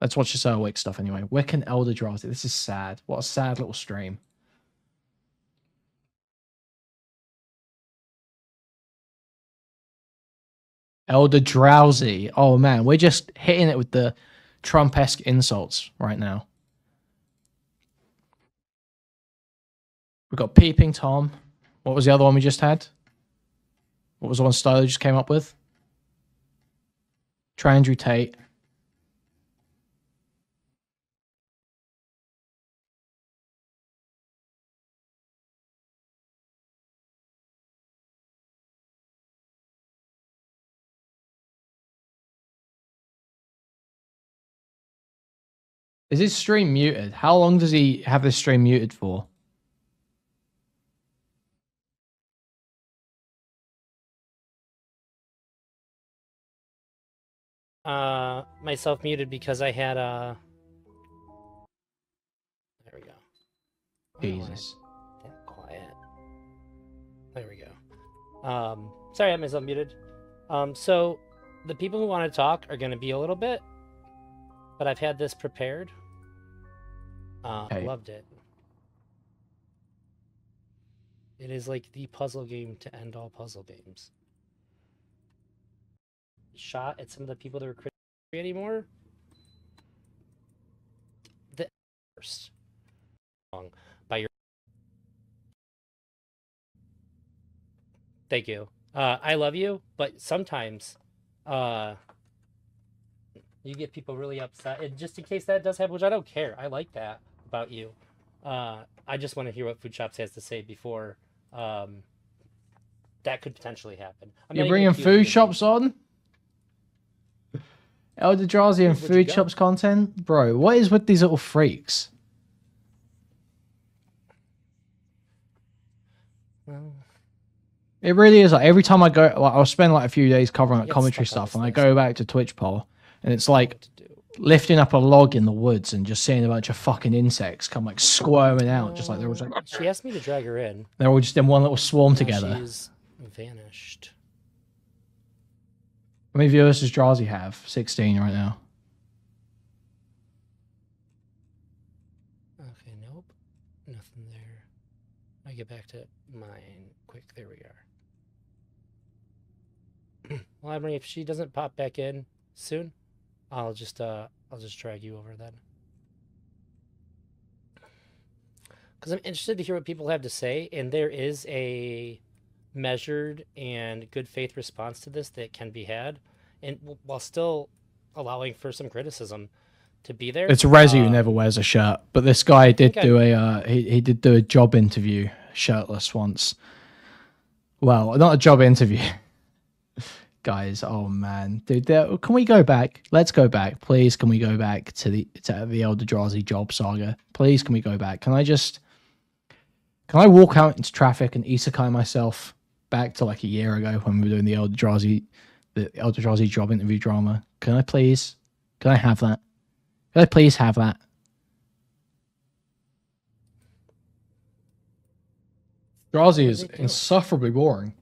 Let's watch this Wick stuff anyway. Wick and ElderDrazi. This is sad. What a sad little stream. ElderDrazi. Oh man, we're just hitting it with the Trump-esque insults right now. We've got Peeping Tom. What was the other one we just had? What was the one Stylo just came up with? Try Andrew Tate. Is his stream muted? How long does he have this stream muted for? Myself muted because I had there we go. Jesus. That quiet. There we go. Sorry I had myself muted. So the people who want to talk are going to be a little bit, but I've had this prepared. Okay. Loved it. It is like the puzzle game to end all puzzle games. Shot at some of the people that were critical anymore. The first song by your. Thank you. I love you, but sometimes you get people really upset. And just in case that does happen, which I don't care. I like that about you. I just want to hear what Food Shops has to say before that could potentially happen. You're bringing Food Shops on? ElderDrazi and Food Shops content? Bro, what is with these little freaks? Well, it really is. Like every time I go, like, I'll spend like a few days covering like commentary stuff, and I go back to Twitch poll, and it's like lifting up a log in the woods and just seeing a bunch of fucking insects come like squirming out, just like they're all just like. She asked me to drag her in. They're all just in one little swarm together. She's vanished. How many viewers does Drazi have? 16 right now. Okay, nope. Nothing there. I get back to mine quick. There we are. Well, Emery, if she doesn't pop back in soon, I'll just drag you over then. Because I'm interested to hear what people have to say, and there is a measured and good faith response to this that can be had, and while still allowing for some criticism to be there. It's Resi who never wears a shirt, but this guy did do he did do a job interview shirtless once. Well, not a job interview. Guys, oh man, dude, can we go back? Let's go back, please. Can we go back to the ElderDrazi job saga? Please, can we go back? Can I walk out into traffic and isekai myself back to like a year ago when we were doing the ElderDrazi job interview drama? Can I please? Can I have that? Can I please have that? Drazi is insufferably boring.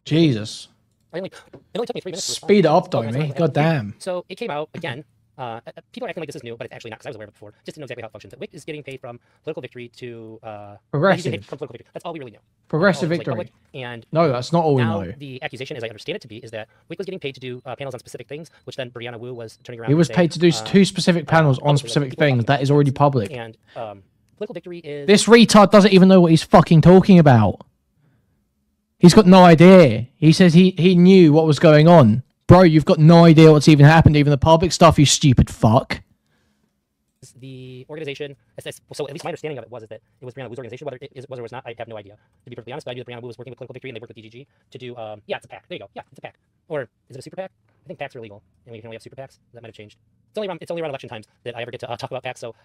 Jesus. It only took me 3 minutes. Speed it up, Domi. God damn. So it came out again. People are acting like this is new, but it's actually not, because I was aware of it before. Just to know exactly how it functions. That Wick is getting paid from political victory to progressive. From political victory. That's all we really knew. Progressive victory. Like and no, that's not all we know. The accusation, as I understand it to be, is that Wick was getting paid to do panels on specific things, which then Brianna Wu was turning around. He was paid to do 2 specific panels on specific things. That is already public. And political victory is. This retard doesn't even know what he's fucking talking about. He's got no idea. He says he knew what was going on. Bro, you've got no idea what's even happened, even the public stuff, you stupid fuck. The organization, so at least my understanding of it was that it was Brianna Wu's organization. Whether it was or was not, I have no idea. To be perfectly honest, but I knew that Brianna Wu was working with Political Victory and they worked with DGG to do, yeah, it's a PAC. There you go. Yeah, it's a PAC. Or is it a super PAC? I think PACs are illegal, and we can only have super PACs. That might have changed. It's only around election times that I ever get to talk about PACs, so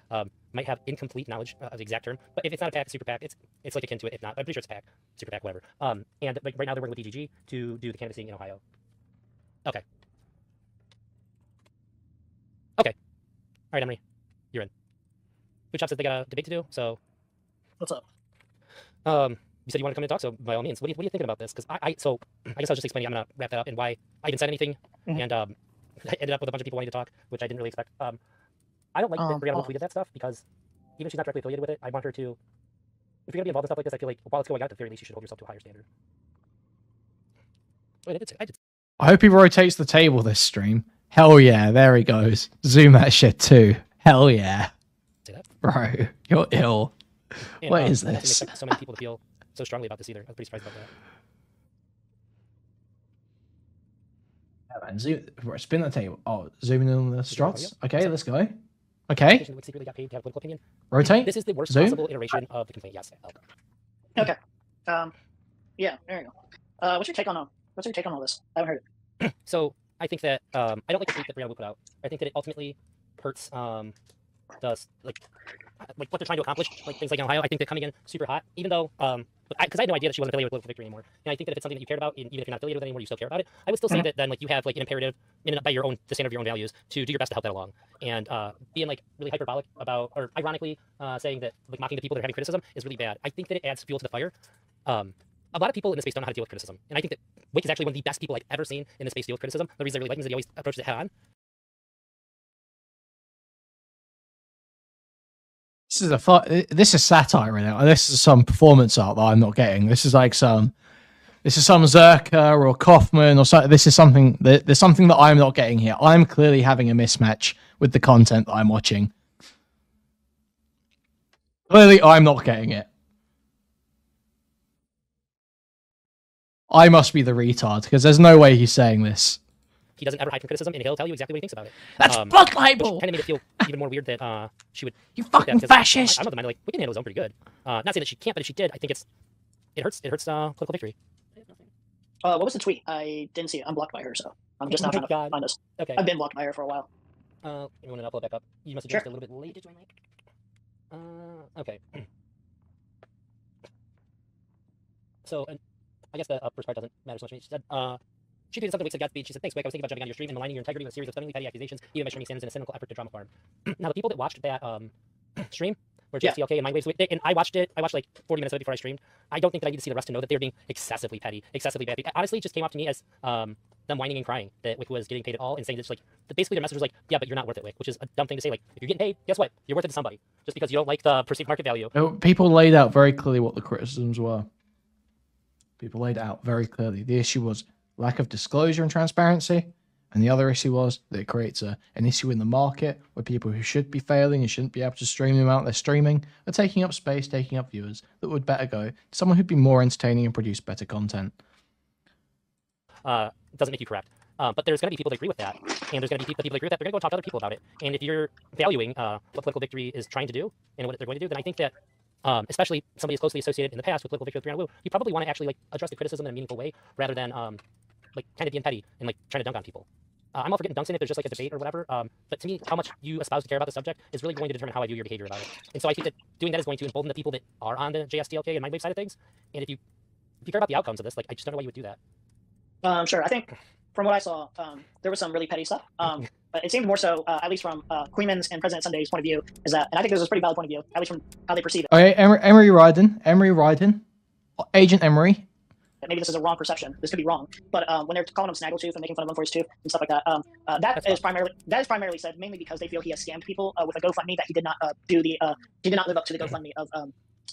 might have incomplete knowledge of the exact term. But if it's not a PAC, super PAC, it's like akin to it. If not, I'm pretty sure it's a PAC, super PAC, whatever. And like right now they're working with DGG to do the canvassing in Ohio. Okay. Okay. All right, Emery, you're in. Food Shop says they got a debate to do, so. What's up? You said you want to come in and talk, so by all means, what are you thinking about this? Because so I guess I'll just explain. I'm gonna wrap that up and why I even said anything, and I ended up with a bunch of people wanting to talk, which I didn't really expect. I don't like that Brianna Wu tweeted that stuff because even if she's not directly affiliated with it, I want her to. If you're gonna be involved in stuff like this, I feel like while it's going out, at the very least, you should hold yourself to a higher standard. Wait, I did. I hope he rotates the table this stream. Hell yeah, there he goes. Zoom that shit too. Hell yeah. Say that. Bro, you're ill. And, What is I don't this? think so many people to feel so strongly about this either. I was pretty surprised about that. Yeah, man, zoom, right, spin the table. Oh, zooming in on the struts. Okay, let's go. Okay. Secretly got paid to have a political opinion. Rotate. This is the worst Zoom. possible iteration of the complaint. Yes. Okay. Yeah, there you go. What's your take on all this? I haven't heard it. So I think that I don't like the tweet that Brianna Wu put out. I think that it ultimately hurts the like what they're trying to accomplish, like things like in Ohio. I think that coming in super hot, even though because I had no idea that she wasn't affiliated with Political Victory anymore. And I think that if it's something that you cared about, and even if you're not affiliated with it anymore, you still care about it. I would still say that then like you have like an imperative by your own the standard of your own values to do your best to help that along. And being like really hyperbolic about or ironically saying that like mocking the people that are having criticism is really bad. I think that it adds fuel to the fire. A lot of people in this space don't know how to deal with criticism. And I think that Wick is actually one of the best people I've ever seen in this space deal with criticism. The reason I really like him is that he always approaches it head on. This is satire right now. This is some performance art that I'm not getting. This is like some Zerka or Kaufman or something. This is something there's something that I'm not getting here. I'm clearly having a mismatch with the content that I'm watching. Clearly, I'm not getting it. I must be the retard because there's no way he's saying this. He doesn't ever hide from criticism, and he'll tell you exactly what he thinks about it. That's blood libel. Kind of made it feel even more weird that she would. You fucking fascist. I'm of the mind like we can handle his own pretty good. Not saying that she can't, but if she did, I think it hurts Political Victory. What was the tweet? I didn't see it. I'm blocked by her, so I'm just now trying to find this. Okay. I've been blocked by her for a while. You want to upload back up? You must have joined a little bit late to join, Mike. Okay. So, I guess the first part doesn't matter so much to me. She said, she tweeted something weeks ago. She said, "Thanks, Wick. I was thinking about jumping on your stream and maligning your integrity with a series of stunningly petty accusations, even by streaming standards in a cynical effort to drama farm." Now, the people that watched that stream where JSTLK and Mindwaves, and I watched it. I watched like 40 minutes of it before I streamed. I don't think that I need to see the rest to know that they're being excessively petty, excessively bad. Honestly, it just came off to me as them whining and crying that Wick was getting paid at all and saying that, like, basically their message was like, yeah, but you're not worth it, Wick, which is a dumb thing to say. Like, if you're getting paid, guess what? You're worth it to somebody. Just because you don't like the perceived market value. People laid out very clearly what the criticisms were. People laid out very clearly. The issue was lack of disclosure and transparency. And the other issue was that it creates an issue in the market where people who should be failing and shouldn't be able to stream the amount they're streaming are taking up space, taking up viewers that would better go to someone who'd be more entertaining and produce better content. Doesn't make you correct. But there's going to be people that agree with that. And there's going to be people that agree with that. They're going to go talk to other people about it. And if you're valuing what Political Victory is trying to do and what they're going to do, then I think that especially somebody as closely associated in the past with Political Victory with Brianna Wu, you probably want to actually like address the criticism in a meaningful way rather than like kind of being petty and like trying to dunk on people. I'm all for getting dunks in if there's just like a debate or whatever. But to me, how much you espouse to care about the subject is really going to determine how I view your behavior about it. And so I think that doing that is going to embolden the people that are on the JSTLK and Mindwave side of things. And if you care about the outcomes of this, like I just don't know why you would do that. Sure. I think from what I saw, there was some really petty stuff. But it seemed more so, at least from Kuihman's and President Sunday's point of view, is that, and I think this is a pretty valid point of view, at least from how they perceive it. Okay, Emery Ryden, Agent Emery. Maybe this is a wrong perception. This could be wrong, but when they're calling him Snaggletooth and making fun of him for his tooth and stuff like that, that is primarily said mainly because they feel he has scammed people with a GoFundMe that he did not he did not live up to the GoFundMe of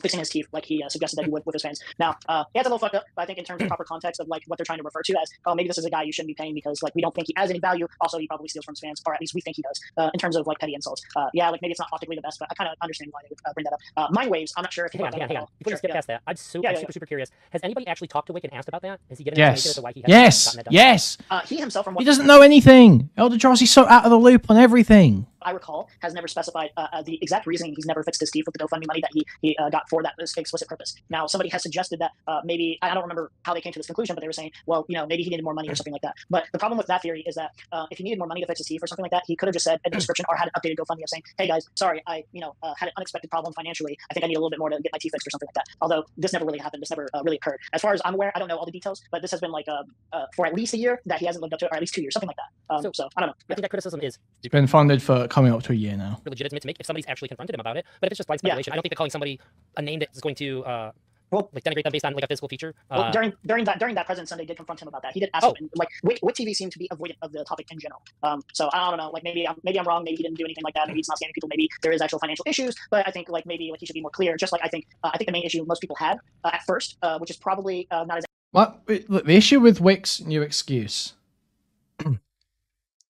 fixing his teeth like he suggested that he would with his fans. Now, yeah, it's a little fucked up, but I think in terms of proper context of like what they're trying to refer to as, oh, maybe this is a guy you shouldn't be paying because like we don't think he has any value. Also, he probably steals from his fans, or at least we think he does. In terms of like petty insults, yeah, like maybe it's not optically the best, but I kind of understand why they would bring that up. Mindwaves, I'm not sure if he hang on. Before you skip past that, I'm super curious. Has anybody actually talked to Wick and asked about that? Has he given an explanation as to why he hasn't gotten that done? Yes. He himself, from what he doesn't know anything. ElderDrazi's so out of the loop on everything. I recall, has never specified the exact reasoning he's never fixed his teeth with the GoFundMe money that he got for that explicit purpose. Now, somebody has suggested that maybe, I don't remember how they came to this conclusion, but they were saying, well, you know, maybe he needed more money or something like that. But the problem with that theory is that if he needed more money to fix his teeth or something like that, he could have just said in the description or had an updated GoFundMe of saying, hey guys, sorry, I had an unexpected problem financially. I think I need a little bit more to get my teeth fixed or something like that. Although this never really happened. This never really occurred. As far as I'm aware, I don't know all the details, but this has been like for at least a year that he hasn't lived up to, or at least 2 years, something like that. So I don't know. I think that criticism is it's been funded for coming up to a year now. Legitimate to make if somebody's actually confronted him about it. But if it's just blind speculation, I don't think that calling somebody a name that is going to like denigrate them based on like a physical feature. Well, during that President Sunday did confront him about that. He did ask him, and like Wick TV seemed to be avoidant of the topic in general. So I don't know, like maybe I'm wrong. Maybe he didn't do anything like that. Maybe he's not scamming people. Maybe there is actual financial issues. But I think like maybe like he should be more clear. Just like I think the main issue most people had at first, which is probably not as. Well, look, the issue with Wick's new excuse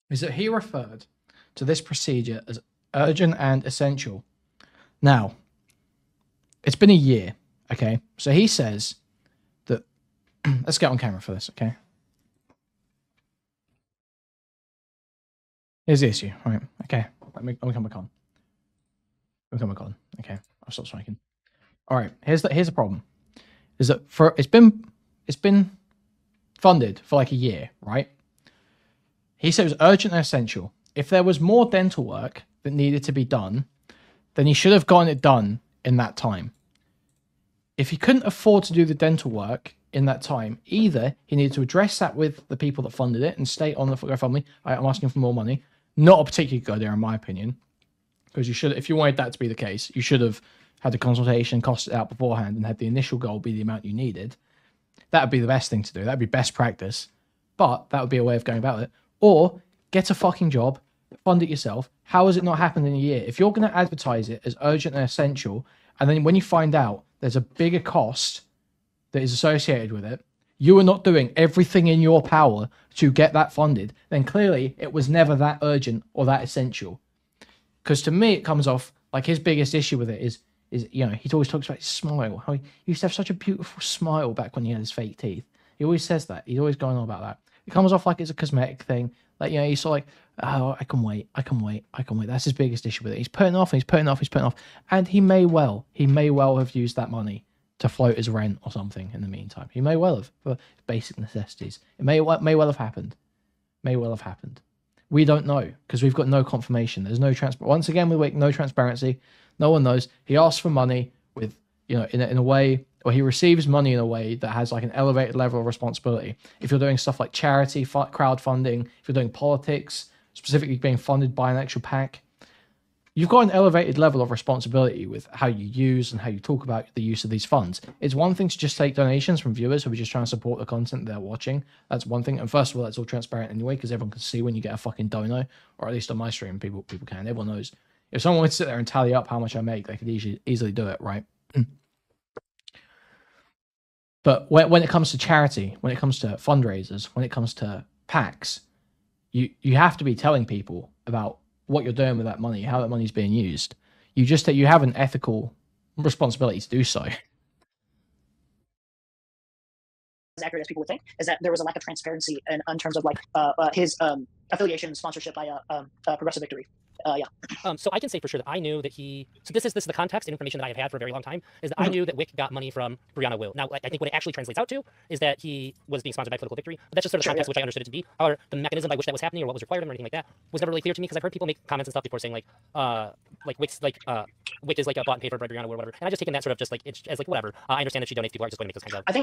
is that he referred to this procedure as urgent and essential. Now, it's been a year, okay? So he says that... Let's get on camera for this, okay? Here's the issue, all right? Okay, let me come back on. Let me come back on. Okay, I'll stop smoking. All right, here's the problem. Is that it's been funded for like a year, right? He said it was urgent and essential. If there was more dental work that needed to be done, then he should have gotten it done in that time. If he couldn't afford to do the dental work in that time, either he needed to address that with the people that funded it and state on the GoFundMe, I'm asking for more money. Not a particularly good idea in my opinion, because you should, if you wanted that to be the case, you should have had the consultation, cost it out beforehand, and had the initial goal be the amount you needed. That would be the best thing to do. That would be best practice. But that would be a way of going about it. Or get a fucking job, fund it yourself. How has it not happened in a year? If you're going to advertise it as urgent and essential, and then when you find out there's a bigger cost that is associated with it, you are not doing everything in your power to get that funded, then clearly it was never that urgent or that essential. Because to me, it comes off like his biggest issue with it is, you know, he always talks about his smile, how he used to have such a beautiful smile back when he had his fake teeth. He always says that. He's always going on about that. It comes off like it's a cosmetic thing. Like, you know, he's sort of like, oh, I can wait. That's his biggest issue with it. He's putting off, he's putting off. And he may well have used that money to float his rent or something in the meantime. He may well have, for basic necessities. It may well have happened. We don't know, because we've got no confirmation. There's no once again, no transparency. No one knows. He asks for money with, you know, in a way, or he receives money in a way that has like an elevated level of responsibility. If you're doing stuff like charity, crowdfunding, if you're doing politics, specifically being funded by an actual PAC, you've got an elevated level of responsibility with how you use and how you talk about the use of these funds. It's one thing to just take donations from viewers who are just trying to support the content they're watching. That's one thing. And first of all, that's all transparent anyway, because everyone can see when you get a fucking dono, or at least on my stream, people can. Everyone knows. If someone would sit there and tally up how much I make, they could easily do it, right? But when it comes to charity, when it comes to fundraisers, when it comes to PACs, you have to be telling people about what you're doing with that money, how that money's being used. You have an ethical responsibility to do so. As accurate as people would think, is that there was a lack of transparency in terms of like his affiliation and sponsorship by Progressive Victory. So I can say for sure that I knew that so this is the context and information that I have had for a very long time, is that I knew that Wick got money from Brianna Wu. Now, I think what it actually translates out to is that he was being sponsored by Political Victory, but that's just sort of the context which I understood it to be. However, the mechanism by which that was happening or what was required of him or anything like that was never really clear to me, because I've heard people make comments and stuff before saying Wick's Wick is like a bought and paid for by Brianna Wu or whatever, and I just taken that sort of just like as like whatever. I understand that she donates, people are just going to make those kinds of I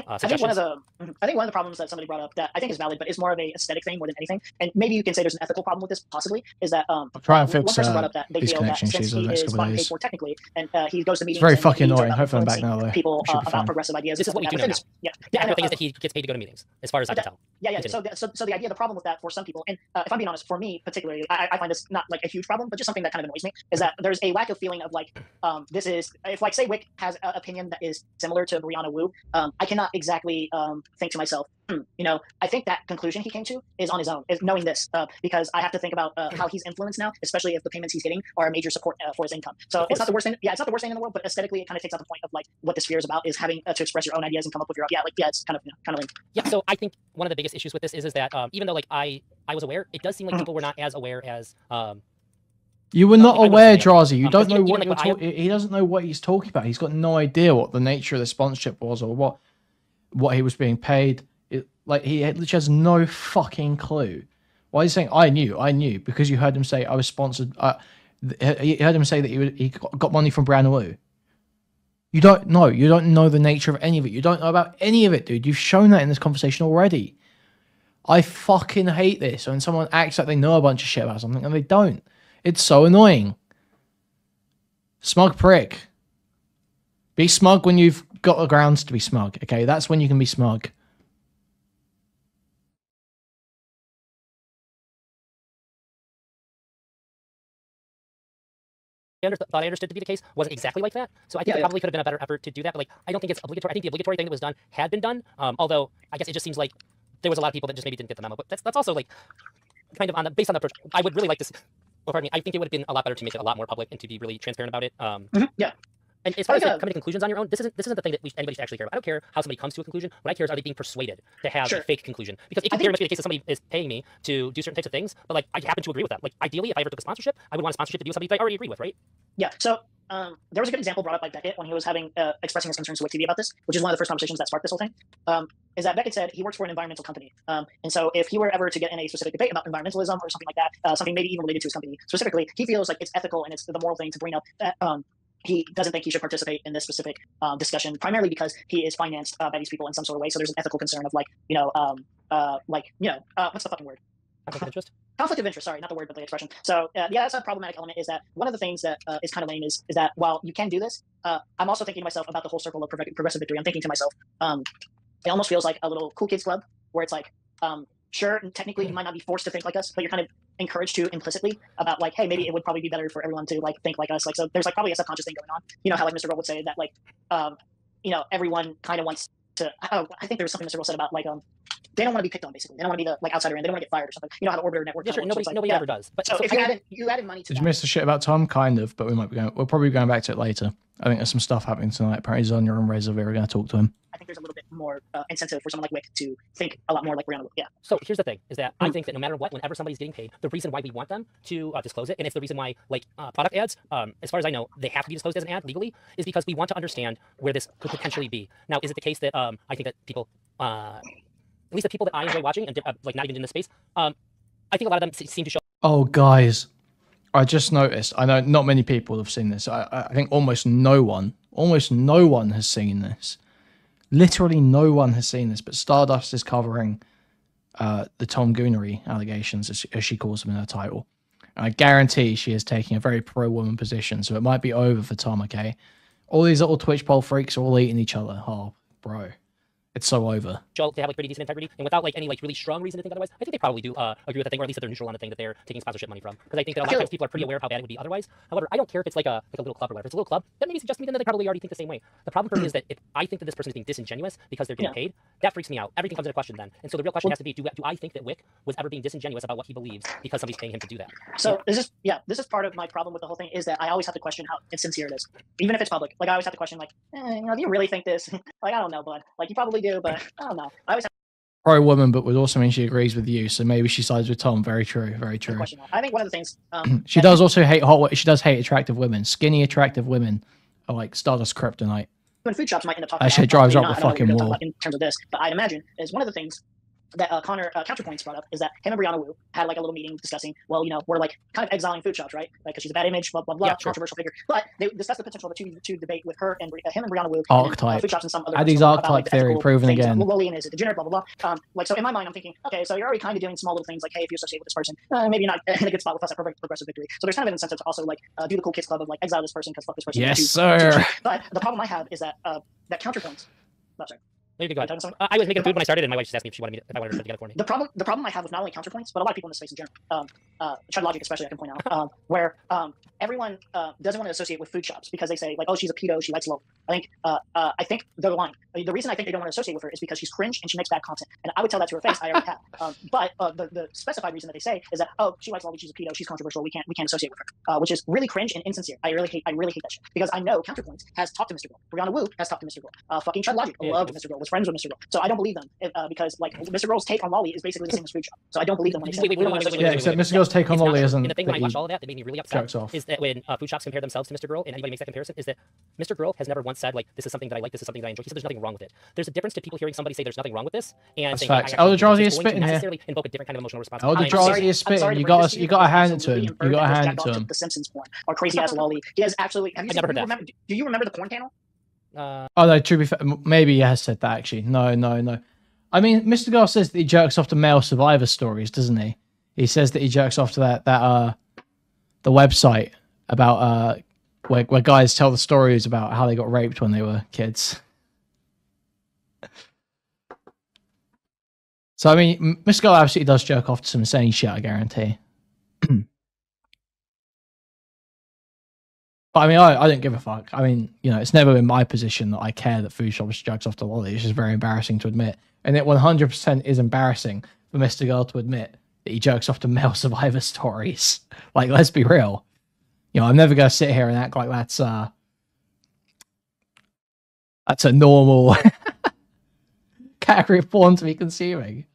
think one of the problems that somebody brought up that I think is valid, but is more of a aesthetic thing more than anything, and maybe you can say there's an ethical problem with this possibly, is that I'll try and fix one person brought up that they feel that since he is bought and paid for technically, and he goes to meetings, it's very fucking annoying. Hopefully I'm back now though. People about progressive ideas. This is what we do know now. The other thing is that he gets paid to go to meetings, as far as I can tell. Yeah. So the idea, the problem with that for some people, and if I'm being honest, for me particularly, I find this not like a huge problem, but just something that kind of annoys me, is that there's a lack of feeling of like, this is, if like say Wick has an opinion that is similar to Brianna Wu, I cannot exactly think to myself, you know, I think that conclusion he came to is on his own, is knowing this, because I have to think about how he's influenced now, especially if the payments he's getting are a major support for his income. So it's not the worst thing. Yeah, it's not the worst thing in the world, but aesthetically, it kind of takes out the point of like what the sphere is about, is having to express your own ideas and come up with your own. It's kind of lame. Yeah. So I think one of the biggest issues with this is that even though like I was aware, it does seem like people were not as aware as. You were not aware, Drazi. You don't know what you're talking. He doesn't know what he's talking about. He's got no idea what the nature of the sponsorship was or what he was being paid. Like he literally has no fucking clue. Why is he saying I knew? Because you heard him say I was sponsored. You heard him say that he got money from Brianna Wu. You don't know. You don't know the nature of any of it. You don't know about any of it, dude. You've shown that in this conversation already. I fucking hate this when someone acts like they know a bunch of shit about something and they don't. It's so annoying. Smug prick. Be smug when you've got the grounds to be smug. Okay, that's when you can be smug. Thought I understood to be the case wasn't exactly like that. So I think it probably could have been a better effort to do that. But like, I don't think it's obligatory. I think the obligatory thing that was done had been done. Although I guess it just seems like there was a lot of people that just maybe didn't get the memo. But that's also like kind of on the based on the approach. I would really like to. Well, pardon me. I think it would have been a lot better to make it a lot more public and to be really transparent about it. Yeah. And as far as like, coming to conclusions on your own, this isn't the thing that anybody should actually care about. I don't care how somebody comes to a conclusion. What I care is, are they being persuaded to have a fake conclusion? Because it can very much be the case that somebody is paying me to do certain types of things, but like I happen to agree with that. Like ideally, if I ever took a sponsorship, I would want a sponsorship to do something that I already agree with, right? Yeah. So there was a good example brought up by Beckett when he was having expressing his concerns to WIC TV about this, which is one of the first conversations that sparked this whole thing. Is that Beckett said he works for an environmental company, and so if he were ever to get in a specific debate about environmentalism or something like that, something maybe even related to his company specifically, he feels like it's ethical and it's the moral thing to bring up that he doesn't think he should participate in this specific discussion, primarily because he is financed by these people in some sort of way. So there's an ethical concern of like, what's the fucking word? Conflict of interest. Conflict of interest. Sorry, not the word, but the expression. So yeah, that's a problematic element. Is that one of the things that is kind of lame is that while you can do this, I'm also thinking to myself about the whole circle of progressive victory. I'm thinking to myself, it almost feels like a little cool kids club where it's like, sure, technically you might not be forced to think like us, but you're kind of encouraged to implicitly about like, hey, maybe it would probably be better for everyone to like think like us. Like, so there's like probably a subconscious thing going on. You know how like Mr. Roll would say that like, everyone kind of wants to. I think there was something Mr. Roll said about like they don't want to be picked on, basically. They don't want to be the like outsider in. They don't want to get fired or something. You know how the orbiter network. Yeah, sure. Nobody ever does. But so if you added money to. Did you miss the shit about Tom? Kind of, but we're probably going back to it later. I think there's some stuff happening tonight. Apparently, Zonia and Reza are going to talk to him. I think there's a little bit more incentive for someone like Wick to think a lot more like Brianna. Yeah. So here's the thing: is that I think that no matter what, whenever somebody's getting paid, the reason why we want them to disclose it, and it's the reason why like product ads, as far as I know, they have to be disclosed as an ad legally, is because we want to understand where this could potentially be. Now, is it the case that I think that people, at least the people that I enjoy watching, and like not even in this space, I think a lot of them seem to show. Oh, guys, I just noticed. I know not many people have seen this. I think almost no one has seen this. Literally no one has seen this, but Stardust is covering the Tom Goonery allegations, as she calls them in her title. And I guarantee she is taking a very pro-woman position, so it might be over for Tom, okay? All these little Twitch poll freaks are all eating each other. Oh, bro. It's so over. They have like pretty decent integrity, and without like any like really strong reason to think otherwise, I think they probably do agree with the thing, or at least that they're neutral on the thing that they're taking sponsorship money from. Because I think that a lot of times people are pretty aware of how bad it would be otherwise. However, I don't care if it's like a little club or whatever. If it's a little club, that maybe suggests to me then that they probably already think the same way. The problem for me is that if I think that this person is being disingenuous because they're getting paid, that freaks me out. Everything comes into question then. And so the real question has to be: do I think that Wick was ever being disingenuous about what he believes because somebody's paying him to do that? So this is part of my problem with the whole thing is that I always have to question how insincere it is, even if it's public. Like I always have to question like, do you really think this? Like I don't know, bud. Like you probably do, but I don't know. I always have pro-woman, but would also mean she agrees with you. So maybe she sides with Tom. Very true. Very true. I think one of the things she does also hate she does hate attractive women. Skinny, attractive women are like Stardust kryptonite. When food shops might end up talking. Actually, it drives up the fucking wall. In terms of this, but I'd imagine is one of the things that Connor Counterpoints brought up is that him and Brianna Wu had like a little meeting discussing, well, we're like kind of exiling food shops, right? Like because she's a bad image, blah blah blah, controversial figure. But they discussed the potential of to debate with her and him and Brianna Wu. Archetype. Food shops and some other. Addie's archetype theory proven again. Lillian is a degenerate, blah blah blah. Like so, in my mind, I'm thinking, okay, so you're already kind of doing small little things like, hey, if you associate with this person, maybe you're not in a good spot with us at Progressive Victory. So there's kind of an incentive to also like do the cool kids club of like exile this person because fuck this person. Yes, sir. But the problem I have is that that counterpoints. No, sorry. Maybe go ahead. I was making food when I started, and my wife just asked me if I wanted her to together for me. The problem I have with not only counterpoints, but a lot of people in this space in general, THRASHED especially, I can point out, where everyone doesn't want to associate with food shops because they say like, oh, she's a pedo, she likes low. I think they're lying. The reason I think they don't want to associate with her is because she's cringe and she makes bad content, and I would tell that to her face. I already have. But the specified reason that they say is that, oh, she likes low, she's a pedo, she's controversial, we can't associate with her, which is really cringe and insincere. I really hate that shit because I know Counterpoints has talked to Mr. Girl. Brianna Wu has talked to Mr. Girl. Fucking THRASHED loved Mr. Girl, was friends with Mr. Girl. So I don't believe them because like Mr. Girl's take on Lolly is basically the same as food shop. So I don't believe them when they say. Yeah, except Mr. Girl's take on Lolly isn't. And the thing when I watched all of that made me really upset is that when food shops compare themselves to Mr. Girl and anybody makes that comparison, is that Mr. Girl has never once said like this is something that I like, this is something that I enjoy. He said there's nothing wrong with it. There's a difference to people hearing somebody say there's nothing wrong with this and saying ElderDrazi is spitting here. Necessarily invoke a different kind of emotional response. ElderDrazi is spitting. You got to hand it to him. You got to hand it to him. The Simpsons porn or crazy ass Lolly. He has absolutely. Have you never heard that? Do you remember the porn channel? Oh no, to be fair, maybe he has said that actually. No. I mean, Mr. Girl says that he jerks off to male survivor stories, doesn't he? He says that he jerks off to that the website about where guys tell the stories about how they got raped when they were kids. So I mean, Mr. Girl absolutely does jerk off to some insane shit, I guarantee. But I mean, I don't give a fuck. I mean, you know, it's never in my position that I care that Food Shops jerks off to Lolly. It's just very embarrassing to admit. And it 100% is embarrassing for Mr. Girl to admit that he jerks off to male survivor stories. Like, let's be real. You know, I'm never going to sit here and act like that's a normal category of porn to be consuming.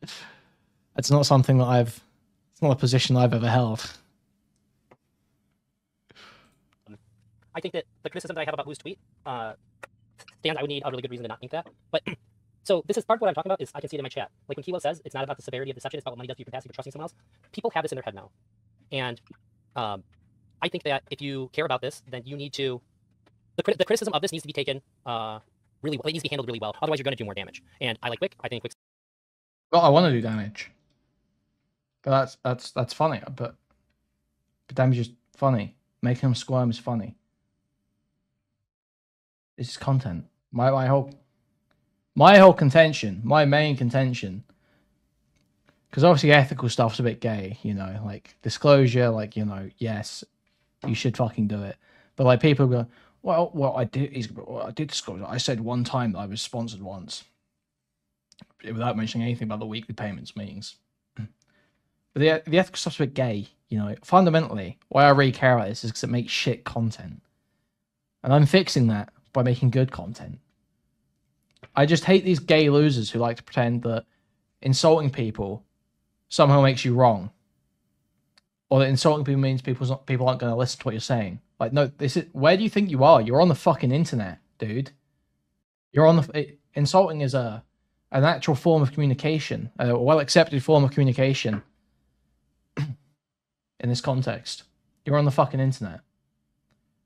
It's not something that it's not a position I've ever held. I think that the criticism that I have about Wu's tweet, Dan, I would need a really good reason to not think that. But so this is part of what I'm talking about. Is I can see it in my chat. Like when Kilo says it's not about the severity of deception, it's about what money does to your capacity for trusting someone else. People have this in their head now, and I think that if you care about this, then you need to. The criticism of this needs to be taken really well. It needs to be handled really well. Otherwise, you're going to do more damage. And I like Wick. I think Wick's. Well, I want to do damage, but that's funny. But damage is funny. Making them squirm is funny. This is content. My whole contention, my main contention, because obviously ethical stuff's a bit gay, you know, like disclosure, like, you know, yes, you should fucking do it, but like people go, well, I did disclose it. I said one time that I was sponsored once, without mentioning anything about the weekly payments meetings. But the ethical stuff's a bit gay, you know. Fundamentally, why I really care about this is because it makes shit content, and I'm fixing that by making good content. I just hate these gay losers who like to pretend that insulting people somehow makes you wrong, or that insulting people means people aren't going to listen to what you're saying. Like, no, where do you think you are? You're on the fucking internet, dude. You're on insulting is a natural form of communication, a well accepted form of communication. In this context, you're on the fucking internet.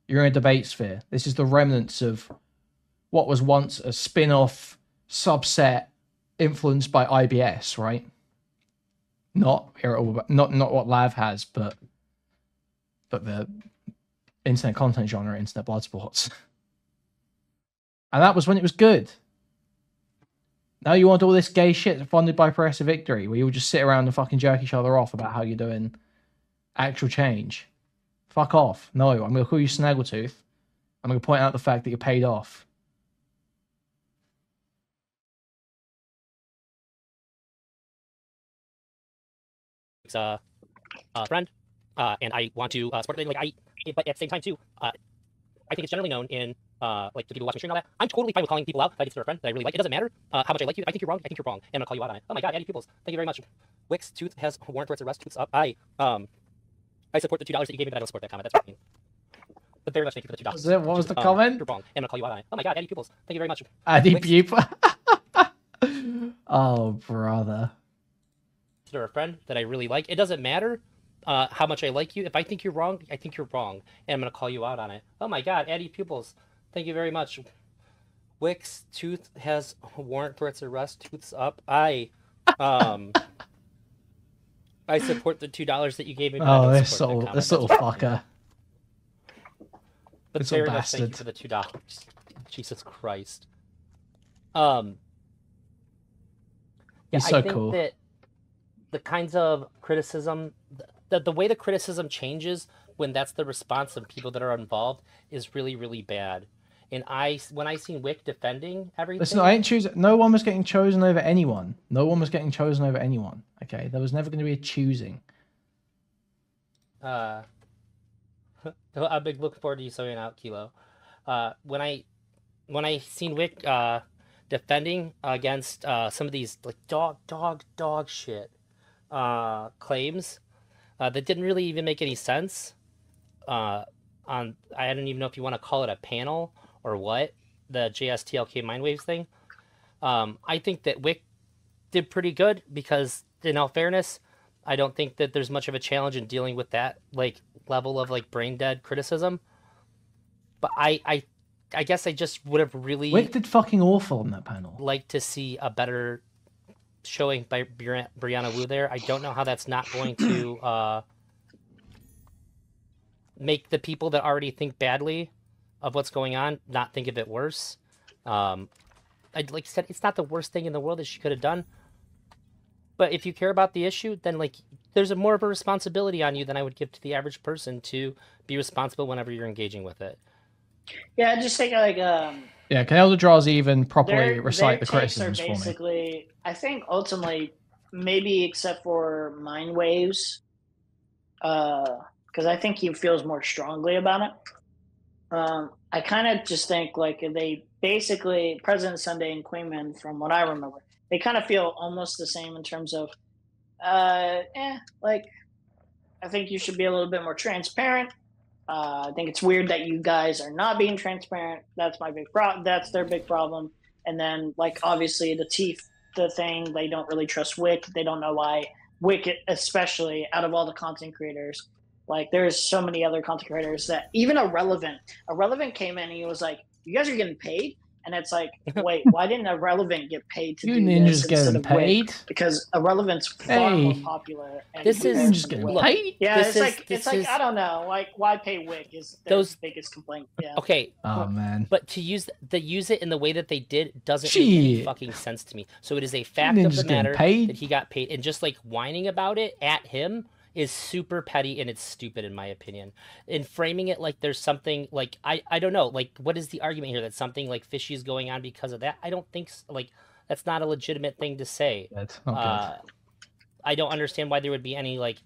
You're in a debate sphere. This is the remnants of what was once a spin-off subset influenced by IBS, right? Not what Lav has, but the internet content genre, internet blood sports. And that was when it was good. Now you want all this gay shit funded by Progressive Victory, where you'll just sit around and fucking jerk each other off about how you're doing actual change. Fuck off. No, I'm going to call you Snaggletooth. I'm going to point out the fact that you're paid off. Friend, and I want to support it. Like but at the same time too, I think it's generally known in like the people watching stream and all that. I'm totally fine with calling people out that I consider a friend that I really like. It doesn't matter how much I like you. If I think you're wrong, I think you're wrong, and I'm gonna call you out on it. Oh my god, Eddie Pupils, thank you very much. Wick's tooth has a warrant for its arrest. Tooth's up. I support the $2 that you gave me, but I don't support that comment. That's what I mean. But very much thank you for the $2. What was the comment? You're wrong, and I'm gonna call you out on it. Oh my god, Eddie Pupils, thank you very much. Eddie Pupils. Oh brother. Consider a friend that I really like. It doesn't matter how much I like you. If I think you're wrong, I think you're wrong, and I'm gonna call you out on it. Oh my god, Eddie Pupils, thank you very much. Wick's tooth has a warrant for its arrest. Tooth's up. I support the $2 that you gave me. Oh, this little fucker. But this very little much thank you bastard. for the $2. Jesus Christ. Yeah, He's so I think cool. that the kinds of criticism, the way the criticism changes when that's the response of people that are involved is really, really bad. And when I seen Wick defending everything, Listen, I ain't choosing. No one was getting chosen over anyone. No one was getting chosen over anyone. Okay, there was never going to be a choosing. I'm big looking forward to you sorting out, Kilo. When I seen Wick defending against some of these like dog shit claims that didn't really even make any sense. I don't even know if you want to call it a panel or what, the JSTLK Mindwaves thing. I think that Wick did pretty good because, in all fairness, I don't think that there's much of a challenge in dealing with that like level of like brain dead criticism. But I guess I just would have really Wick did fucking awful on that panel. Liked to see a better showing by Brianna Wu there. I don't know how that's not going to make the people that already think badly of what's going on not think of it worse. Like I said, it's not the worst thing in the world that she could have done. But if you care about the issue, then like there's more of a responsibility on you than I would give to the average person to be responsible whenever you're engaging with it. Yeah, I just think like Yeah, can ElderDrazi even properly their recite the takes are criticisms for me? basically, I think ultimately, maybe except for Mind Waves, because I think he feels more strongly about it. I kind of just think like they basically President Sunday and Kuihman, from what I remember, they kind of feel almost the same in terms of, like I think you should be a little bit more transparent. I think it's weird that you guys are not being transparent. That's my big problem. That's their big problem. And then, like, obviously, the thing, they don't really trust Wick. They don't know why Wick, especially out of all the content creators, like, there's so many other content creators that even Irrelevant came in and he was like, "You guys are getting paid." And it's like, wait, why didn't Irrelevant get paid to You do ninjas this instead getting of paid? Wick? Because Irrelevant's far more popular. And This is ninjas getting paid. Yeah, this it's like I don't know, like why pay Wick is their biggest complaint. Yeah. Okay. Oh man. But to use it in the way that they did doesn't make any fucking sense to me. So it is a fact of the matter that he got paid, and just like whining about it at him is super petty and it's stupid in my opinion. And framing it like there's something like I don't know, like what is the argument here that something like fishy is going on because of that? I don't think so. Like that's not a legitimate thing to say. I don't understand why there would be any like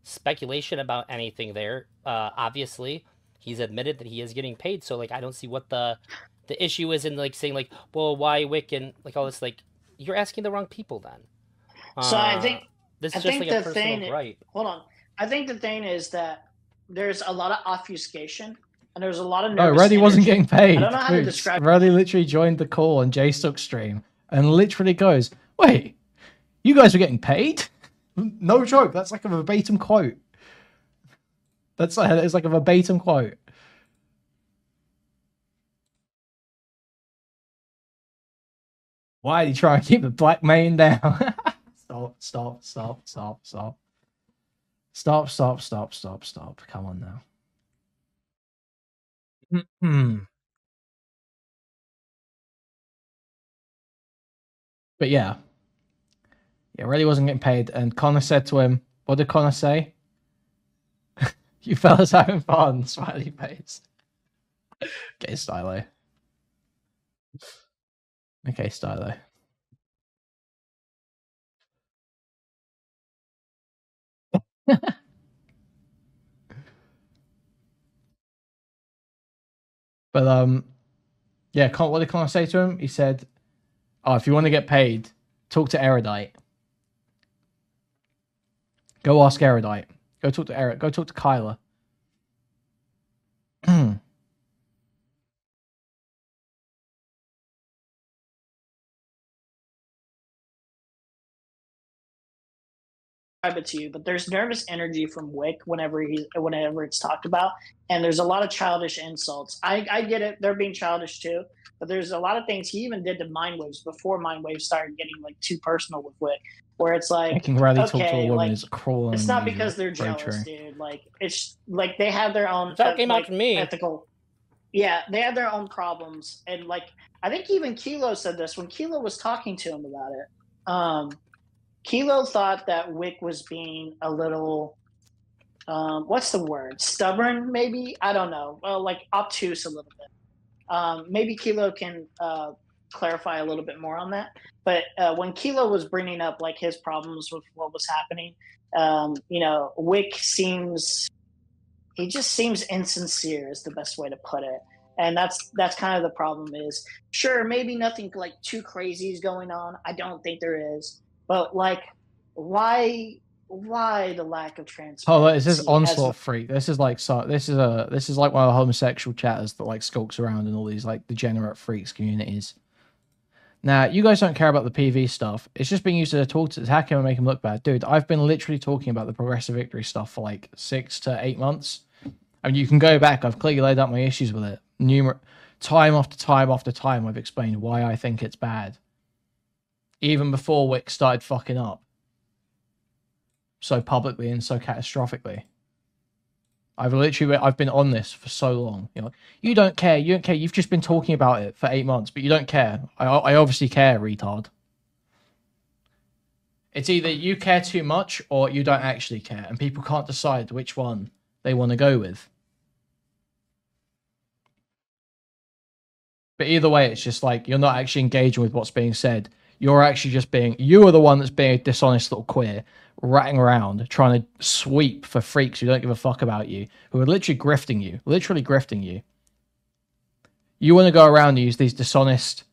speculation about anything there. Obviously, he's admitted that he is getting paid, so like I don't see what the issue is in like saying like, well, why Wick and like all this. Like you're asking the wrong people then. So I think this is just like a personal right. Hold on. I think the thing is that there's a lot of obfuscation and there's a lot of nervous. No, Reddy wasn't getting paid. I don't know how to describe it. Reddy literally joined the call on J-Stuck stream and literally goes, "Wait, you guys are getting paid?" No joke. That's like a verbatim quote. It's like a verbatim quote. Why are you trying to keep the black main down? Stop. Stop. Come on now. But yeah. Yeah, really wasn't getting paid. And Connor said to him, what did Connor say? You fellas having fun, smiley face. Okay, Stylo. Okay, Stylo. But yeah, what did Connor say to him? He said, "Oh, if you want to get paid, talk to Erudite. Go ask Erudite. Go talk to Eric. Go talk to Kyla." It to you, but there's nervous energy from Wick whenever it's talked about, and there's a lot of childish insults. I get it; they're being childish too, but there's a lot of things he even did to Mind Waves before Mind Waves started getting like too personal with Wick, where it's like making Riley talk to a woman is cruel. It's not because they're jealous, dude. Like it's like they have their own ethical. Yeah, they have their own problems, and like I think even Kilo said this when Kilo was talking to him about it. Kilo thought that Wick was being a little, what's the word? Stubborn, maybe? I don't know. Well, like obtuse a little bit. Maybe Kilo can clarify a little bit more on that. But when Kilo was bringing up like his problems with what was happening, Wick he just seems insincere is the best way to put it. And that's kind of the problem is, sure, maybe nothing like too crazy is going on. I don't think there is. But like, why the lack of transparency? Oh, this is onslaught freak. This is like this is like one of the homosexual chatters that like skulks around in all these like degenerate freaks communities. Now, you guys don't care about the PV stuff. It's just being used to talk to attack him and make him look bad. Dude, I've been literally talking about the progressive victory stuff for like 6 to 8 months. I mean, you can go back. I've clearly laid out my issues with it. Time after time after time, I've explained why I think it's bad. Even before Wick started fucking up so publicly and so catastrophically. I've been on this for so long. You don't care. You've just been talking about it for 8 months, but you don't care. I obviously care, retard. It's either you care too much or you don't actually care, and people can't decide which one they want to go with. But either way, it's just like you're not actually engaging with what's being said. You're actually just you are the one that's being a dishonest little queer, ratting around, trying to sweep for freaks who don't give a fuck about you, who are literally grifting you. Literally grifting you. You want to go around and use these dishonest,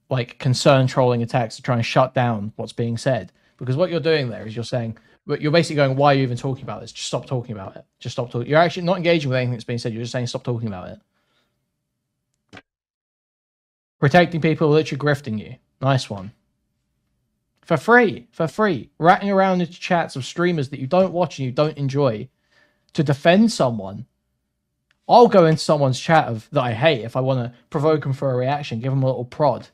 like, concern trolling attacks to try and shut down what's being said. Because what you're doing there is you're saying, but you're basically going, why are you even talking about this? Just stop talking about it. Just stop talking. You're actually not engaging with anything that's being said. You're just saying, stop talking about it. Protecting people who are literally grifting you. Nice one. For free. For free. Ratting around into chats of streamers that you don't watch and you don't enjoy to defend someone. I'll go into someone's chat that I hate if I want to provoke them for a reaction, give them a little prod.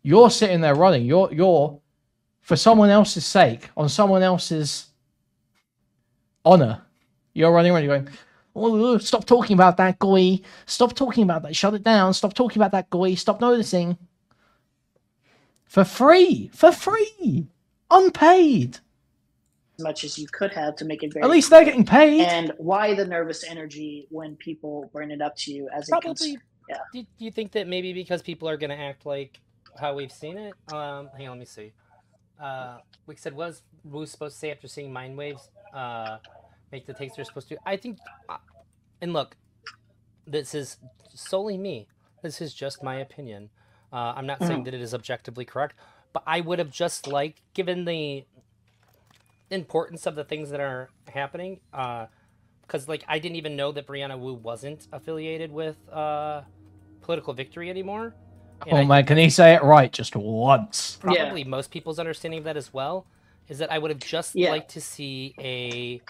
You're sitting there running. You're for someone else's sake, on someone else's honor. You're running around. You're going, oh, stop talking about that, guy. Stop talking about that. Shut it down. Stop talking about that, guy. Stop noticing. For free. For free. Unpaid. As much as you could have to make it very. At least they're getting paid. And why the nervous energy when people bring it up to you as Probably. it comes? Yeah. Do you think that maybe because people are going to act like how we've seen it? Hang on, let me see. We said, what was Wu supposed to say after seeing mind waves? Make the takes they're supposed to. I think, and look, this is solely me. This is just my opinion. I'm not saying that it is objectively correct, but I would have just liked, given the importance of the things that are happening, because like I didn't even know that Brianna Wu wasn't affiliated with Political Victory anymore. And oh man, can he say it right just once? Probably most people's understanding of that as well is that I would have just liked to see a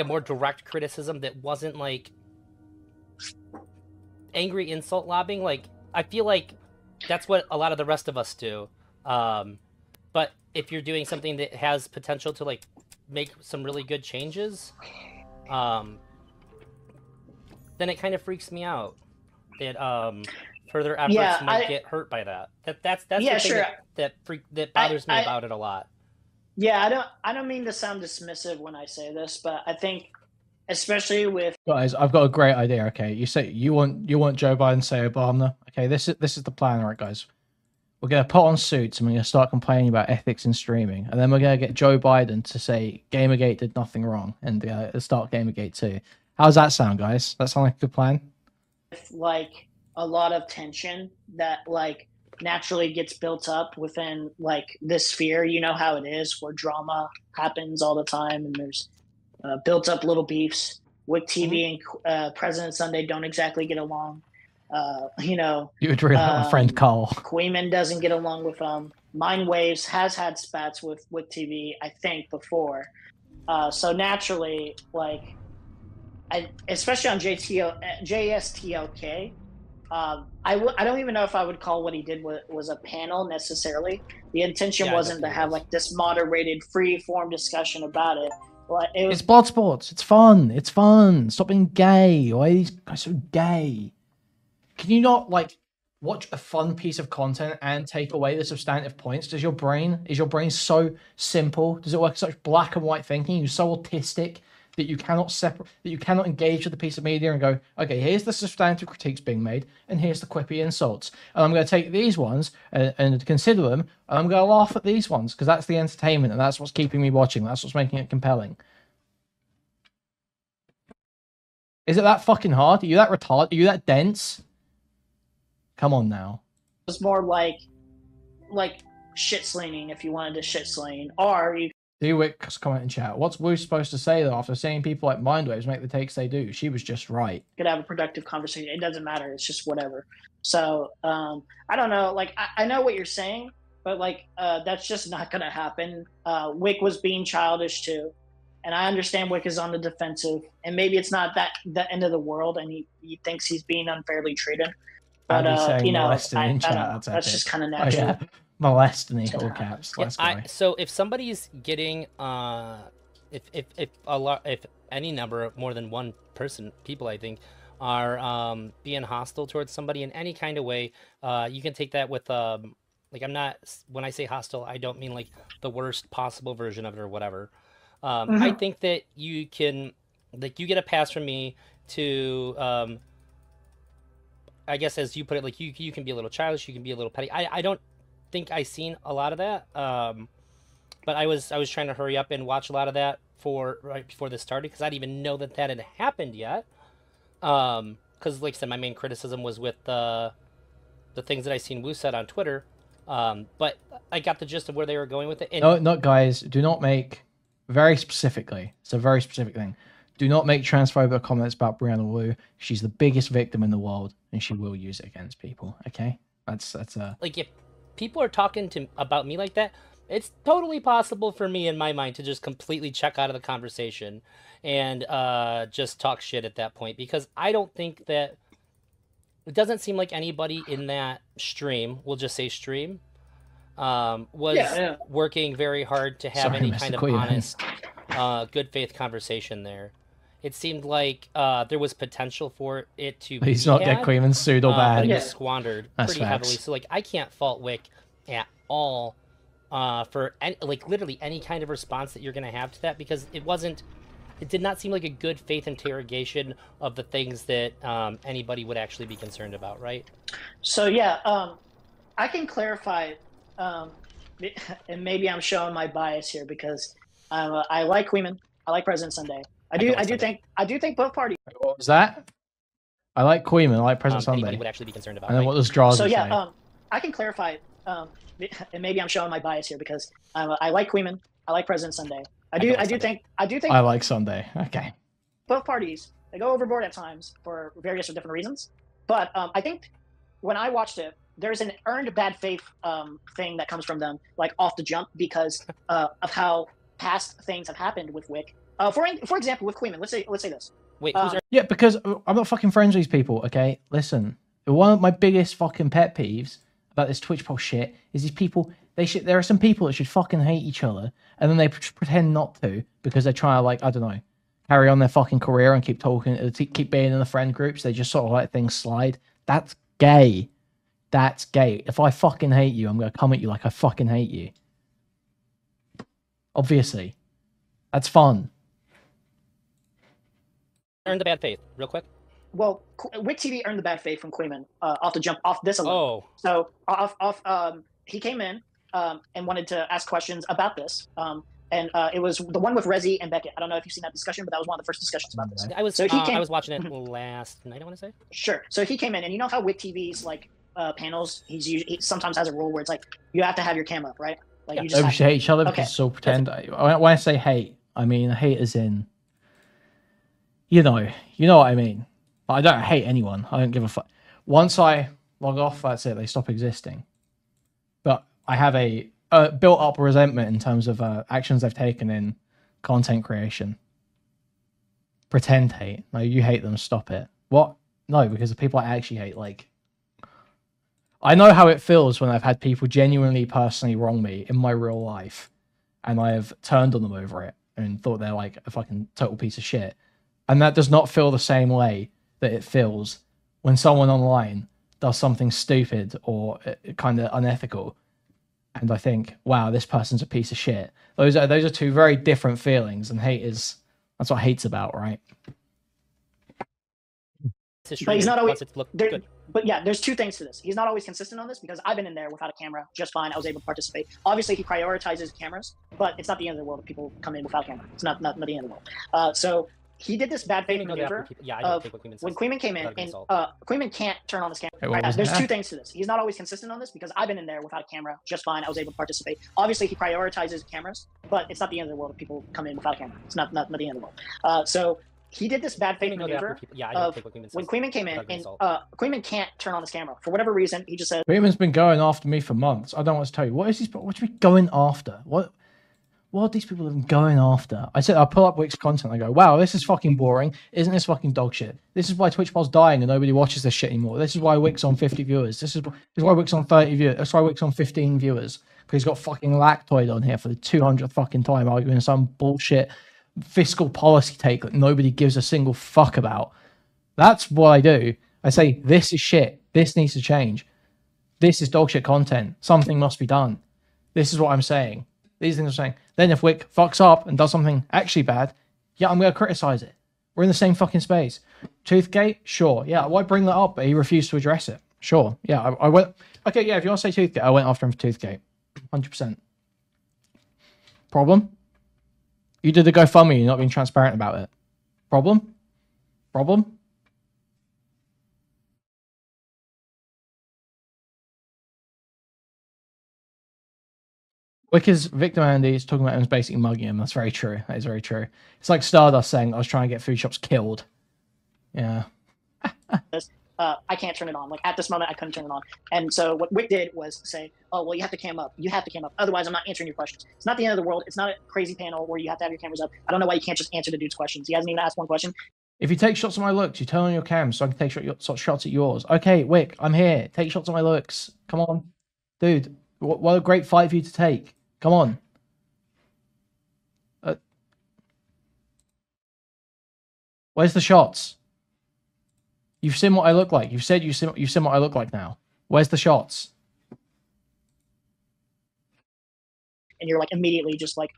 more direct criticism that wasn't like angry insult lobbing. Like I feel like that's what a lot of the rest of us do. But if you're doing something that has potential to like make some really good changes, then it kind of freaks me out that further efforts might get hurt by that. That's the thing that bothers me about it a lot. Yeah, I don't mean to sound dismissive when I say this, but I think especially with guys, I've got a great idea. Okay, you say you want Joe Biden to say Obama. Okay, this is the plan, all right, guys. We're gonna put on suits and we're gonna start complaining about ethics in streaming, and then we're gonna get Joe Biden to say Gamergate did nothing wrong and start Gamergate too. How's that sound, guys? That sound like a good plan? Like a lot of tension that like naturally gets built up within like this sphere. You know how it is, where drama happens all the time, and there's built up little beefs. With TV and President Sunday don't exactly get along. You know, you would really like my friend Carl. Kuihman doesn't get along with Mind Waves has had spats with TV, I think, before. So naturally, like, especially on JSTLK, I don't even know if I would call what he did was a panel necessarily. The intention wasn't to have like this moderated, free form discussion about it. Like, it's blood sports. It's fun. It's fun. Stop being gay. Why are these guys so gay? Can you not like watch a fun piece of content and take away the substantive points? Is your brain so simple? Does it work such black and white thinking? You're so autistic that you cannot engage with the piece of media and go, okay, here's the substantive critiques being made, and here's the quippy insults, and I'm going to take these ones and consider them, and I'm going to laugh at these ones because that's the entertainment and that's what's keeping me watching. That's what's making it compelling. Is it that fucking hard? Are you that retarded? Are you that dense? Come on now. It's more like shit slinging if you wanted to shit sling, or you. D-Wick's comment in chat. What's Wu supposed to say though after seeing people like Mindwaves make the takes they do? She was just right. Could have a productive conversation. It doesn't matter. It's just whatever. So I don't know. Like I know what you're saying, but like that's just not gonna happen. Wick was being childish too, and I understand Wick is on the defensive, and maybe it's not the end of the world, and he thinks he's being unfairly treated. But you know, that's just kind of natural. Oh, yeah. Molest in all caps. So if somebody's getting if any number, more than one people I think are being hostile towards somebody in any kind of way, you can take that with Like I'm not, when I say hostile, I don't mean like the worst possible version of it or whatever. I think that you can, like, you get a pass from me to, I guess as you put it, like you can be a little childish, you can be a little petty. I don't think I seen a lot of that. But I was trying to hurry up and watch a lot of that for right before this started because I didn't even know that that had happened yet. Because like I said, my main criticism was with the things that I seen Wu said on Twitter. But I got the gist of where they were going with it. And No, not guys. Do not make very specifically. It's a very specific thing. Do not make transphobic comments about Brianna Wu. She's the biggest victim in the world, and she will use it against people. Okay, that's like if people are talking about me like that, it's totally possible for me in my mind to just completely check out of the conversation and just talk shit at that point because I don't think that it doesn't seem like anybody in that stream, we'll just say stream, was working very hard to have any kind of honest, good faith conversation there. It seemed like there was potential for it to please not get Kuihman sued or bad. But it was squandered pretty heavily. So like I can't fault Wick at all for like literally any kind of response that you're gonna have to that because it did not seem like a good faith interrogation of the things that anybody would actually be concerned about, right? So yeah, I can clarify, and maybe I'm showing my bias here because I like Kuihman, I like President Sunday. I do think both parties. What was that? I like Kuihman, I like President Sunday. Anybody would actually be concerned about. And then what does DRAzi So yeah, say? I can clarify, and maybe I'm showing my bias here because I like Kuihman, I like President Sunday. I do think I like Sunday. Okay. Both parties, they go overboard at times for various or different reasons. But I think when I watched it, there's an earned bad faith thing that comes from them, like off the jump, because of how past things have happened with Wick. For example, with Kuihman, let's say this. Wait, who's yeah, because I'm not fucking friends with these people. Okay, listen. One of my biggest fucking pet peeves about this Twitch poll shit is these people. There are some people that should fucking hate each other, and then they pretend not to because they're trying to, like, I don't know, carry on their fucking career and keep talking, keep being in the friend groups. They just sort of let things slide. That's gay. That's gay. If I fucking hate you, I'm gonna come at you like I fucking hate you. Obviously, that's fun. earned the bad faith, real quick? Well, Wick TV earned the bad faith from Kuihman off the jump, off this alone. So he came in and wanted to ask questions about this. And it was the one with Rezi and Beckett. I don't know if you've seen that discussion, but that was one of the first discussions about this. I was watching it last night, I want to say. Sure. So he came in, and you know how Wick TV's like panels, he sometimes has a rule where it's like you have to have your cam up, right? Like you just we should hate each other because so pretend. When I say hate, I mean hate as in, you know what I mean. But I don't hate anyone. I don't give a fuck. Once I log off, that's it. They stop existing. But I have a built-up resentment in terms of actions they've taken in content creation. Pretend hate. No, you hate them. Stop it. What? No, because the people I actually hate, like, I know how it feels when I've had people genuinely, personally wrong me in my real life, and I have turned on them over it and thought they're like a fucking total piece of shit. And that does not feel the same way that it feels when someone online does something stupid or kind of unethical, and I think, wow, this person's a piece of shit. Those are two very different feelings, and that's what hate's about, right? But he's not always good. But yeah, there's two things to this. He's not always consistent on this because I've been in there without a camera just fine. I was able to participate. Obviously, he prioritizes cameras, but it's not the end of the world if people come in without camera. It's not the end of the world. So he did this bad faith maneuver when Kuihman came in, and Kuihman can't turn on his camera. There's two things to this. He's not always consistent on this because I've been in there without a camera just fine. I was able to participate. Obviously, he prioritizes cameras, but it's not the end of the world if people come in without a camera. It's not the end of the world. So he did this bad faith maneuver when Kuihman came in, and Kuihman can't turn on his camera for whatever reason. He just said, Kuihman's been going after me for months. I don't want to tell you. What is he going after? What are these people even going after? I pull up Wick's content. I go, wow, this is fucking boring. Isn't this fucking dog shit? This is why Twitch Pod's dying and nobody watches this shit anymore. This is why Wick's on 50 viewers. This is why Wick's on 30 viewers. That's why Wick's on 15 viewers. Because he's got fucking Lactoid on here for the 200th fucking time arguing some bullshit fiscal policy take that nobody gives a single fuck about. That's what I do. I say, this is shit. This needs to change. this is dog shit content. Something must be done. This is what I'm saying. These things I'm saying. Then if Wick fucks up and does something actually bad, yeah, I'm going to criticize it. We're in the same fucking space. Toothgate? Sure. Yeah, why bring that up? But he refused to address it. Sure. Yeah, I went... Okay, yeah, if you want to say Toothgate, I went after him for Toothgate. 100%. Problem? You did the GoFundMe, you're not being transparent about it. Problem? Problem? Wicker's victim Andy is talking about him as basically mugging him. That's very true. That is very true. It's like Stardust saying, I was trying to get food shops killed. Yeah. I can't turn it on. Like, at this moment, I couldn't turn it on. And so what Wick did was say, oh, well, you have to cam up. You have to cam up. Otherwise, I'm not answering your questions. It's not the end of the world. It's not a crazy panel where you have to have your cameras up. I don't know why you can't just answer the dude's questions. He hasn't even asked one question. If you take shots of my looks, you turn on your cam so I can take shots at yours. Okay, Wick, I'm here. Take shots of my looks. Come on. Dude, what a great fight for you to take. Come on. Where's the shots? You've seen what I look like. You've said you've seen what I look like now. Where's the shots? And you're like immediately just like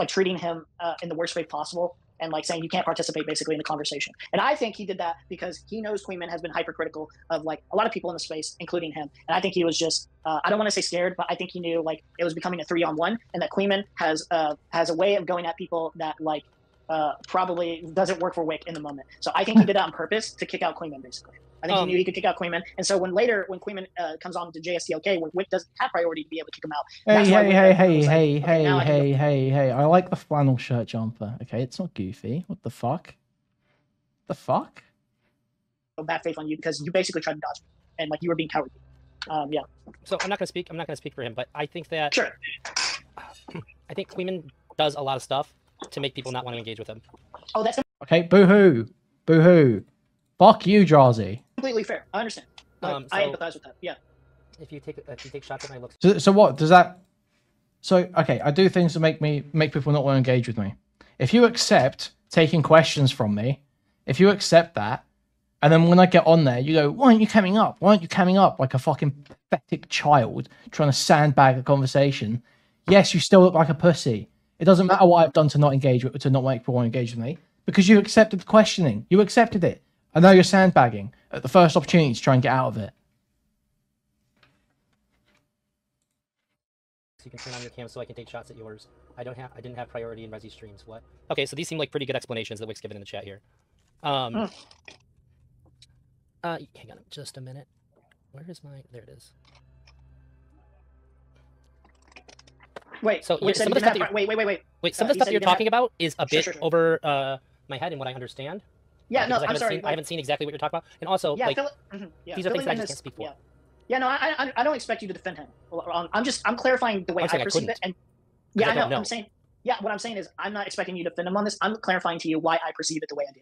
treating him in the worst way possible and like saying you can't participate basically in the conversation. And I think he did that because he knows Kuihman has been hypercritical of like a lot of people in the space, including him. And I think he was just I don't want to say scared, but I think he knew like it was becoming a 3-on-1 and that Kuihman has a way of going at people that like probably doesn't work for Wick in the moment. So I think he did that on purpose to kick out Kuihman, basically. I think he knew he could kick out Kuihman. And so when Kuihman comes on to JSTLK, when Wick doesn't have priority to be able to kick him out. Hey. I like the flannel shirt jumper. Okay, it's not goofy. What the fuck? The fuck? Bad faith on you because you basically tried to dodge me and like you were being cowardly. Yeah. So I'm not going to speak for him, but I think that... Sure. I think Kuihman does a lot of stuff to make people not want to engage with him. Oh, that's okay. Boo-hoo. Boo-hoo. Fuck you, Drazi. Completely fair. I understand. I empathize with that. Yeah. If you take shots at my looks. So what does that? So okay, I do things to make people not want to engage with me. If you accept taking questions from me, if you accept that, and then when I get on there, you go, "Why aren't you coming up? Why aren't you coming up?" Like a fucking pathetic child trying to sandbag a conversation. Yes, you still look like a pussy. It doesn't matter what I've done to not engage with, to not make people want to engage with me, because you accepted the questioning. You accepted it. And now you're sandbagging at the first opportunity to try and get out of it. So you can turn on your cam so I can take shots at yours. I didn't have priority in Resi streams. What? Okay, so these seem like pretty good explanations that Wick's given in the chat here. Hang on just a minute. Where is my? There it is. Wait. So Wick some of the stuff wait. Some of the stuff you're talking about is a bit over my head and what I understand. Yeah, no, I'm sorry. I haven't seen exactly what you're talking about, and also yeah, like yeah, these are things that I just can't speak for. Yeah, no, I don't expect you to defend him. I'm clarifying the way I perceive it, and yeah, I know. I'm saying, yeah, what I'm saying is I'm not expecting you to defend him on this. I'm clarifying to you why I perceive it the way I do,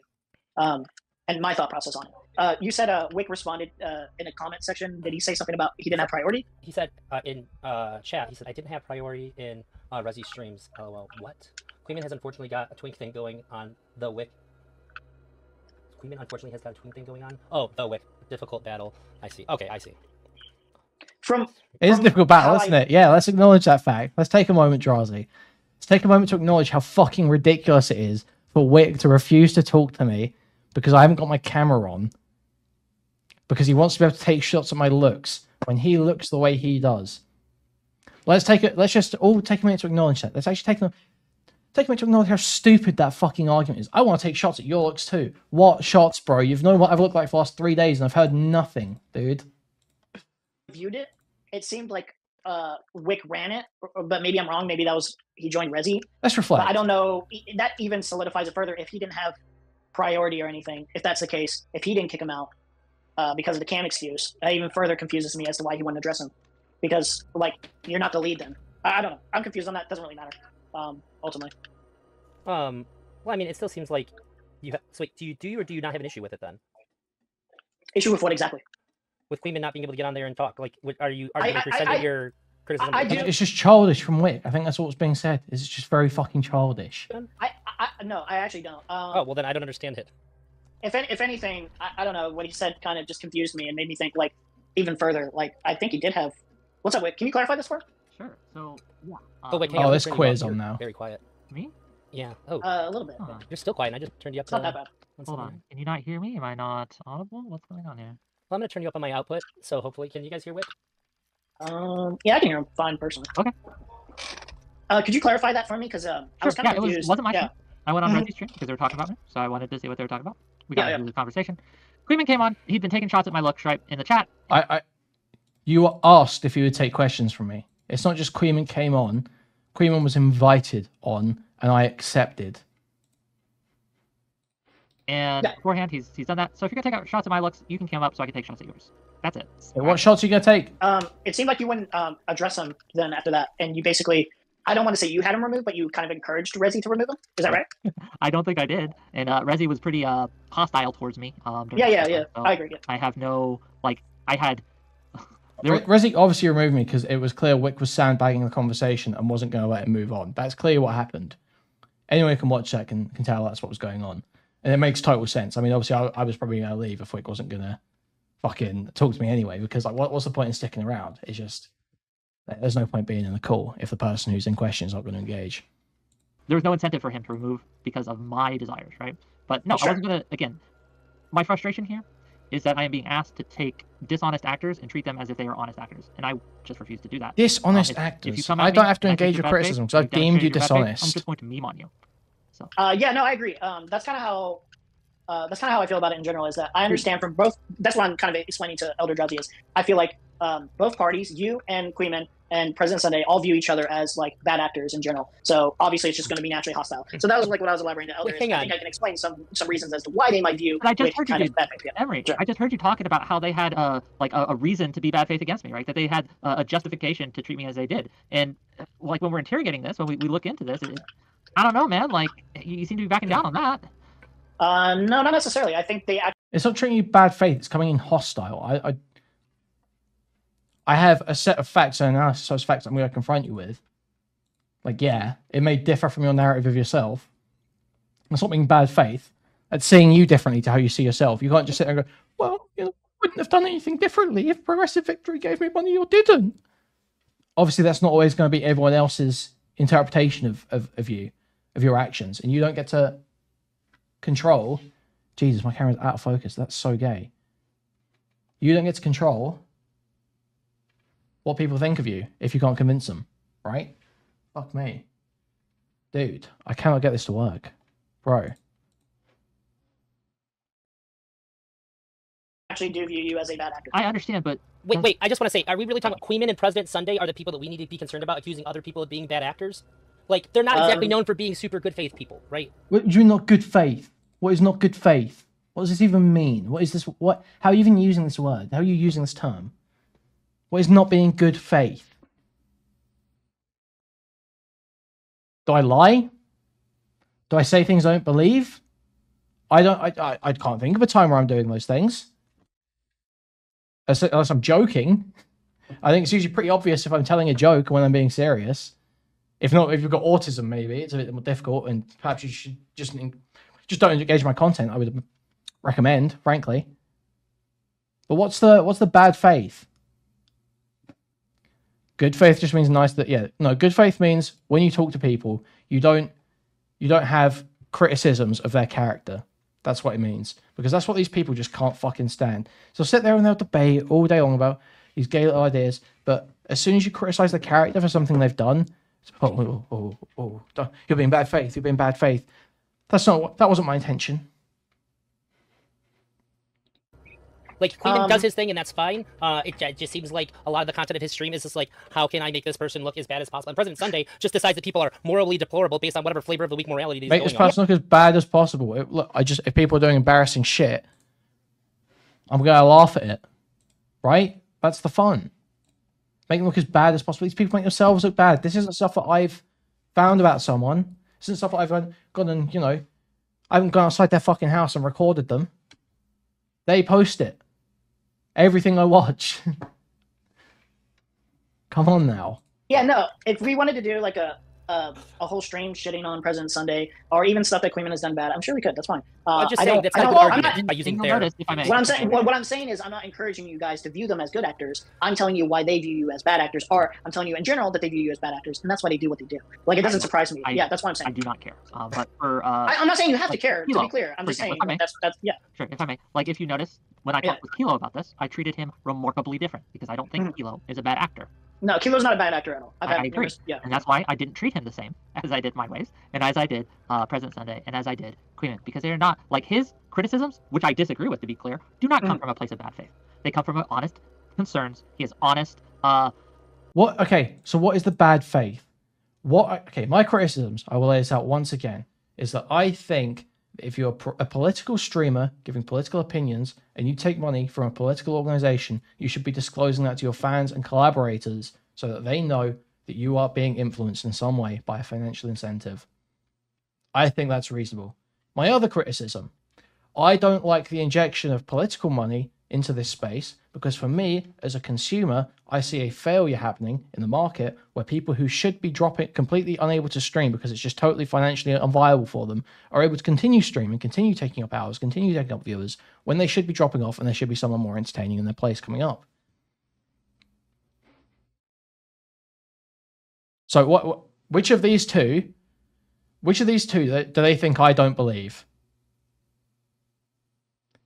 and my thought process on it. You said Wick responded in a comment section. Did he say something about he didn't have priority? He said in chat. He said I didn't have priority in Resi streams. LOL. What? Kuihman has unfortunately got a twink thing going on the Wick. Kuihman unfortunately has got a twin thing going on. Oh, the Wick. Difficult battle. I see. Okay, I see. It is a difficult battle, isn't it? Yeah, let's acknowledge that fact. Let's take a moment, Drazi. Let's take a moment to acknowledge how fucking ridiculous it is for Wick to refuse to talk to me because I haven't got my camera on. Because he wants to be able to take shots at my looks when he looks the way he does. Let's just all take a minute to acknowledge that. Let's actually take a minute to acknowledge how stupid that fucking argument is. I want to take shots at your looks too. What shots, bro? You've known what I've looked like for the last 3 days and I've heard nothing, dude. Viewed it. It seemed like Wick ran it, but maybe I'm wrong. Maybe that was he joined Resi. Let's reflect. But I don't know. That even solidifies it further. If he didn't have priority or anything, if that's the case, if he didn't kick him out because of the cam excuse, that even further confuses me as to why he wouldn't address him. Because like you're not the lead then. I don't know. I'm confused on that. Doesn't really matter. Ultimately. Well, I mean, it still seems like you. So wait, do you or do you not have an issue with it then? Issue with what exactly? With Kuihman not being able to get on there and talk. Like, are you presenting your criticism? It's just childish from Wick. I think that's what's being said. It's just very fucking childish. No, I actually don't. Oh well, then I don't understand it. If anything, I don't know. What he said kind of just confused me and made me think like even further, like I think he did have. What's up, Wick? Can you clarify this for me? Sure. So yeah. Oh wait, hang Oh, on, I'm there's turning you quiz up. on You're now. Very quiet. Me? Yeah. Oh, A little bit. Huh. you're still quiet. And I just turned you up It's to. not that bad. Hold on. Can you not hear me? Am I not audible? What's going on here? Well, I'm gonna turn you up on my output, so hopefully, can you guys hear Wick? Yeah, I can hear him fine personally. Okay. Could you clarify that for me? Because I was kind of it confused. wasn't my stream. I went on Mhm. Reggie's stream because they were talking about me, so I wanted to see what they were talking about. We got Yeah, into the conversation. Kuihman came on. He'd been taking shots at my looks right in the chat. You were asked if you would take questions from me. It's not just Kuihman came on. Kuihman was invited on, and I accepted. And Yeah. beforehand, he's done that. So if you're gonna take shots at my looks, you can come up so I can take shots at yours. That's it. Hey, what shots are you gonna take? It seemed like you wouldn't address him then after that, and you basically. I don't want to say you had him removed, but you kind of encouraged Rezi to remove him. Is that right? I don't think I did. And Rezi was pretty hostile towards me. Yeah. So I agree. Yeah. I have no I had. Rezi obviously removed me because it was clear Wick was sandbagging the conversation and wasn't going to let him move on. That's clear what happened. Anyone who can watch that can tell that's what was going on. And it makes total sense. I mean, obviously, I was probably going to leave if Wick wasn't going to fucking talk to me anyway, because like, what's the point in sticking around? It's just, there's no point being in the call if the person who's in question is not going to engage. There was no incentive for him to remove because of my desires, right? But no, Sure. I wasn't going to, again, my frustration here is that I am being asked to take dishonest actors and treat them as if they are honest actors. And I just refuse to do that. Dishonest If actors? you come at I me don't have to and I think engage you're with bad faith, criticism because I've you've deemed you demonstrated you're bad faith, dishonest. I'm just going to meme on you. So Yeah, no, I agree. That's kind of how I feel about it in general. Is that I understand from both. That's what I'm kind of explaining to ElderDrazi is. I feel like both parties, you and Kuihman and President Sunday, all view each other as like bad actors in general. So obviously, it's just going to be naturally hostile. So that was like what I was elaborating to Elder. Hang I on. think I can explain some reasons as to why they might view. But I just Wick heard you, kind of dude. bad faith. Yeah. Emery, Sure. I just heard you talking about how they had a reason to be bad faith against me, right? That they had a justification to treat me as they did. And like when we're interrogating this, when we look into this, I don't know, man. Like you seem to be backing down on that. No, not necessarily. I think they actually. It's not treating you bad faith. It's coming in hostile. I have a set of facts and analysis, those facts I'm going to confront you with. Like, yeah, it may differ from your narrative of yourself. It's not being bad faith. It's seeing you differently to how you see yourself. You can't just sit there and go, well, you know, I wouldn't have done anything differently if Progressive Victory gave me money or didn't. Obviously, that's not always going to be everyone else's interpretation of you, of your actions. And you don't get to control. Jesus, my camera's out of focus. That's so gay. You don't get to control what people think of you if you can't convince them, right? Fuck me. Dude, I cannot get this to work. Bro. actually do view you as a bad actor. I understand, but Wait. I just want to say, are we really talking about Kuihman and President Sunday are the people that we need to be concerned about accusing other people of being bad actors? Like, they're not exactly known for being super good faith people, right? What do you not good faith? What is not good faith? What does this even mean? What is this? What? How are you even using this word? How are you using this term? What is not being good faith? Do I lie? Do I say things I don't believe? I can't think of a time where I'm doing those things. Unless I'm joking. I think it's usually pretty obvious if I'm telling a joke when I'm being serious. If not, if you've got autism, maybe it's a bit more difficult, and perhaps you should just don't engage my content. I would recommend, frankly. But what's the bad faith? Good faith just means nice. Good faith means when you talk to people, you don't have criticisms of their character. That's what it means, because that's what these people just can't fucking stand. So sit there and they'll debate all day long about these gay little ideas, but as soon as you criticize the character for something they've done, it's, you're being bad faith. You're being bad faith. That wasn't my intention. Like, Kuihman does his thing, and that's fine. It just seems like a lot of the content of his stream is just like, how can I make this person look as bad as possible? And President Sunday just decides that people are morally deplorable based on whatever flavor of the week morality is Make going this person look as bad as possible. If people are doing embarrassing shit, I'm gonna laugh at it, right? That's the fun. Make them look as bad as possible. These people make themselves look bad. This isn't stuff that I've found about someone. This isn't stuff that I've gone and, I haven't gone outside their fucking house and recorded them. They post it. Everything I watch. Come on now. Yeah, no. If we wanted to do like a a whole stream shitting on President Sunday, or even stuff that Kuihman has done bad. I'm sure we could. That's fine. I'm just I saying don't. that's I not don't. the I'm argument by using their. Notice, if I may. What I'm saying is I'm not encouraging you guys to view them as good actors. I'm telling you why they view you as bad actors, or I'm telling you in general that they view you as bad actors, and that's why they do what they do. Like it doesn't surprise me. Yeah, that's what I'm saying. I do not care. But for I'm not saying you have to care. Kilo, to be clear, I'm just saying that's yeah. Sure, if I may. Like if you notice, when I talked with Kilo about this, I treated him remarkably different because I don't think Kilo is a bad actor. No, Kilo's not a bad actor at all. I agree. And that's why I didn't treat him the same as I did my ways, and as I did President Sunday, and as I did Kuihman, because they're not like his criticisms, which I disagree with, to be clear, do not come from a place of bad faith. They come from honest concerns. He is honest. What? Okay, so what is the bad faith? Okay, my criticisms, I will lay this out once again, is that I think if you're a political streamer giving political opinions and you take money from a political organization, you should be disclosing that to your fans and collaborators so that they know that you are being influenced in some way by a financial incentive. I think that's reasonable. My other criticism, I don't like the injection of political money into this space because for me, as a consumer, I see a failure happening in the market where people who should be completely unable to stream because it's just totally financially unviable for them are able to continue streaming, continue taking up hours, continue taking up viewers when they should be dropping off and there should be someone more entertaining in their place coming up. So which of these two do they think I don't believe?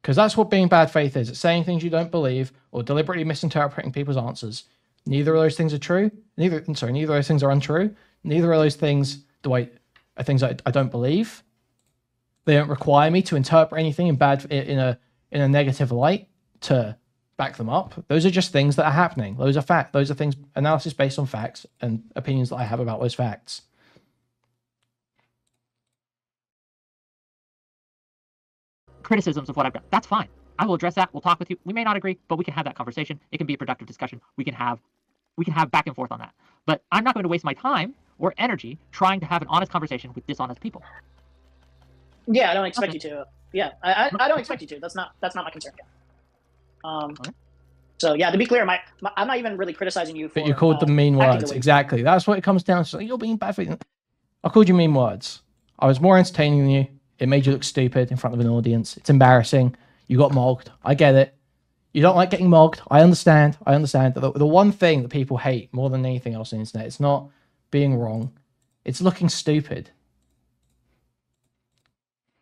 Because that's what being bad faith is. It's saying things you don't believe or deliberately misinterpreting people's answers. Neither of those things are true. Neither of those things are untrue. Neither of those things are things I don't believe. They don't require me to interpret anything in a negative light to back them up. Those are just things that are happening. Those are facts. Those are things, analysis based on facts and opinions that I have about those facts. Criticisms of what I've done. That's fine. I will address that. We'll talk with you. We may not agree, but we can have that conversation. It can be a productive discussion. We can have back and forth on that. But I'm not going to waste my time or energy trying to have an honest conversation with dishonest people. Yeah, I don't expect you to. Yeah, I don't expect you to. That's not my concern. Yeah. So yeah, to be clear, I'm not even really criticizing you for. But you called them mean words. Exactly. That's what it comes down to. You're being bad faith. I called you mean words. I was more entertaining than you. It made you look stupid in front of an audience. It's embarrassing. You got mogged. I get it. You don't like getting mogged. I understand. The one thing that people hate more than anything else on the internet, it's not being wrong. It's looking stupid.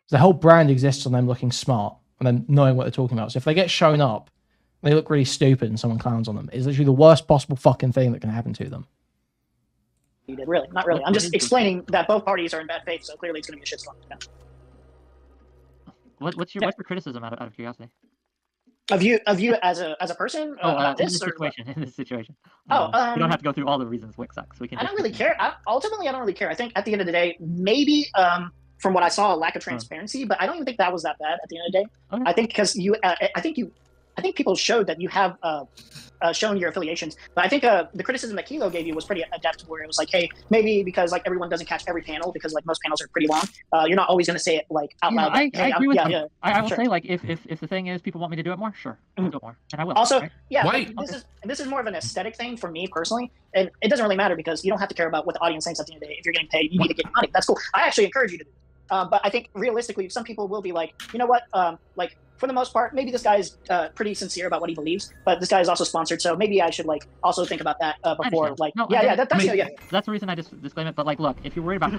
The whole brand exists on them looking smart and them knowing what they're talking about. So if they get shown up, they look really stupid and someone clowns on them. It's literally the worst possible fucking thing that can happen to them. You did. Really? Not really. I'm just explaining that both parties are in bad faith, so clearly it's going to be a shitstorm. Yeah. What's your criticism out of curiosity? Of you as a person? In this situation. You don't have to go through all the reasons Wick sucks. We can. I don't really care. Ultimately, I don't really care. I think at the end of the day, maybe from what I saw, a lack of transparency, but I don't even think that was that bad at the end of the day. Okay. I think because I think people showed that you have shown your affiliations, but I think the criticism that Kilo gave you was pretty adept, where it was like, hey, maybe because like everyone doesn't catch every panel because like most panels are pretty long, you're not always going to say it like out loud. I agree with you. I will say like if the thing is people want me to do it more, sure, I'll do it more, and I will. Also, right? yeah, this is more of an aesthetic thing for me personally, and it doesn't really matter because you don't have to care about what the audience thinks at the end of the day. If you're getting paid, you need to get money. That's cool. I actually encourage you to do it. But I think realistically, some people will be like, you know what, like for the most part, maybe this guy's pretty sincere about what he believes, but this guy is also sponsored, so maybe I should like also think about that before like that's the reason I just disclaim it. But like, look, if you're worried about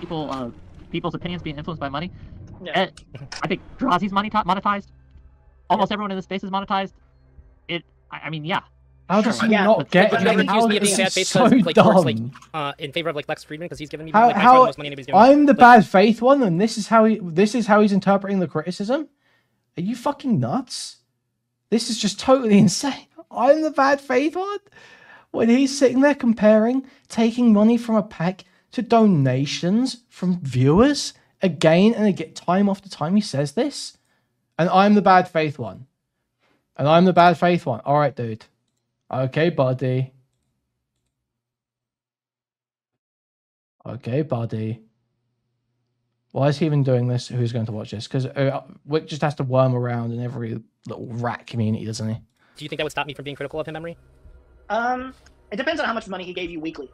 people's opinions being influenced by money, I think Drazi's monetized. Almost everyone in this space is monetized. I mean, yeah. How does he not get it? Never accused me of being bad faith because like works like in favor of like Lex Friedman because he's given me like, the most money anybody's doing. I'm the bad faith one, and this is how he's interpreting the criticism. Are you fucking nuts? This is just totally insane. I'm the bad faith one when he's sitting there comparing taking money from a pack to donations from viewers again and again, time after time he says this, and I'm the bad faith one. All right, dude. Okay, buddy. Why is he even doing this? Who's going to watch this? Because Wick just has to worm around in every little rat community, doesn't he? Do you think that would stop me from being critical of him, Emery? It depends on how much money he gave you weekly.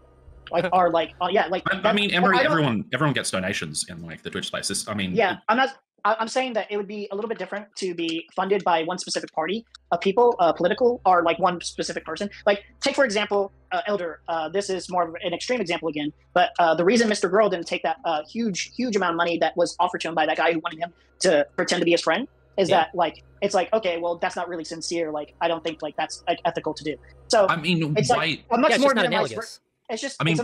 like are like yeah, like I mean, everyone gets donations in like the Twitch space. Yeah, I'm saying that it would be a little bit different to be funded by one specific party of people, political, or like one specific person. Like, take for example, Elder. This is more of an extreme example again, but the reason Mr. Girl didn't take that huge amount of money that was offered to him by that guy who wanted him to pretend to be his friend is that like it's like, okay, well, that's not really sincere. Like, I don't think like that's like ethical to do. So I mean, it's like a much more minimized. It's just it's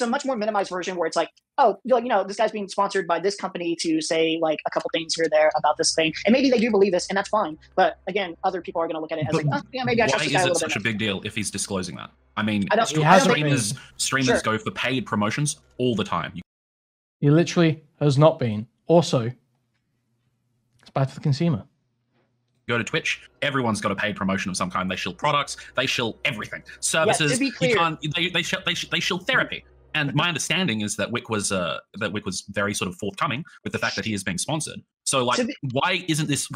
a much more minimized version where it's like, oh, you know, this guy's being sponsored by this company to say like a couple things here or there about this thing, and maybe they do believe this, and that's fine. But again, other people are going to look at it as like, oh, yeah, maybe I trust this guy a little bit. Why is it such a big deal if he's disclosing that? I mean, streamers go for paid promotions all the time. He literally has not been. Also, it's bad for the consumer. Go to Twitch, everyone's got a paid promotion of some kind. They shill products, they shill everything, services. Yeah, to be clear, they shill therapy. And my understanding is that Wick was very sort of forthcoming with the fact that he is being sponsored. So like, why isn't this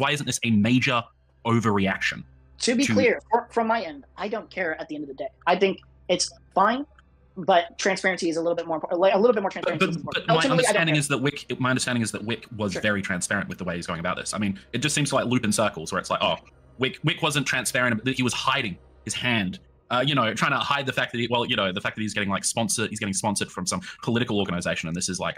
a major overreaction? To be clear, from my end, I don't care at the end of the day. I think it's fine, but transparency is a little bit more important. Like, a little bit more transparency. But my understanding is that Wick was very transparent with the way he's going about this. I mean, it just seems to like loop in circles where it's like, oh, Wick wasn't transparent, that he was hiding his hand. You know, trying to hide the fact that the fact that he's getting like getting sponsored from some political organization, and this is like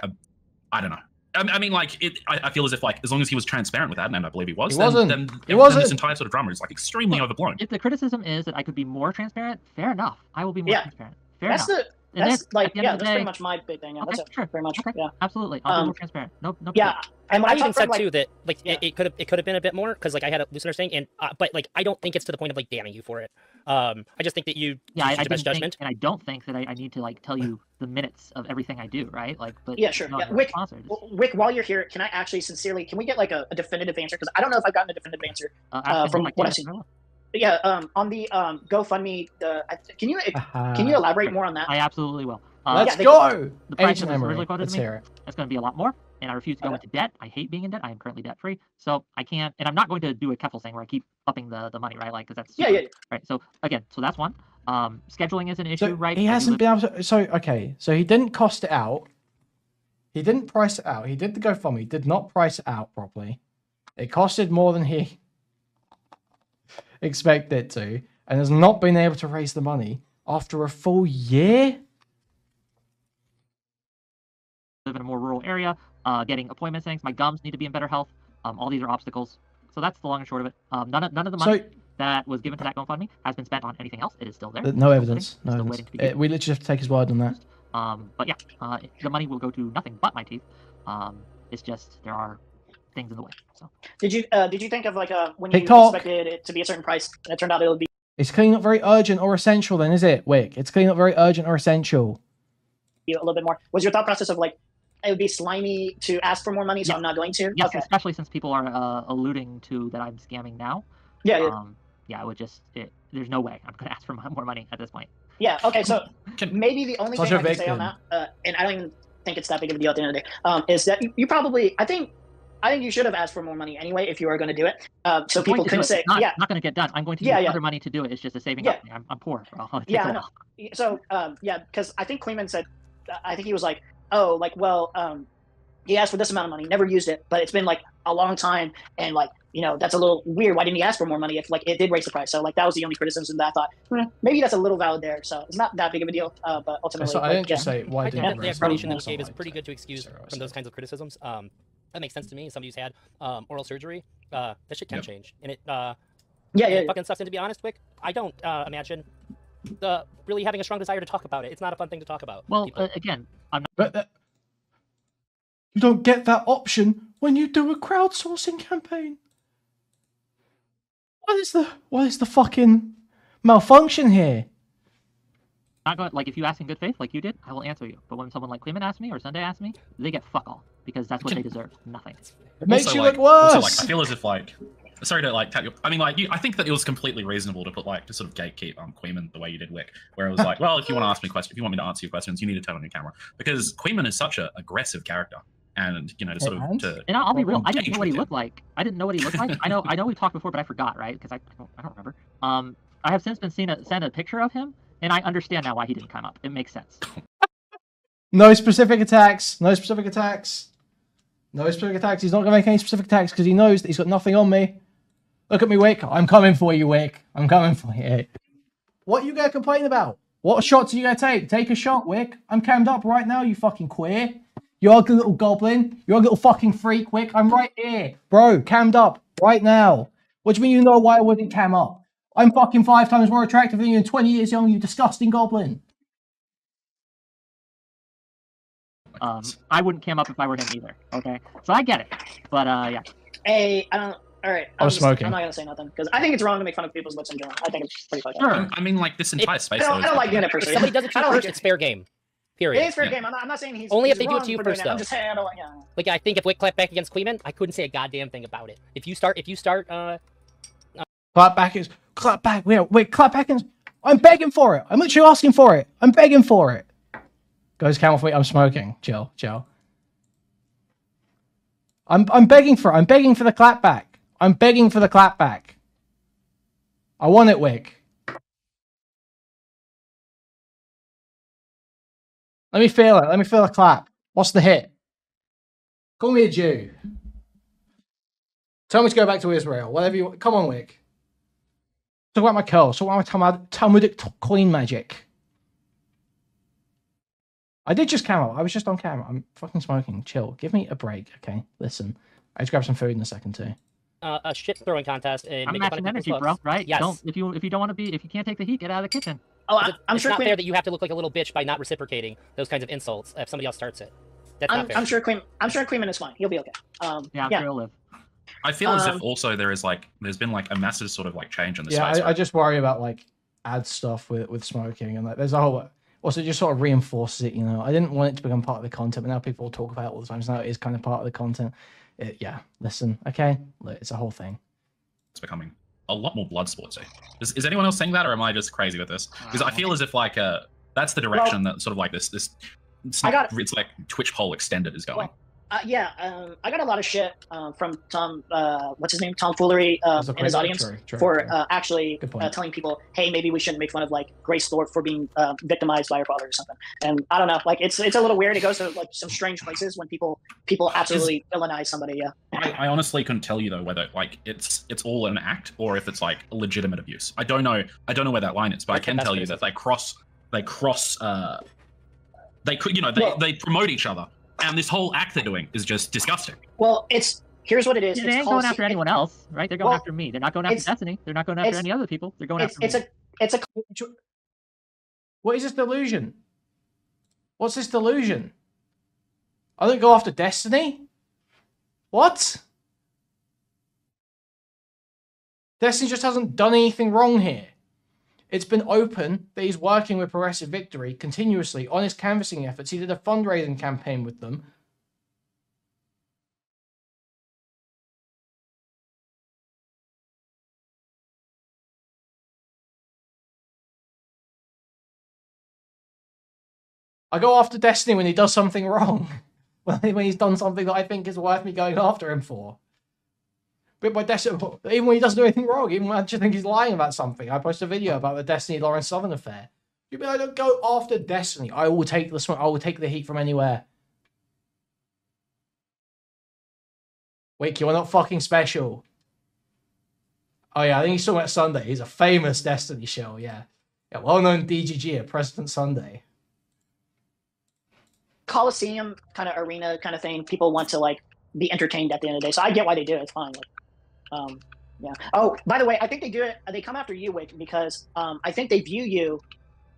I don't know. I mean, like, I feel as if, like, as long as he was transparent with that, and I believe he was, then this entire sort of drama is, like, extremely overblown. If the criticism is that I could be more transparent, fair enough. I will be more transparent. Fair enough. That's pretty much my big thing. Yeah, okay, that's sure. very much. Okay. Yeah, absolutely. I'll be more transparent. No. Yeah, and I even said too that like it could have been a bit more because like I had a loose understanding, and but like I don't think it's to the point of like damning you for it. I just think that you I best judgment, and I don't think that I need to like tell you the minutes of everything I do, right? Like, but yeah, sure. Yeah. Wick, while you're here, can I actually sincerely can we get like a definitive answer? Because I don't know if I've gotten a definitive answer from what I've seen. Yeah, on the GoFundMe, can you elaborate more on that? I absolutely will. Let's go. The price that was originally quoted to me, that's going to be a lot more, and I refuse to go into debt. I hate being in debt. I am currently debt free, so I can't, and I'm not going to do a Keffel thing where I keep upping the money, right? Like, because that's right. So again, that's one. Scheduling is an issue, right? He hasn't been able to. So he didn't cost it out. He didn't price it out. He did the GoFundMe. He did not price it out properly. It costed more than he expected it to, and has not been able to raise the money after a full year. Live in a more rural area, getting appointments, things. My gums need to be in better health. All these are obstacles. So that's the long and short of it. None of the money that was given to that GoFundMe has been spent on anything else. It is still there. No evidence. No evidence. We literally have to take his word on that. But yeah, the money will go to nothing but my teeth. It's just there are things in the way. So did you think of like when you expected it to be a certain price and it turned out it would be? It's clearly not very urgent or essential, then, is it, Wick? It's clearly not very urgent or essential. A little bit more. Was your thought process of like it would be slimy to ask for more money, so I'm not going to? Yes, especially since people are alluding to that I'm scamming now. Yeah. Yeah, it would just there's no way I'm going to ask for more money at this point. Yeah. Okay. So maybe the only thing I can say on that, and I don't even think it's that big of a deal at the end of the day, is that you probably I think you should have asked for more money anyway if you were going to do it. So people can say, not going to get done. I'm going to use other money to do it. It's just a saving company. I'm poor. So because I think Kuihman said, I think he was like, oh, like, well, he asked for this amount of money, never used it, but it's been like a long time, and like, you know, that's a little weird. Why didn't he ask for more money if like it did raise the price? So like that was the only criticism that I thought maybe that's a little valid there. So it's not that big of a deal, but ultimately, so I didn't just say why didn't the explanation that we gave is pretty good to excuse from those kinds of criticisms. That makes sense to me. Somebody who's had oral surgery, that shit can change, and it fucking sucks. And to be honest, Wick, I don't imagine really having a strong desire to talk about it. It's not a fun thing to talk about. Well, again, I'm not. But you don't get that option when you do a crowdsourcing campaign. What is the fucking malfunction here? Not going, like, if you ask in good faith, like you did, I will answer you. But when someone like Kuihman asks me or Sunday asks me, they get fuck all because that's what they deserve. Nothing. It makes you look worse. Also, like, I feel as if like. Sorry to like tap you. I mean, like, I think that it was completely reasonable to put like to sort of gatekeep Kuihman the way you did Wick, where it was like, well, if you want to ask me questions, if you want me to answer your questions, you need to turn on your camera because Kuihman is such an aggressive character, and you know, to sort of to. And I'll be real, I didn't know what he looked like. I didn't know what he looked like. I know we talked before, but I forgot, right? Because I don't remember. I have since been sent a picture of him, and I understand now why he didn't come up. It makes sense. No specific attacks. No specific attacks. No specific attacks. He's not going to make any specific attacks because he knows that he's got nothing on me. Look at me, Wick. I'm coming for you, Wick. I'm coming for you. What are you going to complain about? What shots are you going to take? Take a shot, Wick. I'm cammed up right now, you fucking queer. You ugly little goblin. You ugly little fucking freak, Wick. I'm right here. Bro, cammed up right now. What do you mean you know why I wouldn't cam up? I'm fucking 5 times more attractive than you and 20 years young, you disgusting goblin. I wouldn't cam up if I were him either. Okay, so I get it, but yeah. Hey, I don't. All right, I was smoking. I'm not gonna say nothing because I think it's wrong to make fun of people's looks in general. I think it's pretty fucked up. Sure. I mean, like this entire space. I don't like doing it If personally. somebody does it to you first, it's fair game. Period. It is fair game. I'm not saying he's Only if he's they do it wrong to you for doing first, it. I'm though. just saying I don't. Yeah. Like I think if Wick clapped back against Kuihman, I couldn't say a goddamn thing about it. If you start Clap back is clap back. Wait, clap back is. I'm begging for it. I'm literally asking for it. I'm begging for it. Guys, come off me. I'm smoking. Chill. I'm begging for it. I'm begging for the clap back. I'm begging for the clap back. I want it, Wick. Let me feel it. Let me feel a clap. What's the hit? Call me a Jew. Tell me to go back to Israel. Whatever you want. Come on, Wick. Talk about my curls. Talk about my Talmudic queen magic. I did just camera. I was just on camera. I'm fucking smoking. Chill. Give me a break, okay? Listen. I just grab some food in a second too. a shit throwing contest and I'm make fun of matching people's energy, bro. looks. Right? Yes. If you don't want to be, if you can't take the heat, get out of the kitchen. Oh, I'm It's sure not Queen. fair that you have to look like a little bitch by not reciprocating those kinds of insults if somebody else starts it. That's not fair. I'm sure Kuihman is fine. He'll be okay. Yeah, I'm sure he'll live. I feel as if also there's been like a massive sort of like change in the Yeah, space. I just worry about like ad stuff with smoking and like there's a whole. Also, it just sort of reinforces it, you know. I didn't want it to become part of the content, but now people talk about it all the time. So now it is kind of part of the content. Yeah, listen, okay? Look, it's a whole thing. It's becoming a lot more blood sportsy. Is anyone else saying that, or am I just crazy with this? Because I feel as if like that's the direction that sort of like this it's like Twitch poll extended is going. I got a lot of shit from Tom, what's his name, Tomfoolery in his audience for actually telling people, hey, maybe we shouldn't make fun of like Grace Thorpe for being victimized by her father or something. And I don't know, like it's a little weird. It goes to like some strange places when people absolutely villainize somebody. Yeah. I honestly couldn't tell you though whether like it's all an act or if it's like legitimate abuse. I don't know where that line is, but I can tell you that they promote each other. And this whole act they're doing is just disgusting. Well, here's what it is. Yeah, they ain't going after anyone else, right? They're going after me. They're not going after Destiny. They're not going after any other people. They're going after me. What is this delusion? What's this delusion? I don't go after Destiny? What? Destiny just hasn't done anything wrong here. It's been open that he's working with Progressive Victory continuously on his canvassing efforts. He did a fundraising campaign with them. I go after Destiny when he does something wrong. When he's done something that I think is worth me going after him for. But by Destiny, even when he doesn't do anything wrong, even when I just think he's lying about something, I post a video about the Destiny Lawrence Southern affair. You mean I don't go after Destiny? I will take the smoke. I will take the heat from anywhere. Wait, you're not fucking special. Oh yeah, I think he's talking about Sunday. He's a famous Destiny show. Yeah, well-known DGG at President Sunday. Coliseum kind of arena kind of thing. People want to like be entertained at the end of the day, so I get why they do it. It's fine. Like, yeah. Oh, by the way, I think they do it. They come after you, Wick, because I think they view you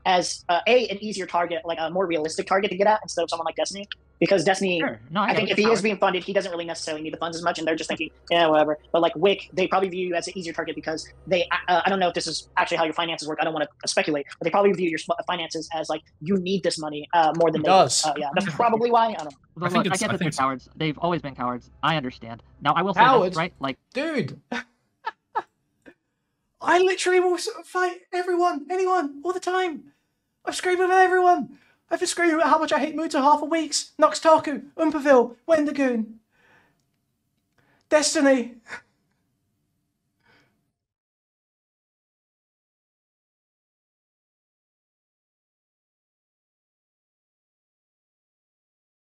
as an easier target, like a more realistic target to get at instead of someone like Destiny. Because Destiny, Sure. No, I think if he is being funded, he doesn't really necessarily need the funds as much, and they're just thinking, yeah, whatever. But like Wick, they probably view you as an easier target because they, I don't know if this is actually how your finances work. I don't want to speculate, but they probably view your finances as like you need this money more than they do. Yeah, that's probably why. I don't know. Look, I get that they're cowards. They've always been cowards. I understand. Now I will say this, right? Like, dude, I literally will fight everyone, anyone, all the time. I'm screaming at everyone. I've been screaming about how much I hate Muta for weeks. Noxtaku, Umperville, Wendigoon. Destiny.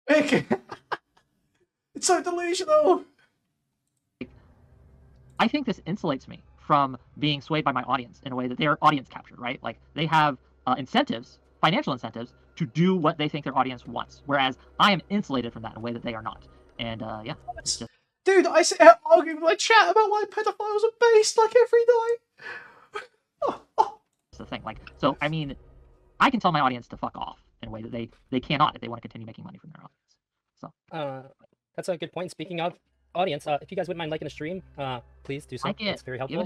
Wick. It's so delusional. I think this insulates me from being swayed by my audience in a way that they're audience captured, right? Like they have incentives, financial incentives, to do what they think their audience wants, whereas I am insulated from that in a way that they are not. And yeah, it's just... Dude, I sit here arguing with my chat about why pedophiles are based like every night. That's the thing. Like, so I mean, I can tell my audience to fuck off in a way that they cannot if they want to continue making money from their audience. So that's a good point. Speaking of audience, if you guys wouldn't mind liking the stream, please do so. It's very helpful.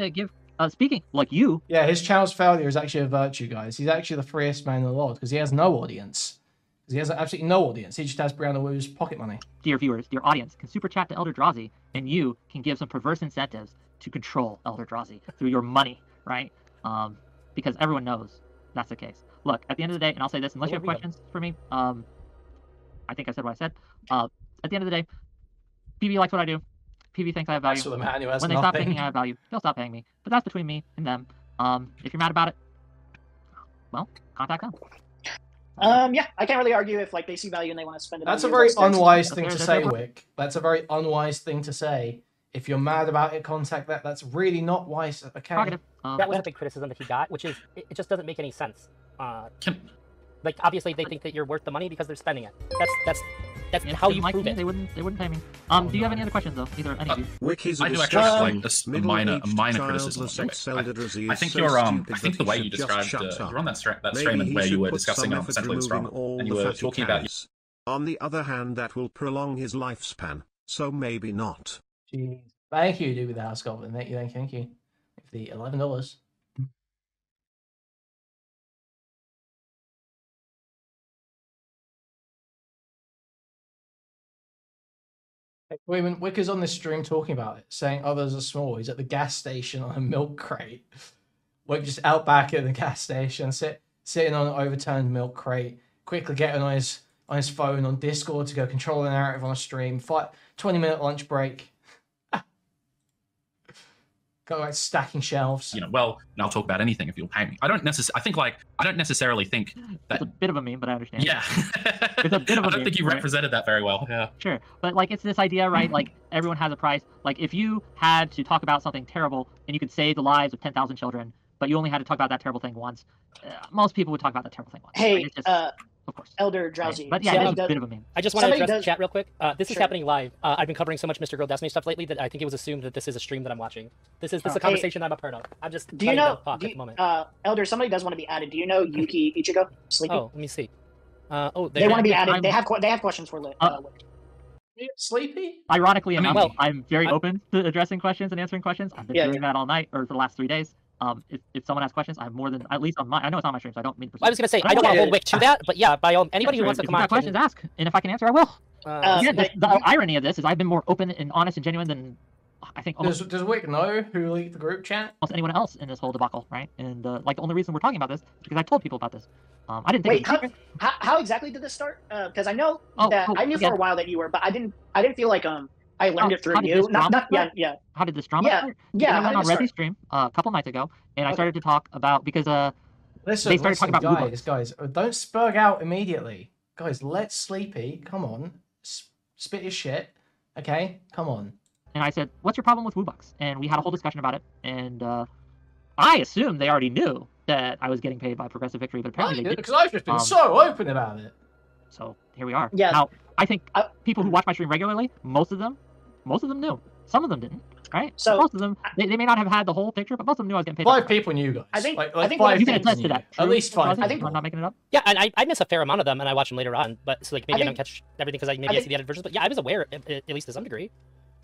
Speaking like you. Yeah, his channel's failure is actually a virtue, guys. He's actually the freest man in the world because he has no audience. Because he has absolutely no audience. He just has Brianna Wu's pocket money. Dear viewers, dear audience, can super chat to ElderDrazi, and you can give some perverse incentives to control ElderDrazi through your money, right? Because everyone knows that's the case. Look, at the end of the day, and I'll say this, unless you have questions for me, I think I said what I said. At the end of the day, PB likes what I do. PB thinks I have value. That's the man who has when they stop thinking I have value, they'll stop paying me. But that's between me and them. If you're mad about it, well, contact them. Yeah, I can't really argue if like they see value and they want to spend it. That's a very unwise thing to say, Wick. That's a very unwise thing to say. If you're mad about it, contact that. That's really not wise. Okay. That was a big criticism that he got, which is it just doesn't make any sense. Like obviously they think that you're worth the money because they're spending it. That's how you prove it. They wouldn't pay me. Do you have any other questions though? Either any of you? I do actually have like a minor criticism. I think you're I think the way you described you're on that stream where you were discussing central trauma and you were talking about. On the other hand, that will prolong his lifespan, so maybe not. Jeez. Thank you, dude, with the house goblin. Thank you. For the $11. When Wick is on this stream talking about it, saying others are small. He's at the gas station on a milk crate. Wick just out back at the gas station, sitting on an overturned milk crate, quickly getting on his phone on Discord to go control the narrative on a stream. 20-minute lunch break. Got like stacking shelves. Well, and I'll talk about anything if you'll pay me. I don't necessarily think that. It's a bit of a meme, but I understand. Yeah. It's a bit of a I don't think you represented that very well. Yeah. Sure, but like it's this idea, right? Like everyone has a price. Like if you had to talk about something terrible and you could save the lives of 10,000 children, but you only had to talk about that terrible thing once, most people would talk about that terrible thing once. Hey, right? Of course. ElderDrazi. Right. But yeah, it's a bit of a meme. I just want to address the chat real quick. This is happening live. I've been covering so much Mr. Girl Destiny stuff lately that I think it was assumed that this is a stream that I'm watching. This is a conversation that I'm a part of. I'm just do you know at the moment. Elder, somebody does want to be added. Do you know Yuki Ichigo? Sleepy? Oh, let me see. They want to be added. They have questions for Wick. Sleepy? Ironically enough, I'm very open to addressing questions and answering questions. I've been doing that all night or for the last 3 days. If someone has questions, I have more than at least on my. I know it's on my stream, so I don't mean. I was gonna say I don't want to hold Wick to that, but yeah, by all anybody who wants to come on. Questions, ask, and if I can answer, I will. The irony of this is I've been more open and honest and genuine than I think. Does Wick know who leaked the group chat? Almost anyone else in this whole debacle, right? And like the only reason we're talking about this is because I told people about this. I didn't think. Wait, how exactly did this start? Because I know I knew for a while that you were, but I didn't feel like I learned it through you. Yeah. How did this drama start? Yeah. I went on Resi stream a couple nights ago, and I started to talk about because they started talking about guys, don't spurg out immediately. Guys, let Sleepy come on, spit your shit. Okay, come on. And I said, "What's your problem with Woobucks?" And we had a whole discussion about it. And I assumed they already knew that I was getting paid by Progressive Victory, but apparently they didn't. Because I've just been so open about it. So here we are. Yeah. Now I think people who watch my stream regularly, most of them knew. Some of them didn't, right? So most of them, they may not have had the whole picture, but most of them knew I was getting paid. 5 people knew, guys. I think five you can attest to that. At least 5. I think I'm not making it up. Yeah, and I miss a fair amount of them, and I watch them later on. But so like maybe I don't catch everything because I see the edited versions. But yeah, I was aware at least to some degree.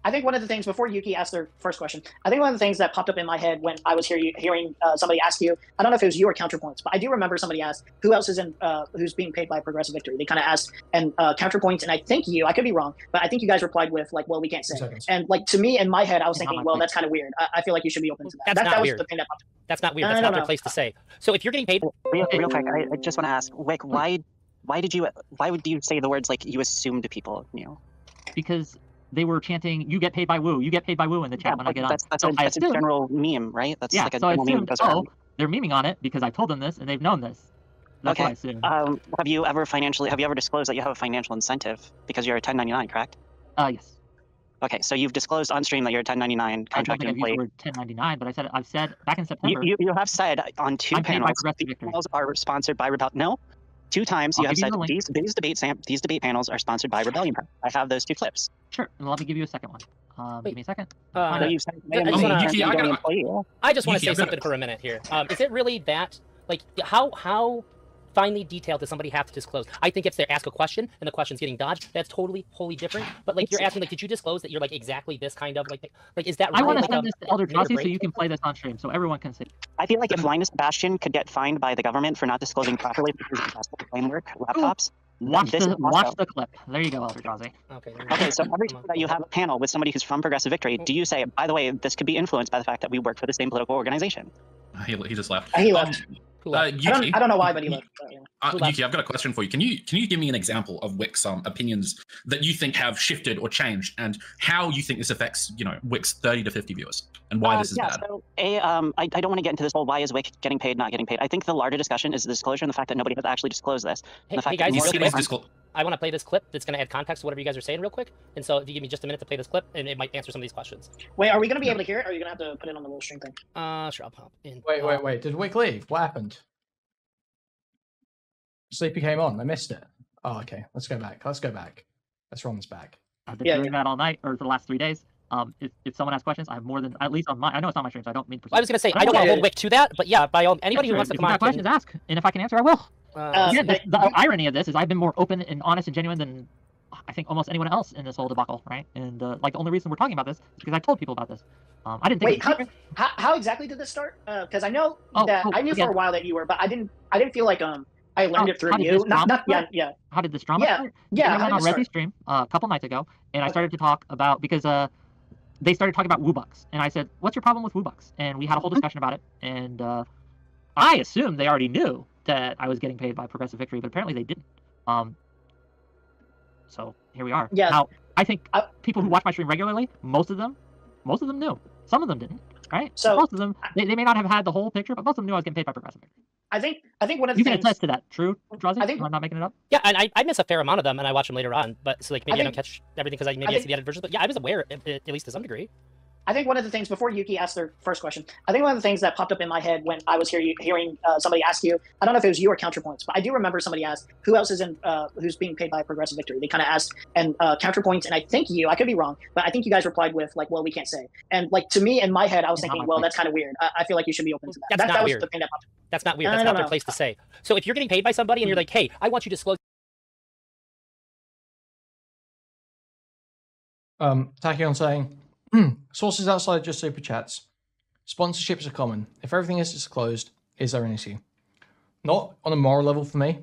I think one of the things, before Yuki asked their first question, I think one of the things that popped up in my head when I was hearing somebody ask you, I don't know if it was you or Counterpoints, but I do remember somebody asked, who else is who's being paid by Progressive Victory? They kind of asked, and Counterpoints, and I think I could be wrong, but I think you guys replied with, like, well, we can't say. And, like, to me, in my head, I was thinking, well, that's kind of weird. I feel like you should be open to that. That's not weird. Was the thing that popped up. That's not weird. That's not their place to say. So if you're getting paid... Real quick, I just want to ask, Wick, why would you say the words, like, you assume to people, Because they were chanting, "You get paid by Woo, you get paid by Woo" in the chat when I get on. That's a general meme, right? That's like a so general meme. They're memeing on it because I told them this and they've known this. That's what I Okay. assumed. Have you ever disclosed that you have a financial incentive because you're a 1099, correct? Yes. Okay, so you've disclosed on stream that you're a 1099 I don't contracted think I've used the employee. word 1099, but I've said back in September. You have said on two I'm paid by panels, Progressive these Victory. panels are sponsored by Rebel. No, 2 times I'll you have give you said the link. these debate panels are sponsored by Rebellion Pack. I have those 2 clips. Sure. And let me give you a second one. Give me a second. So you've said I just wanna- Yuki, I gotta- I just want Yuki, to say I've got something for a minute here. Is it really that, like, how finely detailed does somebody have to disclose? I think if they ask a question and the question's getting dodged, that's totally, wholly different. But like, you're asking, like, did you disclose that you're like exactly this kind of like is that? I Really want to like send this to ElderDrazi so break? you can play this on stream, so everyone can see. I feel like if Linus Sebastian could get fined by the government for not disclosing properly because of the framework laptops, Watch this is watch also- the clip. There you go, ElderDrazi. Okay. Okay, so every time that you have a panel with somebody who's from Progressive Victory, do you say, by the way, this could be influenced by the fact that we work for the same political organization? He just left. He left. Yuki, I don't know why, but he left. But, yeah. Yuki, I've got a question for you. Can you give me an example of Wick's opinions that you think have shifted or changed, and how you think this affects, Wick's 30 to 50 viewers, and why this is bad? So I don't want to get into this whole why is Wick getting paid, not getting paid. I think the larger discussion is the disclosure and the fact that nobody has actually disclosed this. Hey, the fact guys, that real more quick, I want to play this clip that's going to add context to whatever you guys are saying real quick. And so if you give me just a minute to play this clip, and it might answer some of these questions. Wait, are we going to be able to hear it, or are you going to have to put it on the little string thing? Sure, I'll pop in. Wait. Did Wick leave? What happened? Sleepy came on. I missed it. Oh, okay. Let's go back. Let's run this back. I've been doing that all night, or for the last 3 days. If someone has questions, I have more than, at least on my, I know it's on my stream, so I don't mean. I was gonna say I don't want to hold Wick to that, but yeah, by all anybody who wants to come on. If you got questions, ask, and if I can answer, I will. Again, but the irony of this is I've been more open and honest and genuine than I think almost anyone else in this whole debacle, right? And like the only reason we're talking about this is because I told people about this. I didn't think. Wait, how exactly did this start? Because I know I knew for a while that you were, but I didn't feel like I learned it through you. Yeah. How did this drama start? Yeah. I went on Resi's stream a couple nights ago, and I started to talk about because they started talking about Woobucks, and I said, "What's your problem with Woobucks?" And we had a whole discussion about it, and I assumed they already knew that I was getting paid by Progressive Victory, but apparently they didn't. So here we are. Yeah. Now I think people who watch my stream regularly, most of them knew. Some of them didn't, right? So most of them, they may not have had the whole picture, but most of them knew I was getting paid by Progressive Victory. I think one of the You can things. attest to that. True, Drazi? I think I'm not making it up. Yeah, and I miss a fair amount of them, and I watch them later on. But so like maybe I don't think- catch everything because I see the edited versions. But yeah, I was aware, at least to some degree. I think one of the things, before Yuki asked their first question, I think one of the things that popped up in my head when I was hearing somebody ask you, I don't know if it was you or Counterpoints, but I do remember somebody asked, who else is who's being paid by Progressive Victory? They kind of asked, and Counterpoints, and I think I could be wrong, but I think you guys replied with, like, well, we can't say. And, like, to me, in my head, I was thinking, well, that's kind of weird. I feel like you should be open to that. That's not weird. Was the thing that popped up. That's not weird. That's not their place to say. So if you're getting paid by somebody and you're like, hey, I want you to disclose. Tachyon saying, sources outside just super chats. Sponsorships are common. If everything is disclosed, is there an issue? Not on a moral level for me.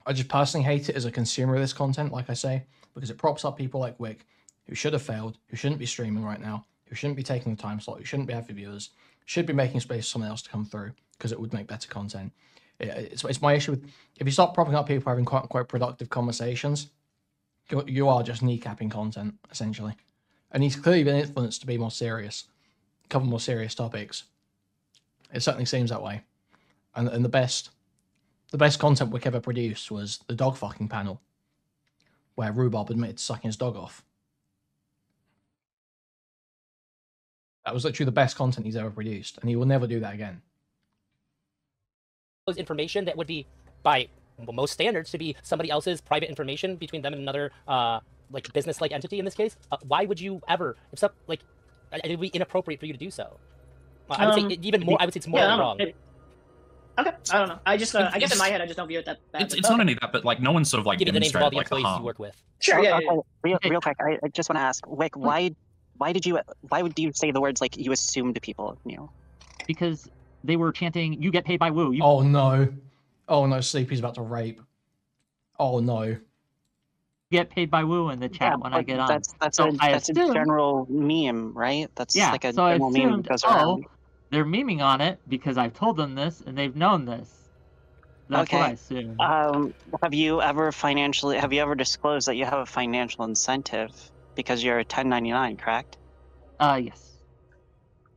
I just personally hate it as a consumer of this content, like I say, because it props up people like Wick, who should have failed, who shouldn't be streaming right now, who shouldn't be taking the time slot, who shouldn't be having viewers, should be making space for someone else to come through, because it would make better content. It's my issue with, if you start propping up people having quite productive conversations, you are just kneecapping content, essentially. And he's clearly been influenced to be more serious, cover more serious topics. It certainly seems that way. And the best content Wick ever produced was the dog fucking panel, where Rhubarb admitted to sucking his dog off. That was literally the best content he's ever produced, and he will never do that again. Information that would be, by most standards, to be somebody else's private information between them and another like business-like entity in this case. Why would you ever, if some like, it would be inappropriate for you to do so. I would say even more. I would say it's morally wrong. Okay, I don't know. I just, I guess in my head, I just don't view it that bad. It's not only that, but like no one's sort of like Give me the names of all demonstrated the like the employees harm. you work with. Sure, yeah. Real quick, I just want to ask, Wick, why would you say the words like you assumed people knew? Because they were chanting, "You get paid by Woo." Oh no, Sleepy's about to rape. Oh no. Get paid by Woo in the chat when I get on. That's So a general meme, right? That's like a so I general meme assumed, that goes around. they're memeing on it because I've told them this and they've known this. That's what I assumed. Have you ever disclosed that you have a financial incentive because you're a 1099, correct? Yes.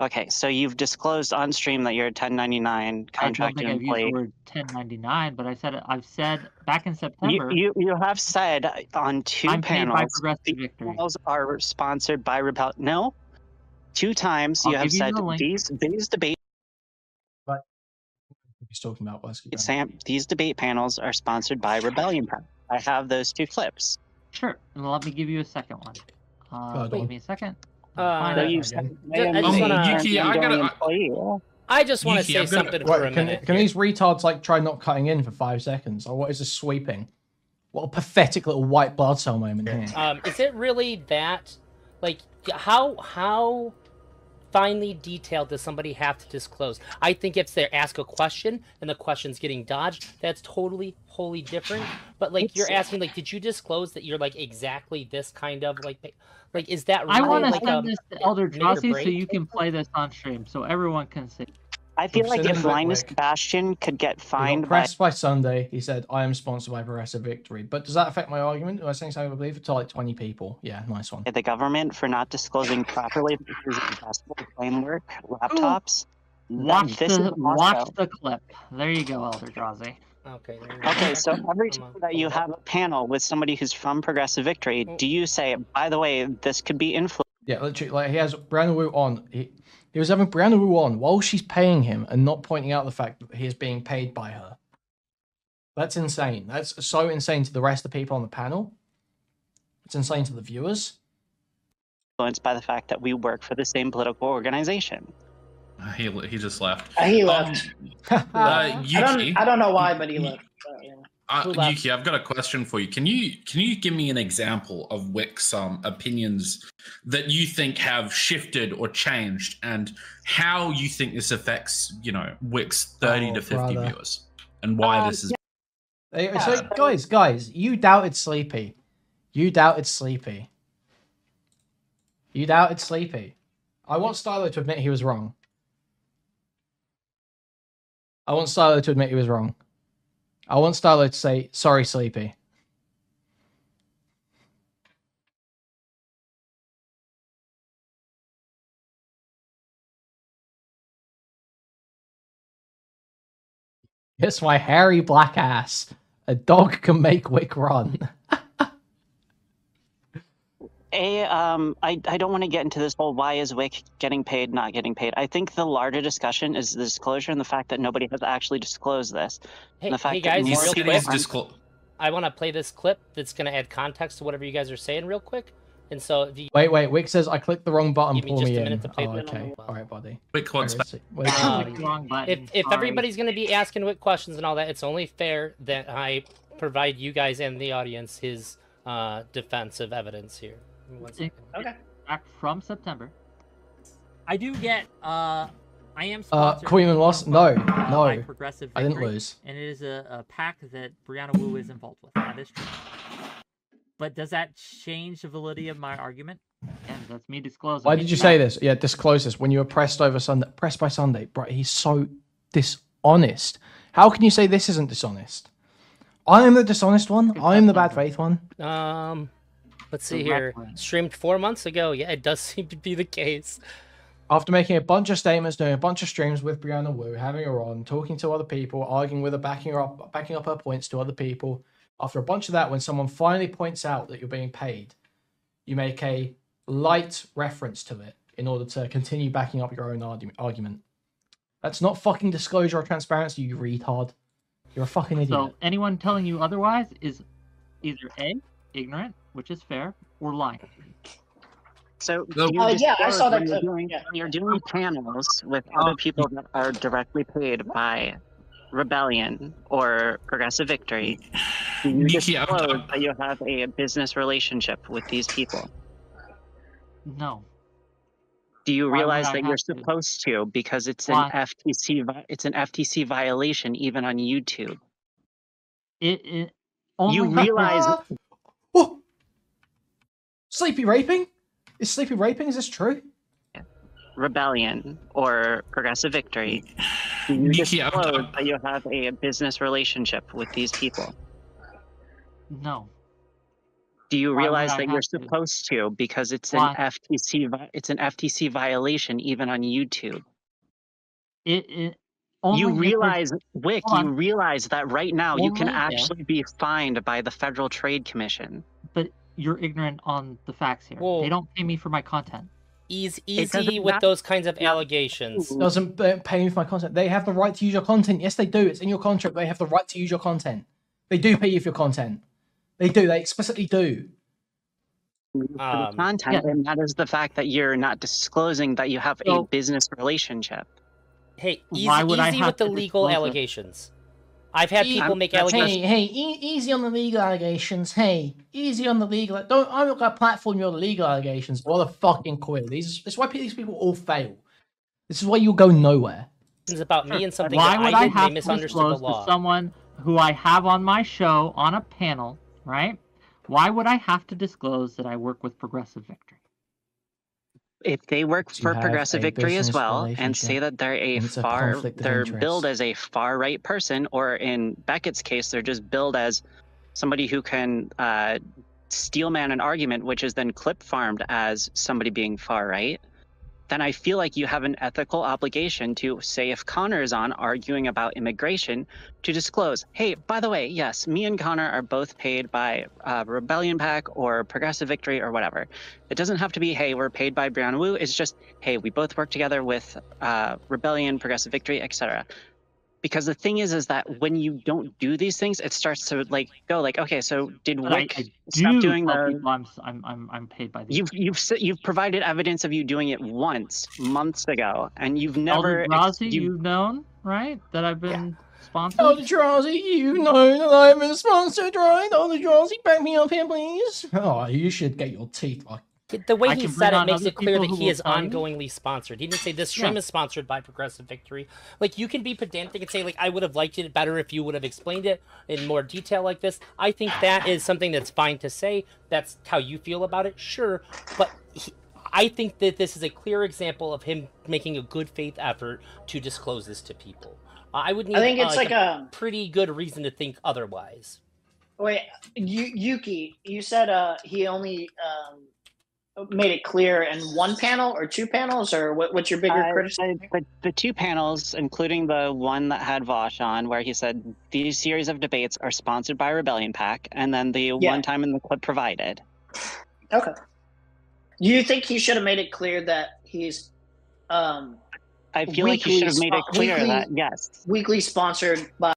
Okay, so you've disclosed on stream that you're a 1099 contracted I don't think I've used employee. the word 1099, but I've said back in September. You have said on 2 I'm paid by panels, Progressive the Victory. panels are sponsored by Rebel. No, 2 times I'll you have give you said the link. these debate. He's talking about Wesley. Sam, these debate panels are sponsored by Rebellion Pack. I have those 2 clips. Sure. And let me give you a second one. Give me a second. Uh, So you you said I just wanna- Yuki, I gotta. I just want to Yuki, say I'm gonna- something for a Can minute. these retards like try not cutting in for 5 seconds? Or what is this sweeping? What a pathetic little white blood cell moment here. Is it really that, like, how finely detailed does somebody have to disclose? I think if they ask a question and the question's getting dodged, that's totally wholly different. But like, you're asking, like, did you disclose that you're like exactly this kind of like is that really I want to like send this to ElderDrazi so break? you can play this on stream so everyone can see. I feel We've like seen if it a bit Linus quick. Sebastian could get He got fined by pressed by Sunday. He said, I am sponsored by Progressive Victory. But does that affect my argument? Am I saying something I believe to like 20 people? Yeah, nice one. the government for not disclosing properly his investment framework laptops. Watch This is the clip. There you go, ElderDrazi. Okay. Okay, so every I'm time that you have a panel with somebody who's from Progressive Victory, do you say, by the way, this could be influenced? Yeah, literally, like he has Brianna Wu on. He was having Brianna Wu on while she's paying him and not pointing out the fact that he is being paid by her. That's insane. That's so insane to the rest of the people on the panel. It's insane to the viewers. Influenced by the fact that we work for the same political organization. He just left. He left. Yuki, I don't know why, but he left. Yeah. Yuki, I've got a question for you. Can you give me an example of Wick's opinions that you think have shifted or changed, and how you think this affects, Wick's 30 to 50 viewers, and why this is? So, guys, you doubted Sleepy. You doubted Sleepy. I want Stylo to admit he was wrong. I want Stylo to say, sorry, Sleepy. It's my hairy black ass. A dog can make Wick run. I don't want to get into this whole why is Wick getting paid, not getting paid. I think the larger discussion is the disclosure and the fact that nobody has actually disclosed this. Hey, and the fact hey guys, that real more quick, I want to play this clip that's going to add context to whatever you guys are saying real quick. And so, if you Wait, Wick says I clicked the wrong button. Give me Pull just me a in. minute to play Oh, the okay. normal All right, buddy. Wick wants back. if everybody's going to be asking Wick questions and all that, it's only fair that I provide you guys and the audience his defensive evidence here. Okay. Back from September. I do get I am sponsored Kuihman lost? No, by no. Progressive I didn't Victory, lose. and it is a pack that Brianna Wu is involved with. That is true. But does that change the validity of my argument? Yeah, that's me disclosing. Why did you say this? Yeah, disclose this. When you were pressed by Sunday, bro, he's so dishonest. How can you say this isn't dishonest? I am the dishonest one. I am the bad faith one. Let's see here. Streamed 4 months ago. Yeah, it does seem to be the case. After making a bunch of statements, doing a bunch of streams with Brianna Wu, having her on, talking to other people, arguing with her, backing up her points to other people. After a bunch of that, when someone finally points out that you're being paid, you make a light reference to it in order to continue backing up your own argument. That's not fucking disclosure or transparency, you retard. You're a fucking idiot. So anyone telling you otherwise is either A, ignorant, which is fair, or lying. So yeah, I saw that. When you're doing panels with other people that are directly paid by Rebellion or Progressive Victory, do you disclose that you have a business relationship with these people? No. Do you Why realize would I that you're have to? supposed to, because it's an Why? FTC violation even on YouTube? It only You realize Oh! Sleepy raping? Is Sleepy raping? Is this true? Rebellion or Progressive Victory, do you disclose that you have a business relationship with these people? No. Do you Why would realize I that you're have to? supposed to because it's Why? it's an FTC violation even on YouTube. It You only if there's realize, Wick, hold you on. realize that right now you can Only if- actually be fined by the Federal Trade Commission. But you're ignorant on the facts here. Well- They don't pay me for my content. Easy doesn't with matter. those kinds of allegations. Doesn't pay me for my content. They have the right to use your content. Yes, they do. It's in your contract. They have the right to use your content. They do pay you for your content. They do. They explicitly do. For the content, and that is the fact that you're not disclosing that you have a business relationship. Hey, Why would I easy have with the to legal disclose it? allegations. I've had people make allegations. Hey, easy on the legal allegations. Hey, easy on the legal. Don't. I'm not gonna platform your legal allegations. What a fucking quill. This is why these people all fail. This is why you'll go nowhere. About me and something Why that would I I did, they have to misunderstood the disclose to law. someone who I have on my show on a panel, right? Why would I have to disclose that I work with Progressive Victory? If they work You for have Progressive a Victory as business well and relationship, say that they're and it's a conflict of they're interest. billed as a far right person, or in Beckett's case, they're just billed as somebody who can steelman an argument, which is then clip farmed as somebody being far right, then I feel like you have an ethical obligation to say, if Connor is on arguing about immigration, to disclose, hey, by the way, yes, me and Connor are both paid by Rebellion PAC or Progressive Victory or whatever. It doesn't have to be, hey, we're paid by Brianna Wu. It's just, hey, we both work together with Rebellion, Progressive Victory, etc. Because the thing is that when you don't do these things, it starts to go like, okay, so did But Wick I stop do doing tell the? people I'm paid by these. You've provided evidence of you doing it once months ago, and you've never. ElderDrazi, you've known, right, that I've been sponsored. ElderDrazi, you know that I've been sponsored, right? ElderDrazi, back me up here, please. Oh, you should get your teeth like. The way I he can said bring it on makes other it clear people that who he will is tell you. ongoingly sponsored. He didn't say this stream is sponsored by Progressive Victory. Like, you can be pedantic and say, like, I would have liked it better if you would have explained it in more detail like this. I think that is something that's fine to say. That's how you feel about it, sure. But I think that this is a clear example of him making a good faith effort to disclose this to people. I would need think it's like like a pretty good reason to think otherwise. Wait, Yuki, you said he only made it clear in one panel or two panels, or what's your bigger criticism? The two panels, including the one that had Vosh on, where he said these series of debates are sponsored by Rebellion PAC, and then the one time in the clip provided. Okay. Do you think he should have made it clear that he's I feel like he should have made it clear that yes, weekly sponsored by.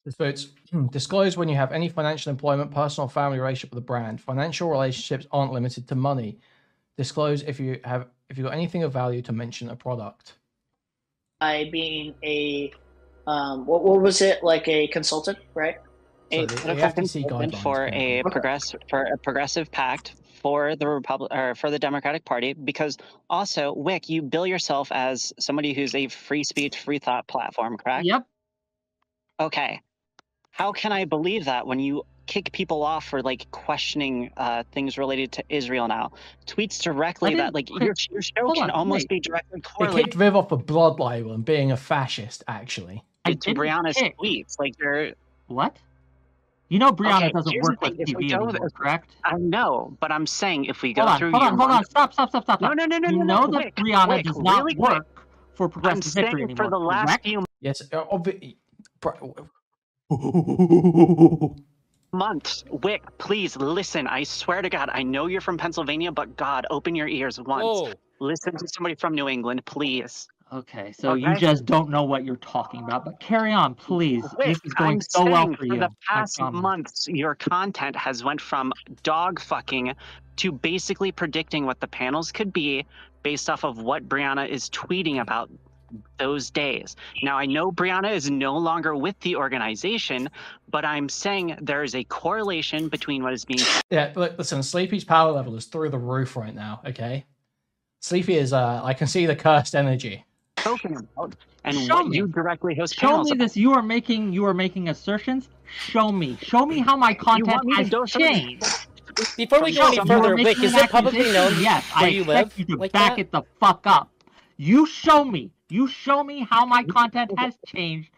Disputes. Disclose when you have any financial employment, personal, or family relationship with a brand. Financial relationships aren't limited to money. Disclose if you got anything of value to mention a product. By being a what was it, like a consultant, right? So the FTC guidelines for a progressive pact for the Republic or for the Democratic Party, because also, Wick, you bill yourself as somebody who's a free speech, free thought platform, correct? Yep. Okay. How can I believe that when you kick people off for like questioning things related to Israel now? Tweets directly that like your show can almost be directly They correlated kicked Viv off a blood libel and being a fascist, actually. to Brianna's tweets. Like you're what? You know Brianna Okay, doesn't here's the work with thing, if we TV go anymore, with- correct? I know, but I'm saying if we go Hold on, through hold your on, stop. No, You know that Brianna does not really work for I'm Progressive Victory saying anymore, for the last correct? few Yes, months, Wick, please listen. I swear to God, I know you're from Pennsylvania, but God, open your ears once. Whoa. Listen to somebody from New England, please. Okay, so you just don't know what you're talking about, but carry on, please. Wick, This is going I'm so well saying for you. the I past promise. months, your content has went from dog fucking to basically predicting what the panels could be based off of what Brianna is tweeting about those days. Now, I know Brianna is no longer with the organization, but I'm saying there is a correlation between what is being. Yeah, look, listen, Sleepy's power level is through the roof right now, okay? Sleepy is, I can see the cursed energy. Spoken about and Show what me. you directly host Show panels me about. this. You are making assertions. Show me how my content want me to has go through- changed. Before we go any You are further, making Wick, is an it publicly accusation? known Yes, where I you expect live? you to like back that? it the fuck up. You show me how my content has changed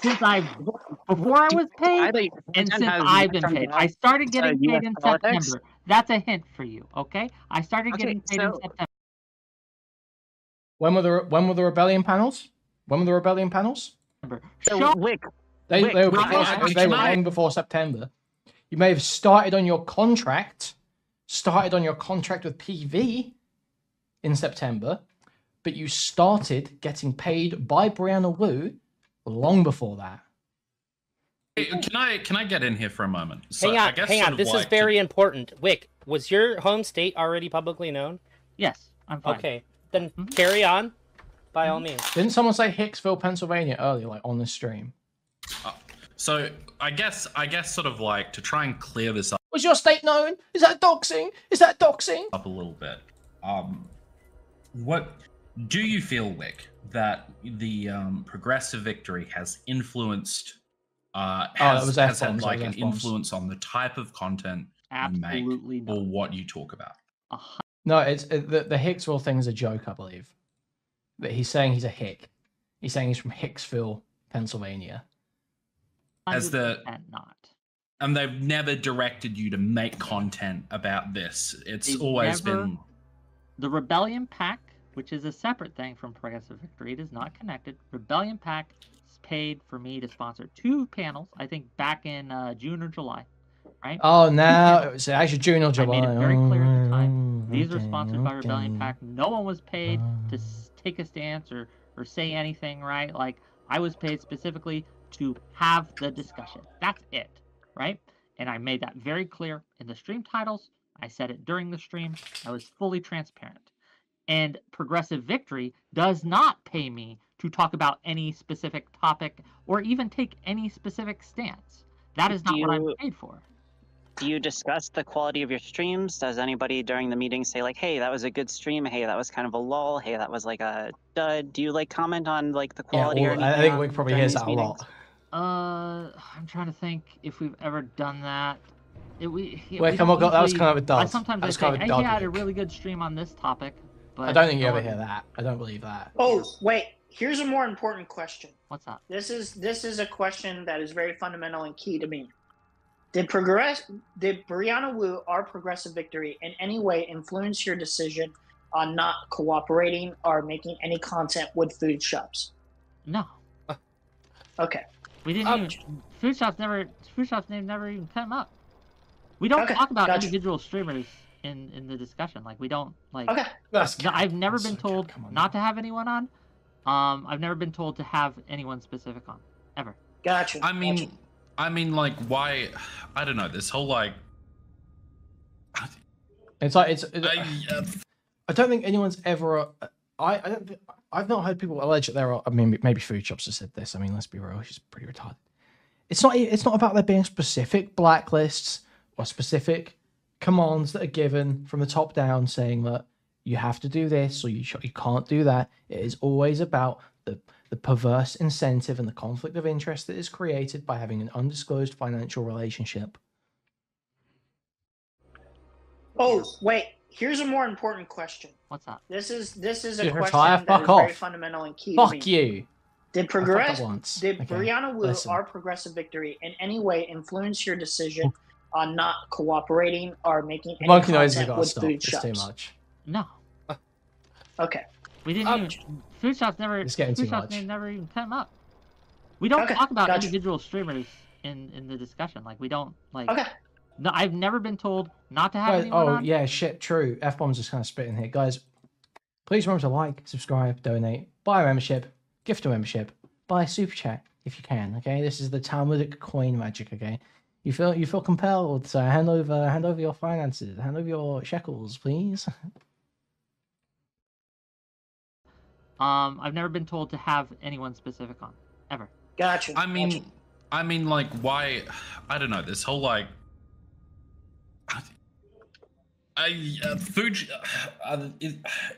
before I was paid and since I've been paid. I started getting paid in September. That's a hint for you, okay? I started getting paid in September. When were the rebellion panels? When were the rebellion panels? So, Wick. They were long before September. You may have started on your contract with PV in September, but you started getting paid by Brianna Wu long before that. Hey, can I get in here for a moment? So, hang on. This is very important. Wick, was your home state already publicly known? Yes, I'm fine. Okay, then carry on, by all means. Didn't someone say Hicksville, Pennsylvania earlier, like on the stream? So I guess sort of like to try and clear this up. Was your state known? Is that doxing? Is that doxing? Up a little bit. What do you feel, Wick, that the progressive victory has influenced? Has had like an influence on the type of content you make or what you talk about? No, it's the Hicksville thing is a joke, I believe. But he's saying he's a hick. He's saying he's from Hicksville, Pennsylvania. And they've never directed you to make content about this. It's always been the Rebellion Pack, which is a separate thing from Progressive Victory. It is not connected. Rebellion Pack paid for me to sponsor 2 panels, I think back in June or July, right? Oh, now it was actually June or July. I made it very clear at the time. These were sponsored by Rebellion Pack. No one was paid to take a stance or say anything, right? Like, I was paid specifically to have the discussion. That's it, right? And I made that very clear in the stream titles. I said it during the stream. I was fully transparent. And Progressive Victory does not pay me to talk about any specific topic or even take any specific stance. That is not what I'm paid for. Do you discuss the quality of your streams? Does anybody during the meeting say like, hey, that was a good stream, hey, that was kind of a lull, hey, that was like a dud? Do you like comment on like the quality? Yeah, I think Wick probably hears that a lot. I'm trying to think if we've ever done that. That was kind of a dud. Sometimes I say, hey, he had a really good stream on this topic. But I don't think you ever hear that. I don't believe that. Oh, wait. Here's a more important question. What's that? This is a question that is very fundamental and key to me. Did Brianna Wu, our Progressive Victory, in any way influence your decision on not cooperating or making any content with food shops? No. Okay. We didn't even, food shops never even come up. We don't talk about individual streamers in the discussion. Like, we don't, like... Okay. I've never been told not to have anyone on. I've never been told to have anyone specific on. Ever. Gotcha. I mean, like, why? I don't know. This whole, like... It's like, I don't think anyone's ever... I've not heard people allege that there are... I mean, maybe food shops have said this. I mean, let's be real. She's pretty retarded. It's not about there being specific blacklists or specific commands that are given from the top down saying that you have to do this or you can't do that. It is always about the perverse incentive and the conflict of interest that is created by having an undisclosed financial relationship. Oh, wait. Here's a more important question. What's that? This is a question that is very fundamental and key to me. Fuck you. Did Brianna Wu, our Progressive Victory, in any way influence your decision on not cooperating or making any content with food shops? It's too much. No. Okay. We didn't even... Food shops never even come up. We don't talk about individual streamers in the discussion. Like, we don't, like... Okay. No, I've never been told not to have anyone on. Yeah, shit, true. F-bombs just kind of spitting here. Guys, please remember to like, subscribe, donate, buy a membership, gift a membership, buy a super chat if you can, okay? This is the Talmudic coin magic, okay? You feel compelled to hand over your finances, hand over your shekels, please. I've never been told to have anyone specific on, ever. Gotcha. I mean, like, why? I don't know. This whole like, food.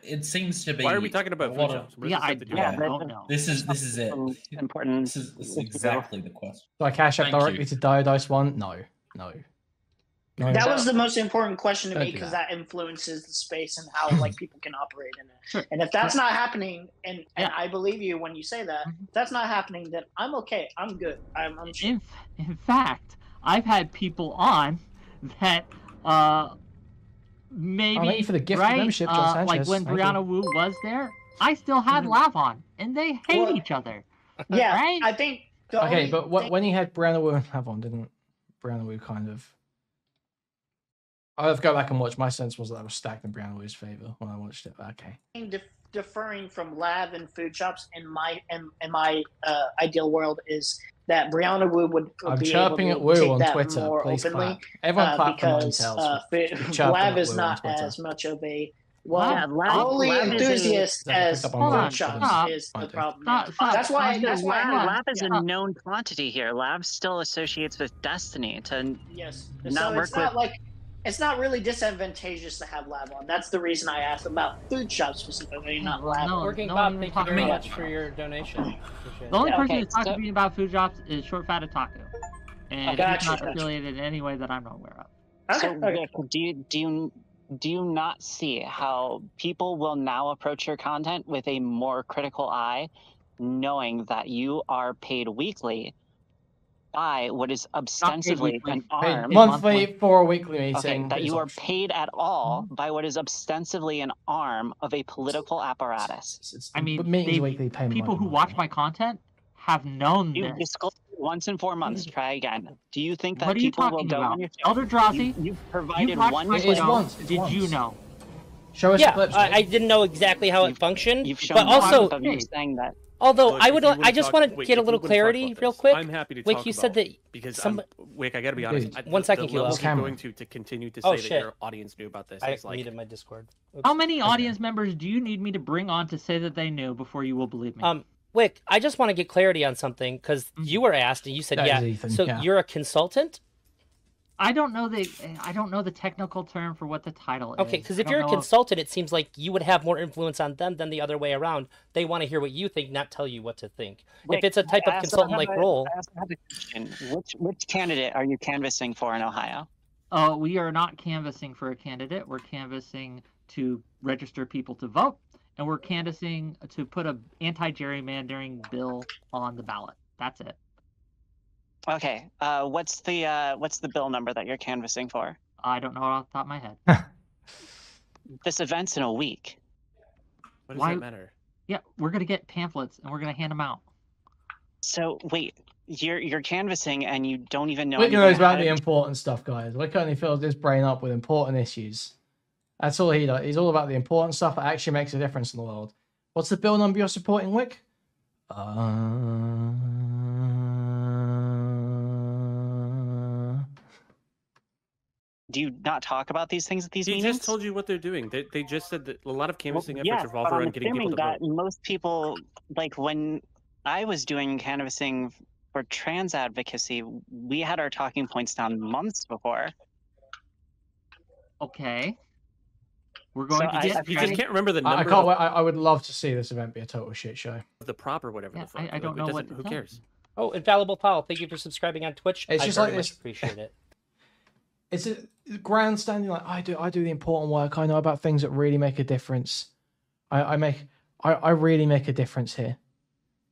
It seems to be. Why are we talking about food shops? I don't know. This is it. Important. This is exactly the question. Do I cash up directly to Diodice 1? No. No, That was the most important question to Don't me do because that. that influences the space and how like people can operate in it. Sure. And if that's not happening, and Yeah. I believe you when you say that, if that's not happening, then I'm okay. I'm good. I'm chill. In fact, I've had people on that maybe thank you for the gift right membership, John like Sanchez. when Thank Brianna you. Wu was there, I still had Lav on, and they hate Well, each other. Yeah, Right? I think. The Okay, only but thing- when he had Brianna Wu and Havon, didn't Brianna Wu kind of? I'll have to go back and watch. My sense was that I was stacked in Brianna Wu's favor when I watched it. But okay. deferring from Lav and food shops in my ideal world is that Brianna Wu would I'm be chirping able at to Wu take on that Twitter. more Please openly clap. Everyone clap for because Ninetales. Lav is not as much of a fully Lav is enthusiast as Pick up on food that. shops is the problem. Stop. That's why. Lav is a known quantity here. Lav still associates with Destiny to Yes. not So work it's not with. like it's not really disadvantageous to have Lav on. That's the reason I asked about food shops specifically, not Lav. No, Working no Bob, one thank you talked very about much for your donation. Appreciate The only it. person who's talking to me about food shops is Short Fat Otaku, and Gotcha, he's not gotcha. affiliated in any way that I'm not aware of. So, Rick, do you not see how people will now approach your content with a more critical eye, knowing that you are paid weekly by what is ostensibly an arm monthly for a weekly meeting? Okay, that you are paid at all by what is ostensibly an arm of a political apparatus. I mean, weekly pay people who watch my content have known You this. disclose once in 4 months. Try again. Do you think that What are you people will talking go about? on your show? ElderDrazi, You've provided you watched one my clip. show. Did you know? Show us Yeah, the clips. I didn't know exactly how it functioned, You've shown but also, of you saying that. although Look, I if would, you wanna I just talk- want to wait, get a if you little wanna talk clarity about real this, quick. I'm happy to Wick, talk you said about that because some. Wick, I gotta be honest. One second, the Kilo. levels you're going to continue to say Oh, that shit. your audience knew about this. I It's like, muted my Discord. Oops. How many audience members do you need me to bring on to say that they knew before you will believe me? Wick, I just want to get clarity on something because you were asked and you said, That is yeah. Ethan, So yeah. you're a consultant? I don't know the technical term for what the title is. Okay, because if you're a consultant, it seems like you would have more influence on them than the other way around. They want to hear what you think, not tell you what to think. Wait, if it's a type of consultant-like role, I also have a question. Which candidate are you canvassing for in Ohio? We are not canvassing for a candidate. We're canvassing to register people to vote, and we're canvassing to put a anti-gerrymandering bill on the ballot. That's it. Okay. What's the bill number that you're canvassing for? I don't know off the top of my head. This event's in a week. what does that matter? Yeah, we're gonna get pamphlets and we're gonna hand them out. So wait, you're canvassing and you don't even know. Wick anything knows about ahead the of- important stuff, guys. Wick only fills his brain up with important issues. That's all he does. He's all about the important stuff that actually makes a difference in the world. What's the bill number you're supporting, Wick? Do you not talk about these things at these He meetings? just told you what they're doing. They just said that a lot of canvassing efforts Yes, revolve but I'm around getting people assuming to that vote. most people, like when I was doing canvassing for trans advocacy, we had our talking points down months before. Okay. We're going to get. You just can't remember the number. I can't. I would love to see this event be a total shit show. The prop or whatever. Yeah, the fuck. I don't know what. Who cares? Oh, Infallible Paul, thank you for subscribing on Twitch. It's I just very like much this. appreciate it. It's a grandstanding. Like I do the important work. I know about things that really make a difference. I really make a difference here.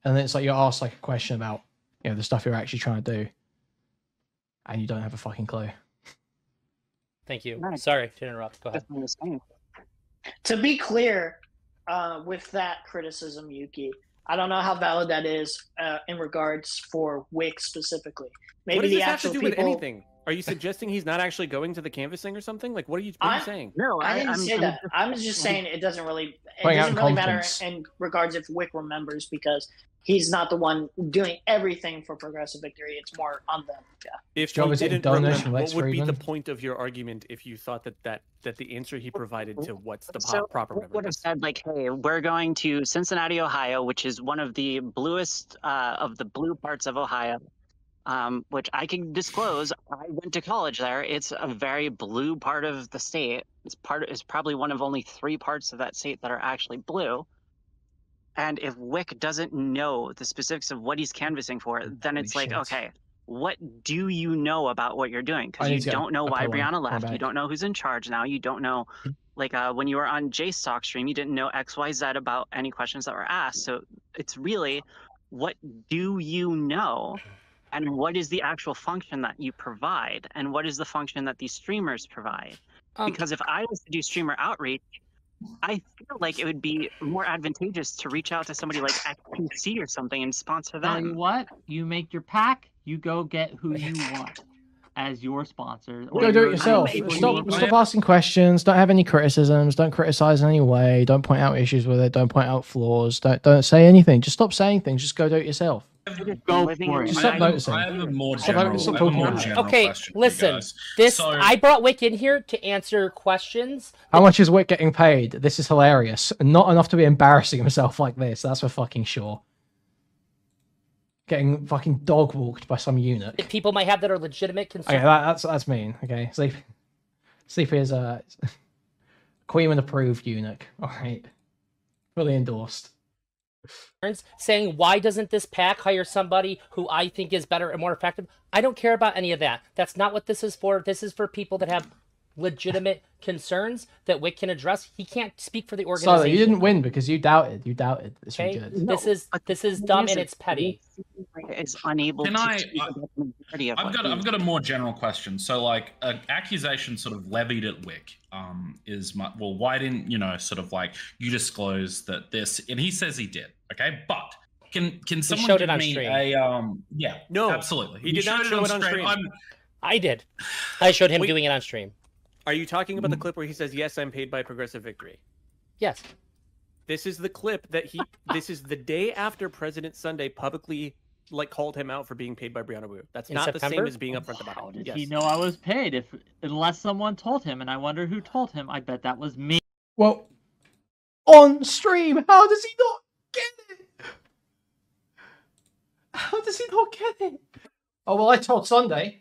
And then it's like you're asked like a question about the stuff you're actually trying to do, and you don't have a fucking clue. Thank you. Right. Sorry to interrupt. Go ahead. To be clear, with that criticism, Yuki, I don't know how valid that is in regards for Wick specifically. Maybe What does the this have to actual do people. with anything? Are you suggesting he's not actually going to the canvassing or something? Like, what are you saying? No, I didn't say that. I'm just saying it doesn't really matter in regards if Wick remembers because he's not the one doing everything for progressive victory. It's more on them. Yeah. If Joe, you is it didn't donors remember, from what Lex would be the Friedman? point of your argument if you thought that the answer he provided to what's the So proper we would have said like, hey, we're going to Cincinnati, Ohio, which is one of the bluest of the blue parts of Ohio, which I can disclose. I went to college there. It's a very blue part of the state. It's probably one of only 3 parts of that state that are actually blue. And if Wick doesn't know the specifics of what he's canvassing for, then it's like, okay, what do you know about what you're doing? Because you don't know why Brianna left. You don't know who's in charge now. You don't know, like when you were on Jay's stock stream, you didn't know X, Y, Z about any questions that were asked. So it's really, what do you know? And what is the actual function that you provide? And what is the function that these streamers provide? Because if I was to do streamer outreach, I feel like it would be more advantageous to reach out to somebody like XPC or something and sponsor them. Tell you what, you make your pack, you go get who you want as your sponsor. Go do it yourself. Stop asking questions. Don't have any criticisms. Don't criticize in any way. Don't point out issues with it. Don't point out flaws. Don't say anything. Just stop saying things. Just go do it yourself. Go for it. Just stop noticing. I have a more general okay, question. Listen. I brought Wick in here to answer questions. How much is Wick getting paid? This is hilarious. Not enough to be embarrassing himself like this. That's for fucking sure. Getting fucking dog walked by some eunuch. That people might have that are legitimate concerns. Okay, that's mean. Okay, Sleepy is a Kuihman approved eunuch. All right, fully endorsed. Saying, why doesn't this pack hire somebody who I think is better and more effective? I don't care about any of that. That's not what this is for. This is for people that have legitimate concerns that Wick can address. He can't speak for the organization. Sorry, you didn't win because you doubted. You doubted. This okay? good. This is dumb and it's petty. Is unable Can to I? speak about the majority of I've got a more general question. So, like, an accusation sort of levied at Wick is well, why didn't sort of like you disclose that this? And he says he did. Okay, but can someone give me a yeah? No, absolutely. He did not show it on stream. I did. I showed him doing it on stream. Are you talking about the clip where he says, "Yes, I'm paid by Progressive Victory"? Yes. This is the clip that he. This is the day after President Sunday publicly called him out for being paid by Brianna Wu. That's not the same as being upfront about it. How did he know I was paid? Unless someone told him, and I wonder who told him. I bet that was me. Well, on stream, how does he not get it? How does he not get it? Oh well, I told Sunday.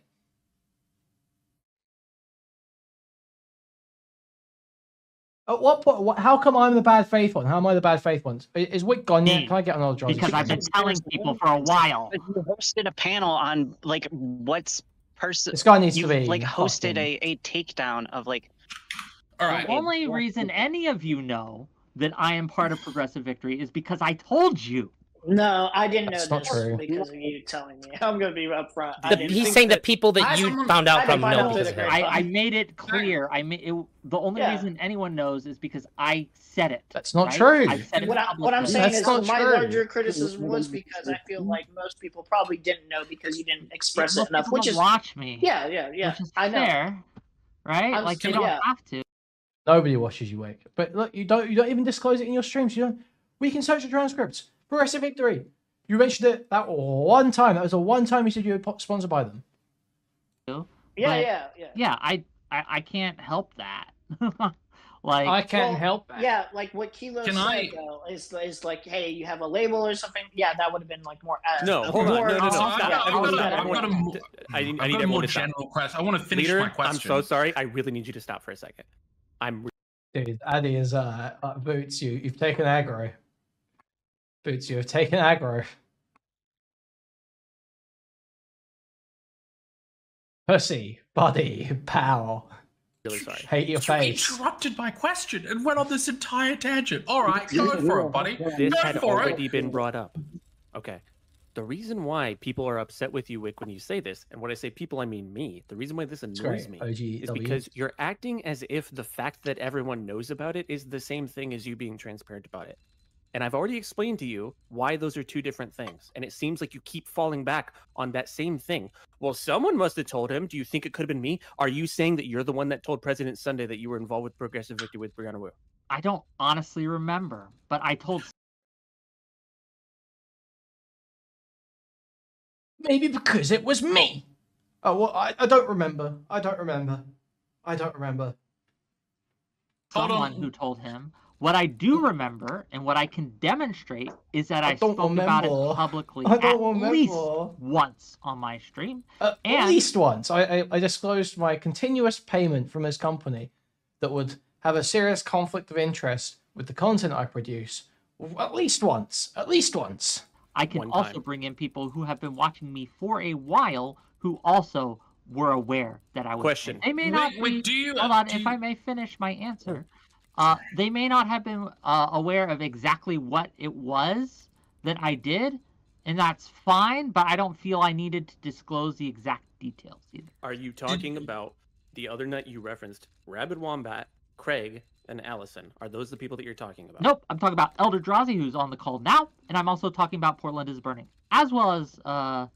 At what point? How come I'm the bad faith one? How am I the bad faith one? Is Wick gone yet? Can I get another job? Because I've been telling people for a while. You hosted a panel on what's person. This guy needs to be hosted a takedown of All right. The only reason any of you know that I am part of Progressive Victory is because I told you. No, I didn't know That's this true. because of you telling me. I'm going to be upfront. He's saying that people that you found out from know because of it. I made it clear. The only reason anyone knows is because I said it. That's not true. I said it what I'm saying is my true. larger criticism was because I feel like most people probably didn't know because you didn't express it enough. Which is watch me. Yeah. Which is I know. fair, right? Like they don't have to. Nobody watches you, Wick. But look, you don't even disclose it in your streams. We can search the transcripts. Progressive Victory. You mentioned it that one time. That was the one time you said you were sponsored by them. Yeah. I can't help that. I can't help that. Yeah, like what Kilo said though is like, hey, you have a label or something. Yeah, that would have been like more. No, hold on. No. I need a more general question. I want to finish my question. I'm so sorry. I really need you to stop for a second. Dude, Addy is Boots. You've taken aggro. Boots, you have taken aggro. Pussy, buddy, pal. Really sorry. Hate your face. You interrupted my question and went on this entire tangent. All right, go for it, buddy. This go had for already it. been brought up. Okay. The reason why people are upset with you, Wick, when you say this, and when I say people, I mean me. The reason why this annoys me is because you're acting as if the fact that everyone knows about it is the same thing as you being transparent about it. And I've already explained to you why those are two different things. And it seems like you keep falling back on that same thing. Well, someone must have told him. Do you think it could have been me? Are you saying that you're the one that told President Sunday that you were involved with Progressive Victory with Brianna Wu? I don't honestly remember, but I told... Maybe because it was me. Oh, well, I don't remember. Someone who told him. What I do remember and what I can demonstrate is that I spoke about it publicly at least once on my stream. At least once. I disclosed my continuous payment from his company that would have a serious conflict of interest with the content I produce. At least once. At least once. I can also bring in people who have been watching me for a while who also were aware that I was. Question. They may not be. Hold on, if I may finish my answer. They may not have been aware of exactly what it was that I did, and that's fine, but I don't feel I needed to disclose the exact details either. Are you talking about the other nut you referenced, Rabid Wombat, Craig, and Allison? Are those the people that you're talking about? Nope, I'm talking about ElderDrazi, who's on the call now, and I'm also talking about Portland is Burning, as well as all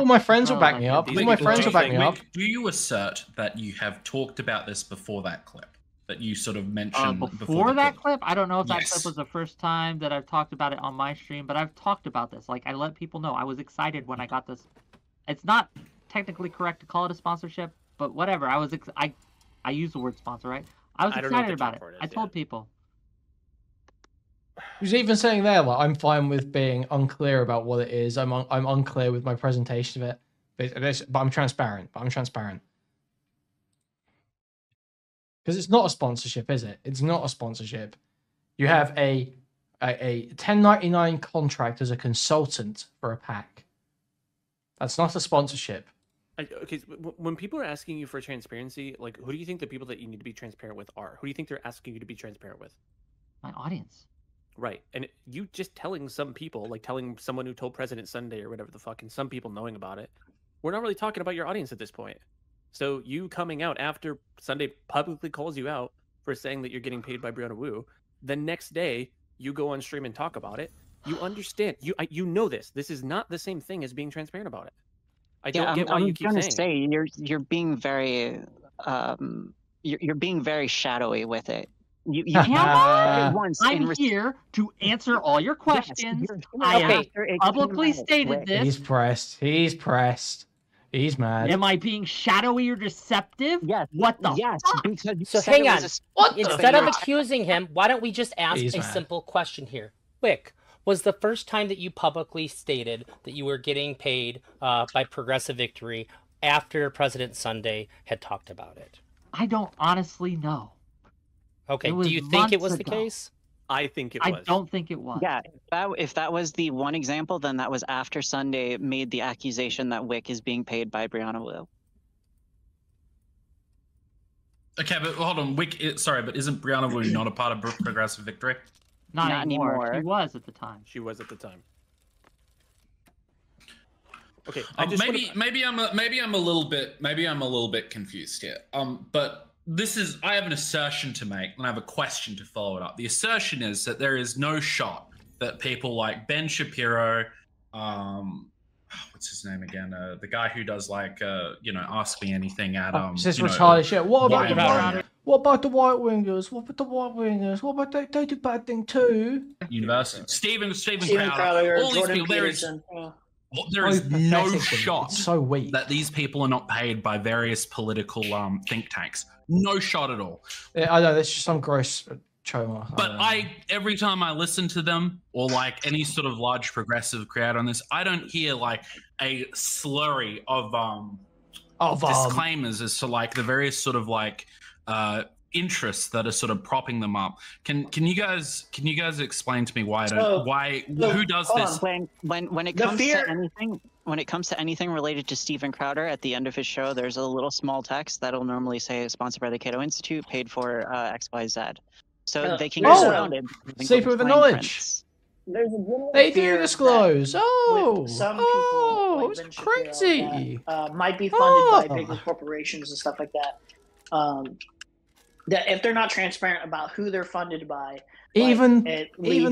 my friends will back me up. All my friends will back me up. Do you assert that you have talked about this before that clip? That you sort of mentioned before that clip? I don't know if that clip was the first time that I've talked about it on my stream, but I've talked about this. Like, I let people know. I was excited when I got this. It's not technically correct to call it a sponsorship, but whatever. I use the word sponsor, right? I was excited about it. I told people. Who's even saying there, like, I'm fine with being unclear about what it is. I'm unclear with my presentation of it, but I'm transparent. Because it's not a sponsorship, is it? It's not a sponsorship. You have a 1099 contract as a consultant for a pack. That's not a sponsorship. Okay, when people are asking you for transparency, like, who do you think the people that you need to be transparent with are? Who do you think they're asking you to be transparent with? My audience. Right, and you just telling some people, like telling someone who told President Sunday or whatever the fuck, and some people knowing about it, we're not really talking about your audience at this point. So you coming out after Sunday publicly calls you out for saying that you're getting paid by Brianna Wu, the next day you go on stream and talk about it. You understand. You know this. This is not the same thing as being transparent about it. I don't get why you keep saying. You're being very you're being very shadowy with it. I'm here to answer all your questions. Yes, I have publicly stated this. He's pressed. He's mad. Am I being shadowy or deceptive? Yes. What the fuck? Because you so hang on. Instead of accusing him, why don't we just ask a simple question here? Wick, was the first time that you publicly stated that you were getting paid by Progressive Victory after President Sunday had talked about it? I don't honestly know. Okay, do you think it was the case? I think it was. I don't think it was. Yeah, if that was the one example, then that was after Sunday made the accusation that Wick is being paid by Brianna Wu. Okay, but hold on, sorry, but isn't Brianna Wu not a part of Progressive Victory? Not anymore. She was at the time. She was at the time. Okay, maybe I'm a little bit confused here. But I have an assertion to make, and I have a question to follow it up. The assertion is that there is no shot that people like Ben Shapiro, what's his name again? The guy who does Ask Me Anything at this retarded shit. What about the white wingers? What about the white wingers? What about they do bad thing too? University. Stephen Crowder. All these people. There is no shot that these people are not paid by various political think tanks. No shot at all. Yeah, I know, that's just some gross trauma. But every time I listen to them, or like any sort of large progressive creator on this, I don't hear like a slurry of disclaimers as to like the various sort of like interests that are sort of propping them up. Can you guys explain to me who does this? When it comes to anything, when it comes to anything related to Stephen Crowder, at the end of his show, there's a little small text that'll normally say sponsored by the Cato Institute, paid for XYZ. So they can get surrounded. Safer with the knowledge. They do disclose. Some people, like it's crazy. Might be funded by bigger corporations and stuff like that. That if they're not transparent about who they're funded by, even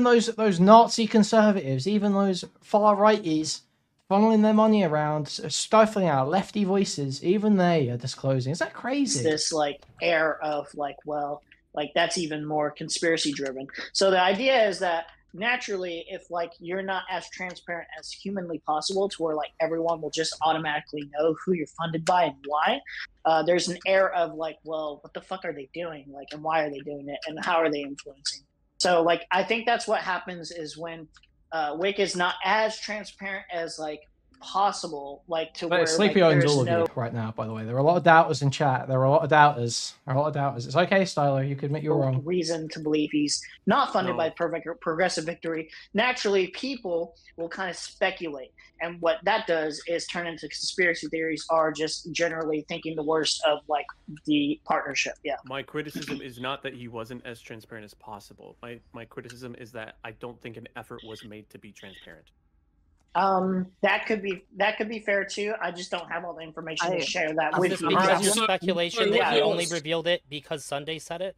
those Nazi conservatives, even those far righties, funneling their money around, stifling out lefty voices, even they are disclosing. Is that crazy? This like air of that's even more conspiracy driven. So the idea is that naturally, if you're not as transparent as humanly possible to where everyone will just automatically know who you're funded by and why, there's an air of what the fuck are they doing? And why are they doing it? And how are they influencing? So I think that's what happens is when Wick is not as transparent as possible, like to But where Sleepy like, owns there's all of no. you right now, by the way. There are a lot of doubters in chat. There are a lot of doubters. It's okay, Stylo. You could admit you're wrong. Reason to believe he's not funded No. by Progressive Victory. Naturally, people will kind of speculate, and what that does is turn into conspiracy theories, are just generally thinking the worst of like the partnership. Yeah. My criticism is not that he wasn't as transparent as possible. My criticism is that I don't think an effort was made to be transparent. That could be fair too. I just don't have all the information to share that with Is you. this because your So- speculation Yeah, that he it only was- revealed it because Sunday said it?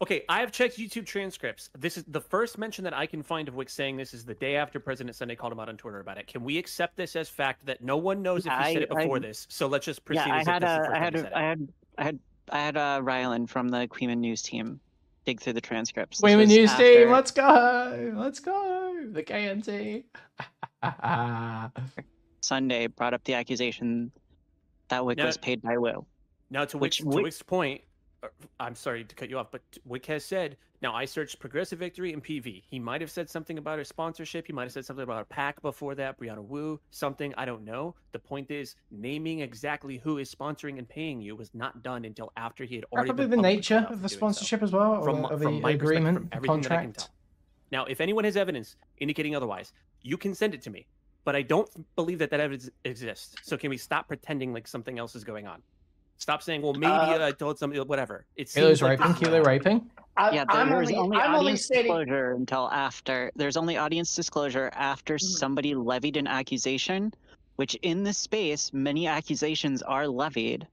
Okay, I have checked YouTube transcripts. This is the first mention that I can find of Wick saying this is the day after President Sunday called him out on Twitter about it. Can we accept this as fact that no one knows if he said it before this? So let's just proceed. Yeah, as if this is the first time he said it. I had Rylan from the Kuihman news team dig through the transcripts. Kuihman news team, let's go, the KNT. Sunday brought up the accusation that Wick was paid by Will. Now, to Wick's point, I'm sorry to cut you off, but Wick has said, now I searched Progressive Victory and PV. He might have said something about a sponsorship. He might have said something about a PAC before that, Brianna Wu, something, I don't know. The point is, naming exactly who is sponsoring and paying you was not done until after he had already Probably the nature of the sponsorship as well, or the agreement, from everything that I can contract. tell. Now, if anyone has evidence indicating otherwise, you can send it to me. But I don't believe that evidence exists. So can we stop pretending like something else is going on? Stop saying, well, maybe I told somebody, whatever. It Kilo's seems like raping, Kilo raping. There's only audience disclosure until after. There's only audience disclosure after somebody levied an accusation, which in this space, many accusations are levied.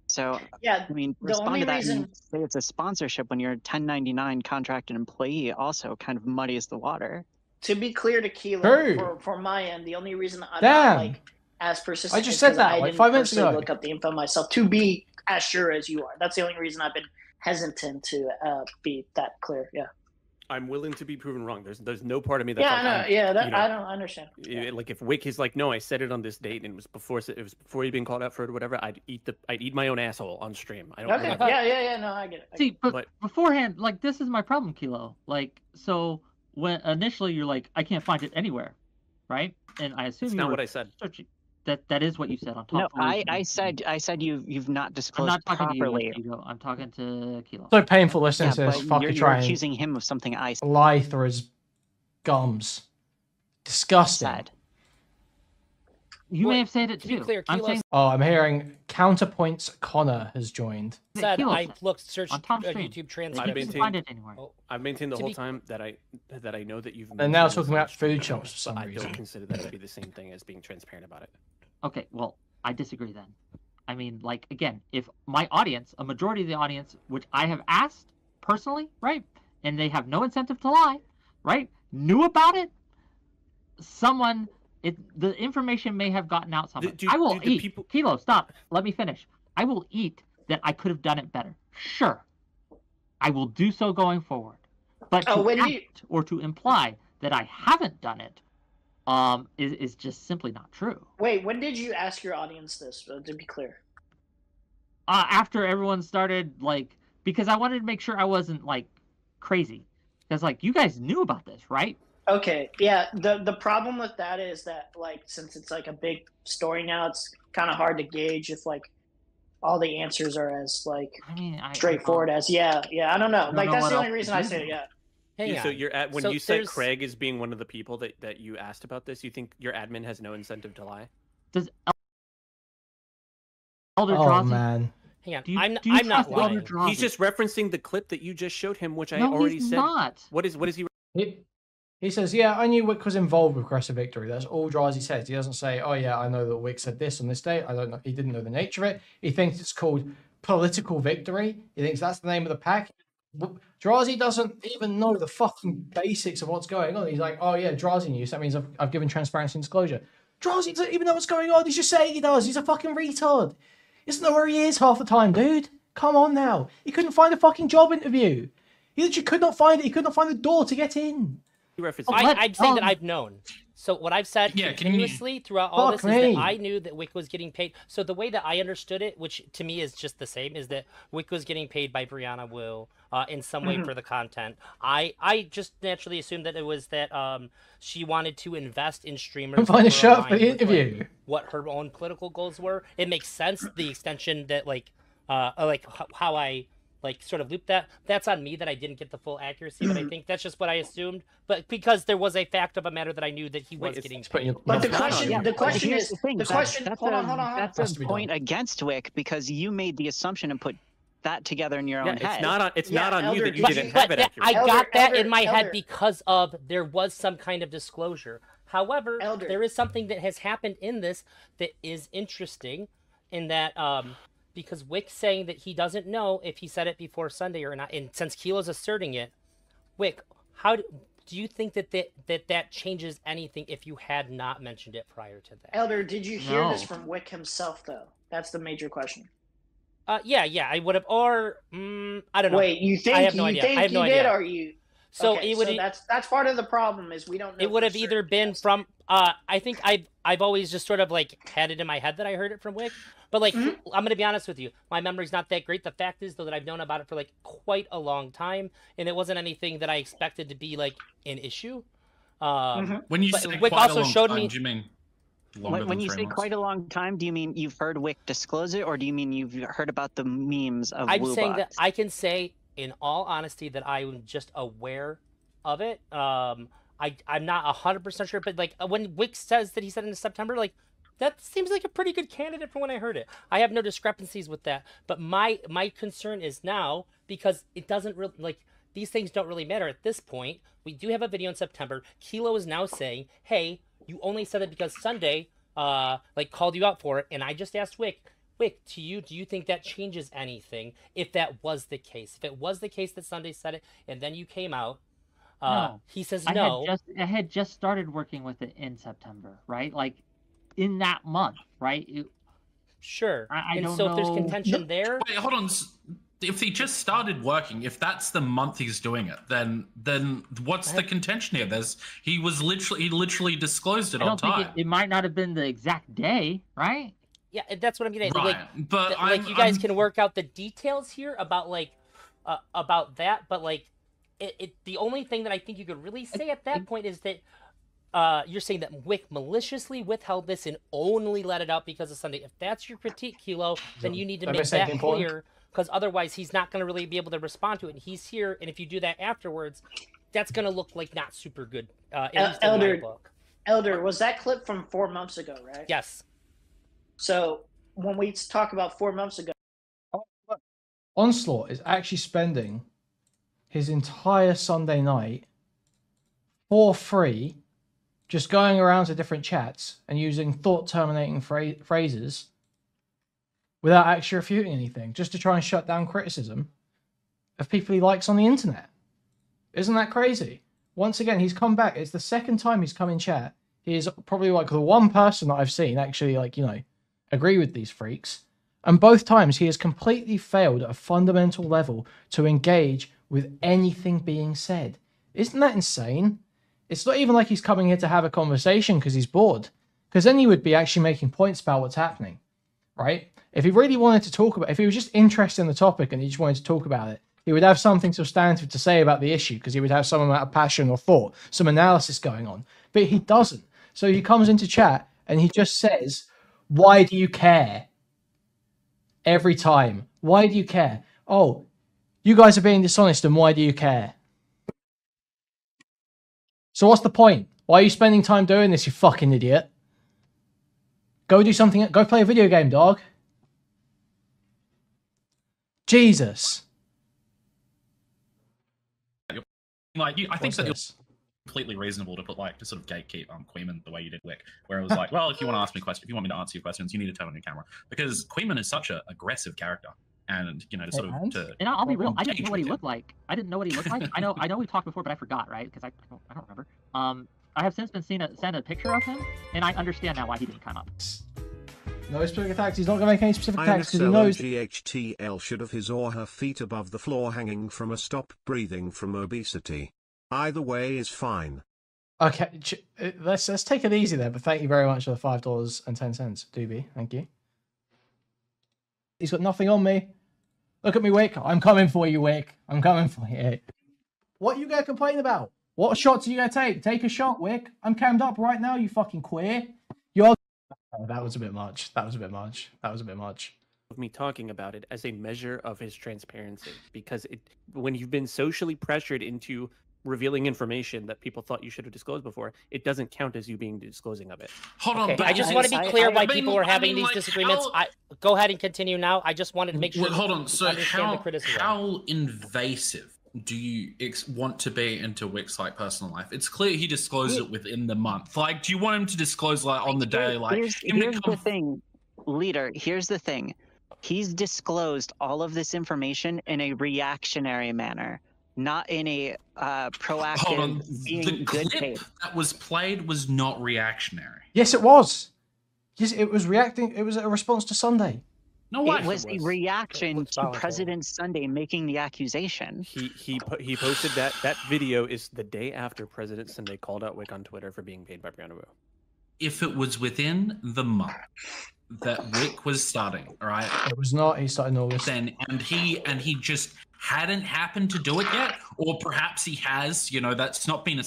So, yeah, I mean, respond to that and say it's a sponsorship when you're a 1099 contracted employee also kind of muddies the water. To be clear to Kilo, for my end, the only reason I'm not like as persistent. I just said that like 5 minutes ago. Look up the info myself to be as sure as you are. That's the only reason I've been hesitant to be that clear. Yeah. I'm willing to be proven wrong. There's no part of me that. Yeah, I know. Yeah, I don't understand. Like if Wick is like, no, I said it on this date and it was before he'd been called out for it or whatever. I'd eat my own asshole on stream. I don't. Okay. Yeah. No, I get it. See, but beforehand, like this is my problem, Kilo. Like so. When initially you're like, I can't find it anywhere, right? And I assume that's not what I said. Searching. That is what you said on top. No, I said you've not disclosed I'm not talking properly. To you, I'm talking to Kilo. So painful listening to this fucking you're accusing him of something I said. Lie through his gums. Disgusting. Sad. You may have said it too. Clear, I'm hearing Counterpoints Connor has joined. Said I searched on Tom's YouTube transcripts. You can't find it anywhere. I've maintained the whole time that I know that you've. And now talking about food shops for some reason. I don't consider that to be the same thing as being transparent about it. Okay, well, I disagree then. I mean, like again, if my audience, a majority of the audience, which I have asked personally, right, and they have no incentive to lie, right, knew about it, the information may have gotten out somewhere. I will eat. Kilo, stop. Let me finish. I will eat that I could have done it better. Sure. I will do so going forward. But or to imply that I haven't done it is just simply not true. Wait, when did you ask your audience this, to be clear? After everyone started, like, because I wanted to make sure I wasn't, like, crazy. Because, like, you guys knew about this, right? Okay, yeah. The problem with that is that, like, since it's like a big story now, it's kind of hard to gauge if like all the answers are as like straightforward as I don't know. Like that's the only reason I say it. Yeah. So you're at when you said Craig is being one of the people that you asked about this, you think your admin has no incentive to lie? Does ElderDrazi? Oh man. Hang on, I'm not lying. He's just referencing the clip that you just showed him, which I no, already he's said. Not. What is he? He says, yeah, I knew Wick was involved with Progressive Victory. That's all Drazi says. He doesn't say, oh yeah, I know that Wick said this on this date. I don't know. He didn't know the nature of it. He thinks it's called political victory. He thinks that's the name of the pack. Drazi doesn't even know the fucking basics of what's going on. He's like, oh yeah, Drazi news. That means I've given transparency and disclosure. Drazi doesn't even know what's going on. He's just saying he does. He's a fucking retard. He doesn't know where he is half the time, dude. Come on now. He couldn't find a fucking job interview. He literally could not find it. He could not find the door to get in. I'm saying that I've known. So what I've said continuously throughout all this is that I knew that Wick was getting paid. So the way that I understood it, which to me is just the same, is that Wick was getting paid by Brianna Wu in some way for the content. I just naturally assumed that it was that she wanted to invest in streamers. Find a shirt for the interview. Like, what her own political goals were. It makes sense. The extension that how I sort of looped that. That's on me that I didn't get the full accuracy, but I think that's just what I assumed. But because there was a fact of a matter that I knew that he was getting paid. But the question is, hold on. That's a point against Wick because you made the assumption and put that together in your own head. It's not on you that you didn't have it accurate. I got that in my head because of there was some kind of disclosure. However, there is something that has happened in this that is interesting in that because Wick's saying that he doesn't know if he said it before Sunday or not. And since Kilo's asserting it, Wick, how do you think that changes anything if you had not mentioned it prior to that? Elder, did you hear this from Wick himself, though? That's the major question. Yeah, I would have, or I don't know. Wait, you think I have no idea. I have no idea. Or you? So okay, it would. So that's part of the problem is we don't know. It would have either been from. I think I've always just sort of like had it in my head that I heard it from Wick. But like, I'm gonna be honest with you, my memory's not that great. The fact is though that I've known about it for like quite a long time, and it wasn't anything that I expected to be like an issue. When you say Wick quite also a long showed time, me. do you mean when you say quite a long time, do you mean you've heard Wick disclose it, or do you mean you've heard about the memes of I'm Woobox? saying that I can say in all honesty that I'm just aware of it. I'm not 100% sure, but like when Wick says that he said in September, like that seems like a pretty good candidate from when I heard it. I have no discrepancies with that, but my concern is now because it doesn't really like these things don't really matter at this point. We do have a video in September. Kilo is now saying, "Hey, you only said it because Sunday called you out for it," and I just asked Wick, do you think that changes anything if that was the case? If it was the case that Sunday said it and then you came out. No. He says no. I had just started working with it in September, right? Like in that month, right? Sure. I don't know. If there's contention there. Wait, hold on. If he just started working, if that's the month he's doing it, then what's the contention here? He literally disclosed it on time. I don't think it might not have been the exact day, right? Yeah, that's what I'm getting at. Right, but you guys can work out the details here about about that, but like. The only thing that I think you could really say at that point is that you're saying that Wick maliciously withheld this and only let it out because of Sunday. If that's your critique, Kilo, then you need to make that clear because otherwise he's not going to really be able to respond to it. And he's here, and if you do that afterwards, that's going to look like not super good. At least in my book. Elder, was that clip from 4 months ago, right? Yes. So when we talk about 4 months ago, Onslaught is actually spending his entire Sunday night for free, just going around to different chats and using thought-terminating phrases without actually refuting anything, just to try and shut down criticism of people he likes on the internet. Isn't that crazy? Once again, he's come back. It's the second time he's come in chat. He is probably like the one person that I've seen actually agree with these freaks. And both times he has completely failed at a fundamental level to engage with anything being said. Isn't that insane? It's not even like he's coming here to have a conversation because he's bored. Because then he would be actually making points about what's happening, right? If he really wanted to talk about if he was just interested in the topic and he just wanted to talk about it, he would have something substantive to say about the issue because he would have some amount of passion or thought, some analysis going on. But he doesn't. So he comes into chat and he just says, "Why do you care?" Every time. Why do you care? Oh, you guys are being dishonest, and why do you care? So what's the point? Why are you spending time doing this, you fucking idiot? Go do something. Go play a video game, dog. Jesus. I think that it's completely reasonable to put to sort of gatekeep Kuihman the way you did Wick, where it was like, well, if you want to ask me questions, if you want me to answer your questions, you need to turn on your camera because Kuihman is such an aggressive character. And and I'll be real, I didn't know what he looked like. I know we talked before, but I forgot, right? Because I don't remember. I have since been sent a picture of him, and I understand now why he didn't come up. No specific attacks. He's not going to make any specific attacks because he knows. GHTL should have his or her feet above the floor hanging from a stop breathing from obesity. Either way is fine. Okay, let's take it easy there. But thank you very much for the $5.10, Doobie. Thank you. He's got nothing on me. Look at me, Wick. I'm coming for you, Wick. I'm coming for you. What are you gonna complain about? What shots are you gonna take? Take a shot, Wick. I'm cammed up right now. You fucking queer. You're. Oh, that was a bit much. That was a bit much. That was a bit much. Of me talking about it as a measure of his transparency, because when you've been socially pressured into revealing information that people thought you should have disclosed before, it doesn't count as you being disclosing of it. Hold on, I just want to be clear why people are having these disagreements. Go ahead and continue now. I just wanted to make sure. Well, hold on. So how invasive do you want to be into Wick's like personal life? It's clear he disclosed it within the month. Like, do you want him to disclose like on the day? Like, here's the thing, leader. Here's the thing. He's disclosed all of this information in a reactionary manner, not in a proactive. Hold on. The clip that was played was not reactionary. Yes, it was. Yes, it was reacting. It was a response to Sunday. No way. It was a reaction to President Sunday making the accusation. He posted that video is the day after President Sunday called out Wick on Twitter for being paid by Brianna Wu. If it was within the month that Wick was starting, all right? It was not. He started in August. Then and he just hadn't happened to do it yet, or perhaps he has. You know, it's not been.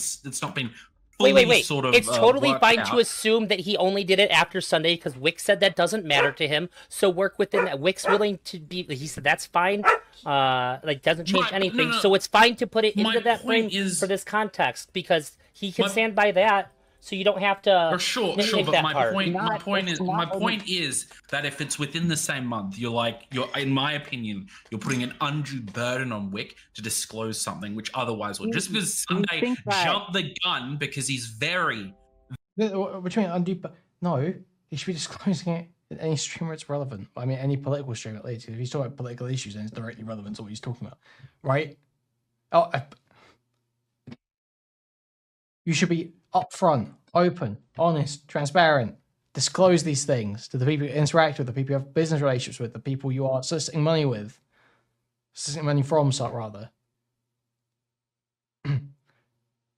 Wait. Sort of, it's totally fine out. to assume that he only did it after Sunday because Wick said that doesn't matter to him. So work within that. Wick's willing to be. He said that's fine. Like doesn't change anything. No. So it's fine to put it into that frame for this context because he can stand by that. So you don't have to. Sure. But my point is that if it's within the same month, you're in my opinion, you're putting an undue burden on Wick to disclose something which otherwise would. Just because Sunday jumped the gun because he's very. Which mean undue? No, he should be disclosing it in any stream where it's relevant. I mean, any political stream at least. If he's talking about political issues, then it's directly relevant to what he's talking about, right? You should be upfront, open, honest, transparent. Disclose these things to the people you interact with, the people you have business relationships with, the people you are soliciting money with. Soliciting money from, rather.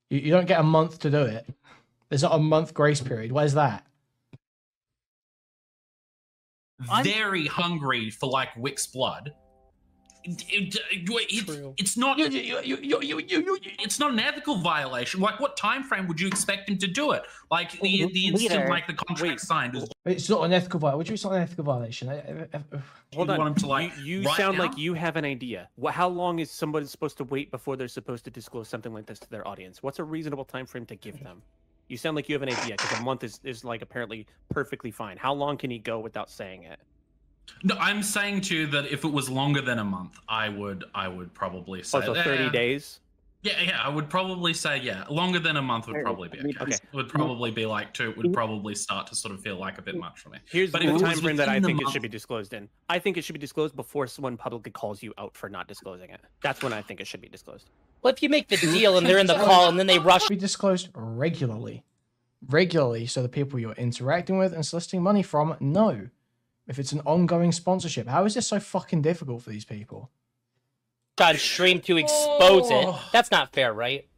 You don't get a month to do it. There's not a month grace period. Where's that? Very hungry for like Wick's blood. It's not. It's not an ethical violation. Like, what time frame would you expect him to do it? Like the instant like the contract signed. It's not an ethical violation. What do you mean it's not an ethical violation? Hold on. Want him to, you sound like you have an idea. How long is somebody supposed to wait before they're supposed to disclose something like this to their audience? What's a reasonable time frame to give them? You sound like you have an idea because a month is like apparently perfectly fine. How long can he go without saying it? No, I'm saying to you that if it was longer than a month, I would probably say so 30 days. Yeah, I would probably say longer than a month would probably be okay. It would probably be like 2. It would probably start to sort of feel like a bit much for me. Here's the time frame that I think it should be disclosed in. I think it should be disclosed before someone publicly calls you out for not disclosing it. That's when I think it should be disclosed. Well, if you make the deal and they're in the call and then they rush, be disclosed regularly, so the people you're interacting with and soliciting money from know. If it's an ongoing sponsorship, how is this so fucking difficult for these people? On stream to expose it. That's not fair, right?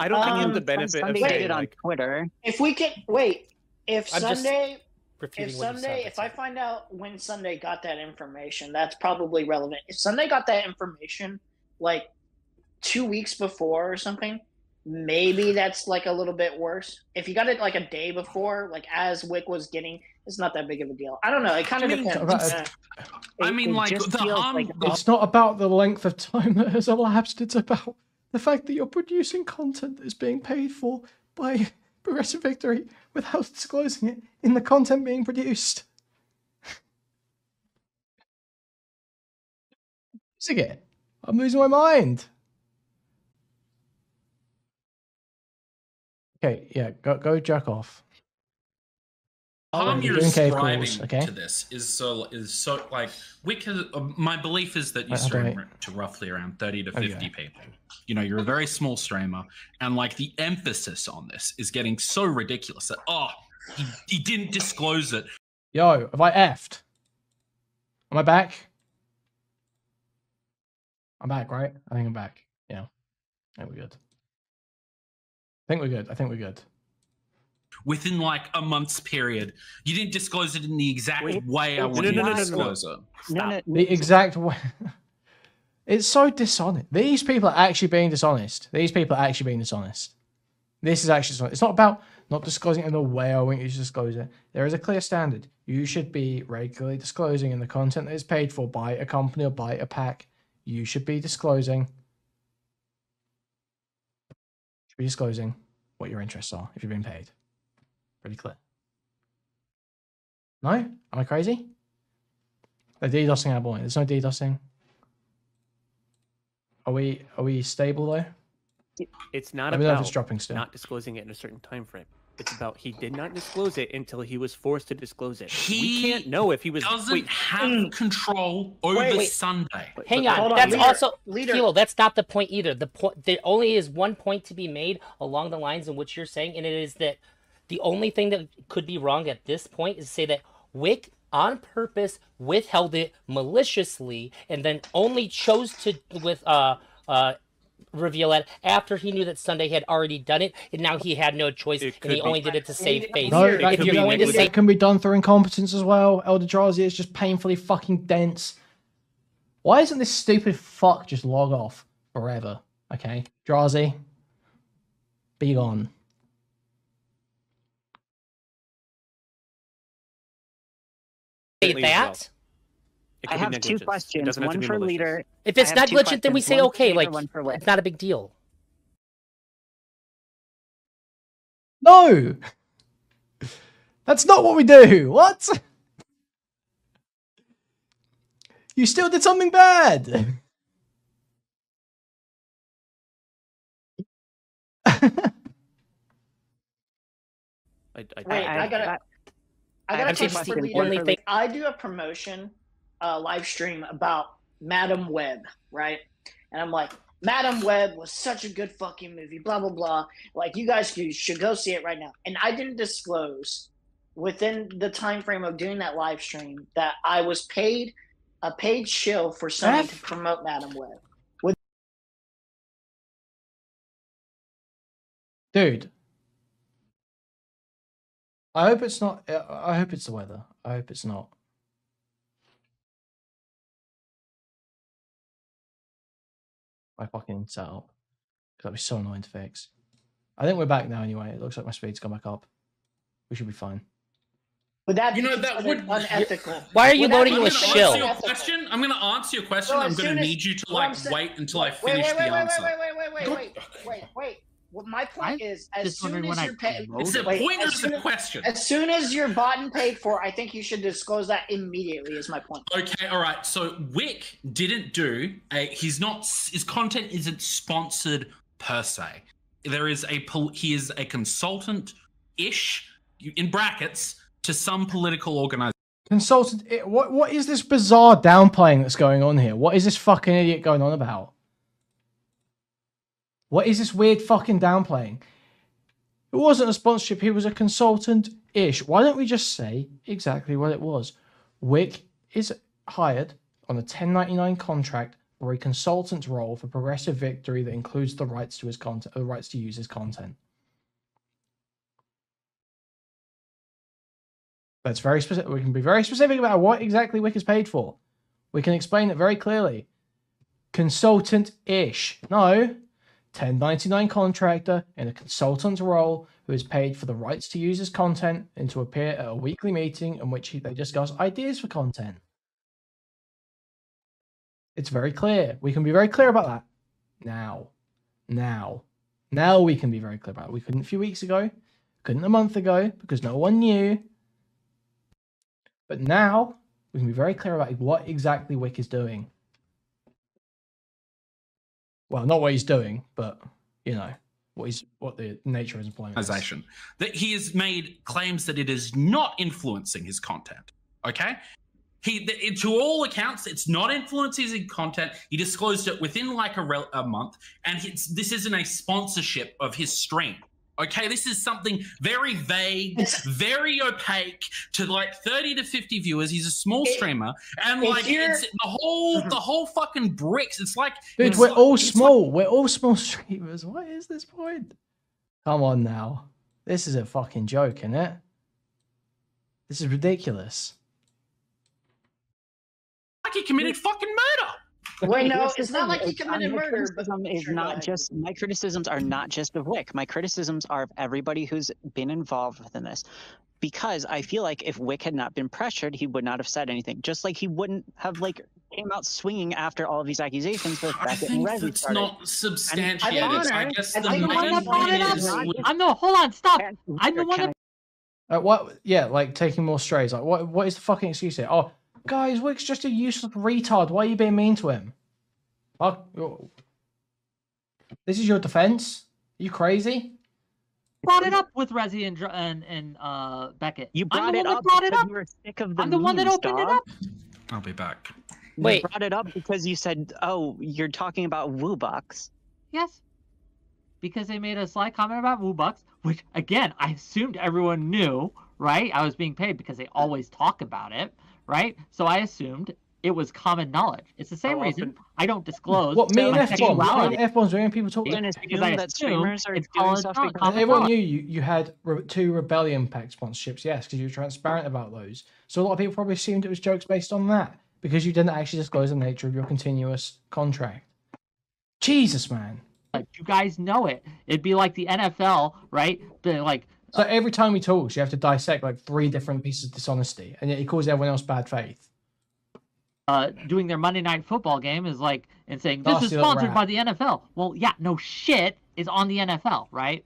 I don't think you have the benefit of saying it on Twitter. If we can wait, if I find out when Sunday got that information, that's probably relevant. If Sunday got that information like 2 weeks before or something, maybe that's like a little bit worse. If you got it like a day before, like as Wick was getting, it's not that big of a deal. I don't know. It kind of depends. I mean, like it's not about the length of time that has elapsed. It's about the fact that you're producing content that's being paid for by Progressive Victory without disclosing it in the content being produced. I'm losing my mind. Okay, yeah, go jerk off. Harm you're ascribing to this is so like Wick has, my belief is that you stream to roughly around 30 to 50 people. You know, you're a very small streamer, and like the emphasis on this is getting so ridiculous that he didn't disclose it. Yo, have I effed? Am I back? I'm back, right? I think I'm back. Yeah, we're good. I think we're good. I think we're good. Within like a month's period, you didn't disclose it in the exact way I wanted you to disclose it. The exact way. It's so dishonest. These people are actually being dishonest. These people are actually being dishonest. This is actually dishonest. It's not about not disclosing it in the way I want you to disclose it. There is a clear standard. You should be regularly disclosing in the content that is paid for by a company or by a pack. You should be disclosing. What your interests are if you're being paid. Pretty clear. No? Am I crazy? They're DDoSing our boy. There's no DDoSing. Are we stable though? It's not about not disclosing it in a certain time frame. It's about he did not disclose it until he was forced to disclose it. We can't know if he was doesn't have control over Sunday. Hang on, that's also Kilo, that's not the point either. The point there only is one point to be made along the lines in which you're saying, and it is that the only thing that could be wrong at this point is to say that Wick on purpose withheld it maliciously and then only chose to reveal it after he knew that Sunday had already done it, and now he had no choice, and he only did it to save face. No, if you're going to say it can be done through incompetence as well. ElderDrazi is just painfully fucking dense. Why isn't this stupid fuck just log off forever? Okay, Drazi, be gone. That. I have two questions. One for leader. If it's negligent, then we say okay. Like it's not a big deal. No, that's not what we do. What? You still did something bad. I gotta take my leader. I do a promotion live stream about Madam Web, right? And I'm like, Madam Web was such a good fucking movie, blah blah blah. Like you guys should go see it right now. And I didn't disclose within the time frame of doing that live stream that I was paid a paid shill for Sony to promote Madam Web. Dude, I hope it's not. I hope it's the weather. I hope it's not. My fucking setup. That'd be so annoying to fix. I think we're back now anyway. It looks like my speed's gone back up. We should be fine. But that that would unethical. Why are you loading you a shill? I'm going to answer your question. I'm going to need you to like wait until I finish the answer. Wait. Well, my point is, as soon as you're paid, it's the point of the question. As soon as you're bought and paid for, I think you should disclose that immediately. Is my point. Okay, all right. So Wick didn't do his content isn't sponsored per se. There is he is a consultant-ish in brackets to some political organization. Consultant. What is this bizarre downplaying that's going on here? What is this fucking idiot going on about? What is this weird fucking downplaying? It wasn't a sponsorship. He was a consultant-ish. Why don't we just say exactly what it was? Wick is hired on a 1099 contract for a consultant's role for Progressive Victory that includes the rights to his content, the rights to use his content. That's very specific. We can be very specific about what exactly Wick is paid for. We can explain it very clearly. Consultant-ish. No. 1099 contractor in a consultant's role who is paid for the rights to use his content and to appear at a weekly meeting in which they discuss ideas for content. It's very clear. We can be very clear about that. Now we can be very clear about it. We couldn't a few weeks ago, couldn't a month ago, because no one knew. But now we can be very clear about what exactly Wick is doing. Well, not what he's doing, but you know what the nature of his employment is. That he has made claims that it is not influencing his content. Okay, to all accounts, it's not influencing his content. He disclosed it within like a month, and this isn't a sponsorship of his stream. Okay, this is something very vague, very opaque to like 30 to 50 viewers. He's a small streamer, and like it's the whole fucking bricks. It's like, dude, we're all small. We're all small streamers. What is this point? Come on now. This is a fucking joke, isn't it? This is ridiculous. Like he committed fucking murder. Wait, no, it's not like he committed murder. My criticisms are not just of Wick. My criticisms are of everybody who's been involved within this. Because I feel like if Wick had not been pressured, he would not have said anything. Just like he wouldn't have came out swinging after all of these accusations. I think that's not substantiated. I guess the I'm the one that brought it up. Hold on, stop. I'm the one that. What? Yeah, like taking more strays. Like, what is the fucking excuse here? Oh, guys, Wick's just a useless retard. Why are you being mean to him? Oh, this is your defense? Are you crazy? Brought it up with Rezi and Beckett. You brought it up. You were sick of the I'm the one that opened it up. I'll be back. Wait. You brought it up because you said, "Oh, you're talking about Woobucks." Yes. Because they made a slight comment about Woobucks, which again I assumed everyone knew, right? I was being paid because they always talk about it, right? So I assumed it was common knowledge. It's the same reason I don't disclose. What, me and F-bombs doing people talk about it? Because I assume it's doing stuff because everyone knew you had 2 Rebellion pack sponsorships, yes, because you were transparent about those. So a lot of people probably assumed it was jokes based on that because you didn't actually disclose the nature of your continuous contract. Jesus, man. You guys know it. It'd be like the NFL, right? So every time he talks, you have to dissect 3 different pieces of dishonesty, and yet he calls everyone else bad faith. Doing their Monday Night Football game is and saying this is sponsored by the NFL. Well, yeah, no shit is on the NFL, right?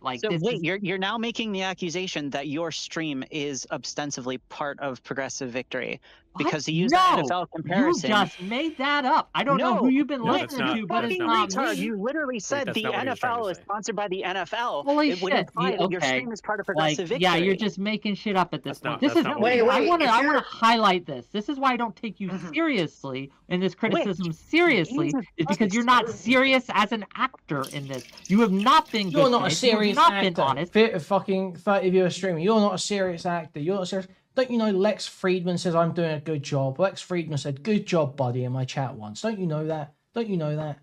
You're now making the accusation that your stream is ostensibly part of Progressive Victory because he used the NFL comparison. You just made that up. I don't know who you've been listening to, but it's not me. You literally said the NFL is sponsored by the NFL. Holy shit! Your stream is part of Progressive Victory. Yeah, you're just making shit up at this point. I want to highlight this. This is why I don't take you seriously in this criticism seriously. Is because you're not serious as an actor in this. You have not been. You're not a serious actor. Fucking 30 viewer streamer. You're not a serious actor. You're not serious. Don't you know Lex Friedman says I'm doing a good job? Lex Friedman said, "Good job, buddy," in my chat once. Don't you know that? Don't you know that?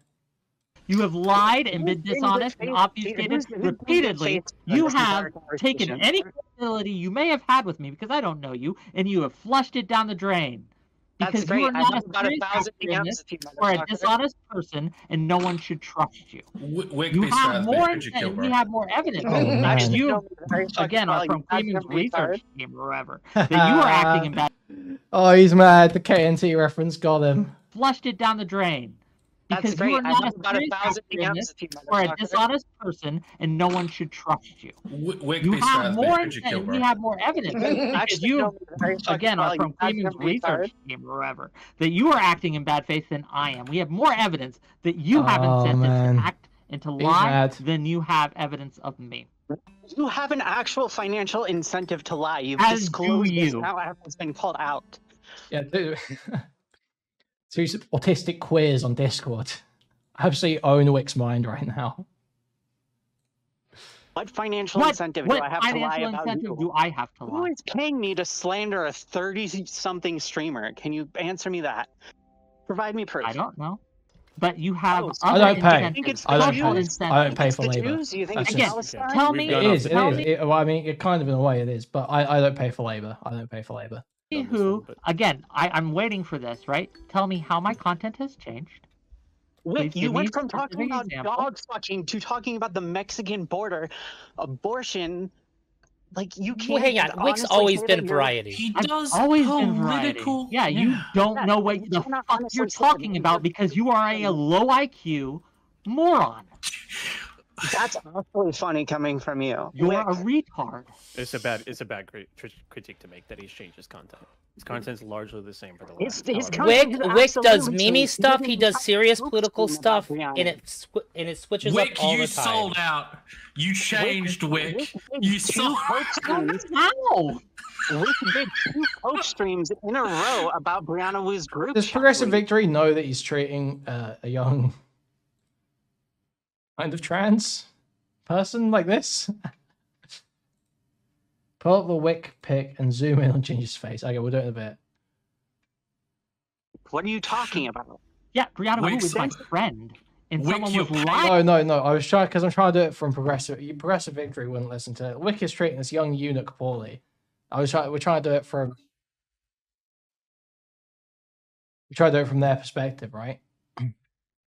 You have lied and been dishonest and obfuscated repeatedly. You have taken any credibility you may have had with me because I don't know you, and you have flushed it down the drain. Because you are not a dishonest person, and no one should trust you. You have more, and we have more evidence. You, again, are from Kuihman's research team or whatever, that you are acting in bad. Oh, he's mad. The KNT reference got him. Flushed it down the drain. Because you are not or a dishonest person, and no one should trust you. You have more, and we have more evidence. Because you, again, are from Kuihman's research team or whatever, that you are acting in bad faith than I am. We have more evidence that you have incentive to act and to lie than you have evidence of me. You have an actual financial incentive to lie. You've disclosed this now it's been called out. Yeah, dude. So he's autistic quiz on Discord. I absolutely own Wick's mind right now. What financial incentive do I have to lie about you? Do I have to lie? Who is paying me to slander a 30-something streamer? Can you answer me that? Provide me proof. I don't know. But you have. I don't pay. I don't pay for labor. Again, tell me. It is. Well, I mean, it kind of in a way it is, but I don't pay for labor. I don't pay for labor. Who, again, I'm waiting for this, right? Tell me how my content has changed. Wick, you went from talking about dog fucking to talking about the Mexican border, abortion. Like, you can't. Well, hang on. Wick's always been variety. He does always been variety. Yeah, you don't know what the fuck you're talking about because you are a low IQ moron. That's actually funny coming from you. You're a retard. It's a bad critique to make that he's changed his content. His content's largely the same for the last. Wick does meme stuff. He does serious political stuff, and it switches up all the time. You sold out. You changed, Wick. You sold out. How? Wick did 2 coach streams in a row about Brianna Wu's group. Does Progressive Victory know that he's treating a young kind of trans person like this? Pull up the Wick pic and zoom in on Ginger's face. Okay, we'll do it in a bit. What are you talking about? Yeah, Brianna Wu is my friend. and Wick, someone you're was lying. No. I was trying because I'm trying to do it from progressive. Progressive Victory wouldn't listen to it. Wick is treating this young eunuch poorly. We're trying to do it from. We try to do it from their perspective, right?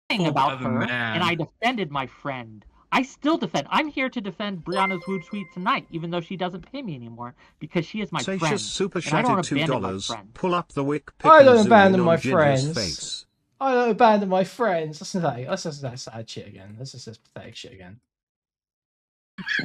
About her, and I defended my friend. I still defend. I'm here to defend Brianna's Woo tweet tonight, even though she doesn't pay me anymore, because she is my friend. Super and I don't abandon my $2. friend. Pull up the Wick. I don't abandon my friends. I don't abandon my friends. Listen to that. Listen to that sad shit again. This is this pathetic shit again.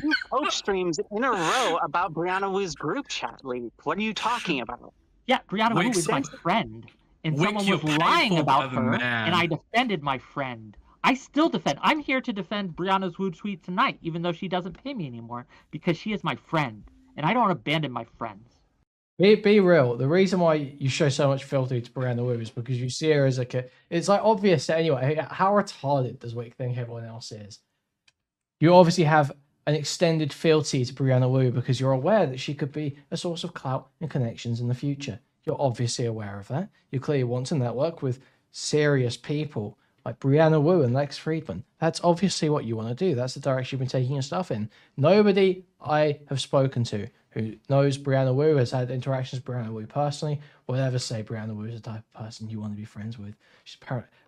2 coach streams in a row about Brianna Woo's group chat leak. What are you talking about? Yeah, Brianna Woo is my friend. And someone was lying about her, and I defended my friend. I still defend. I'm here to defend Brianna's Woo tweet tonight, even though she doesn't pay me anymore, because she is my friend, and I don't abandon my friends. Be real. The reason why you show so much fealty to Brianna Woo is because you see her as a kid. It's like obvious anyway. How retarded does Wick think everyone else is? You obviously have an extended fealty to Brianna Woo because you're aware that she could be a source of clout and connections in the future. You're obviously aware of that. You clearly want to network with serious people like Brianna Woo and Lex Friedman. That's obviously what you want to do. That's the direction you've been taking your stuff in. Nobody I have spoken to who knows Brianna Woo, has had interactions with Brianna Woo personally, will ever say Brianna Woo is the type of person you want to be friends with. She's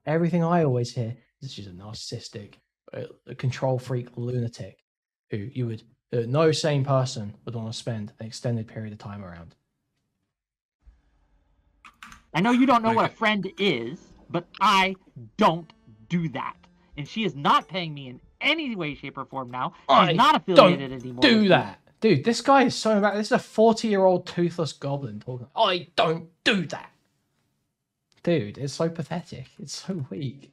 everything I always hear is she's a narcissistic, a control freak lunatic who you would, no sane person would want to spend an extended period of time around. I know you don't know what a friend is, but I don't do that. And she is not paying me in any way, shape, or form now. She's not affiliated anymore. Do that. Dude, this guy is so bad. This is a 40-year-old toothless goblin talking. I don't do that. Dude, it's so pathetic. It's so weak.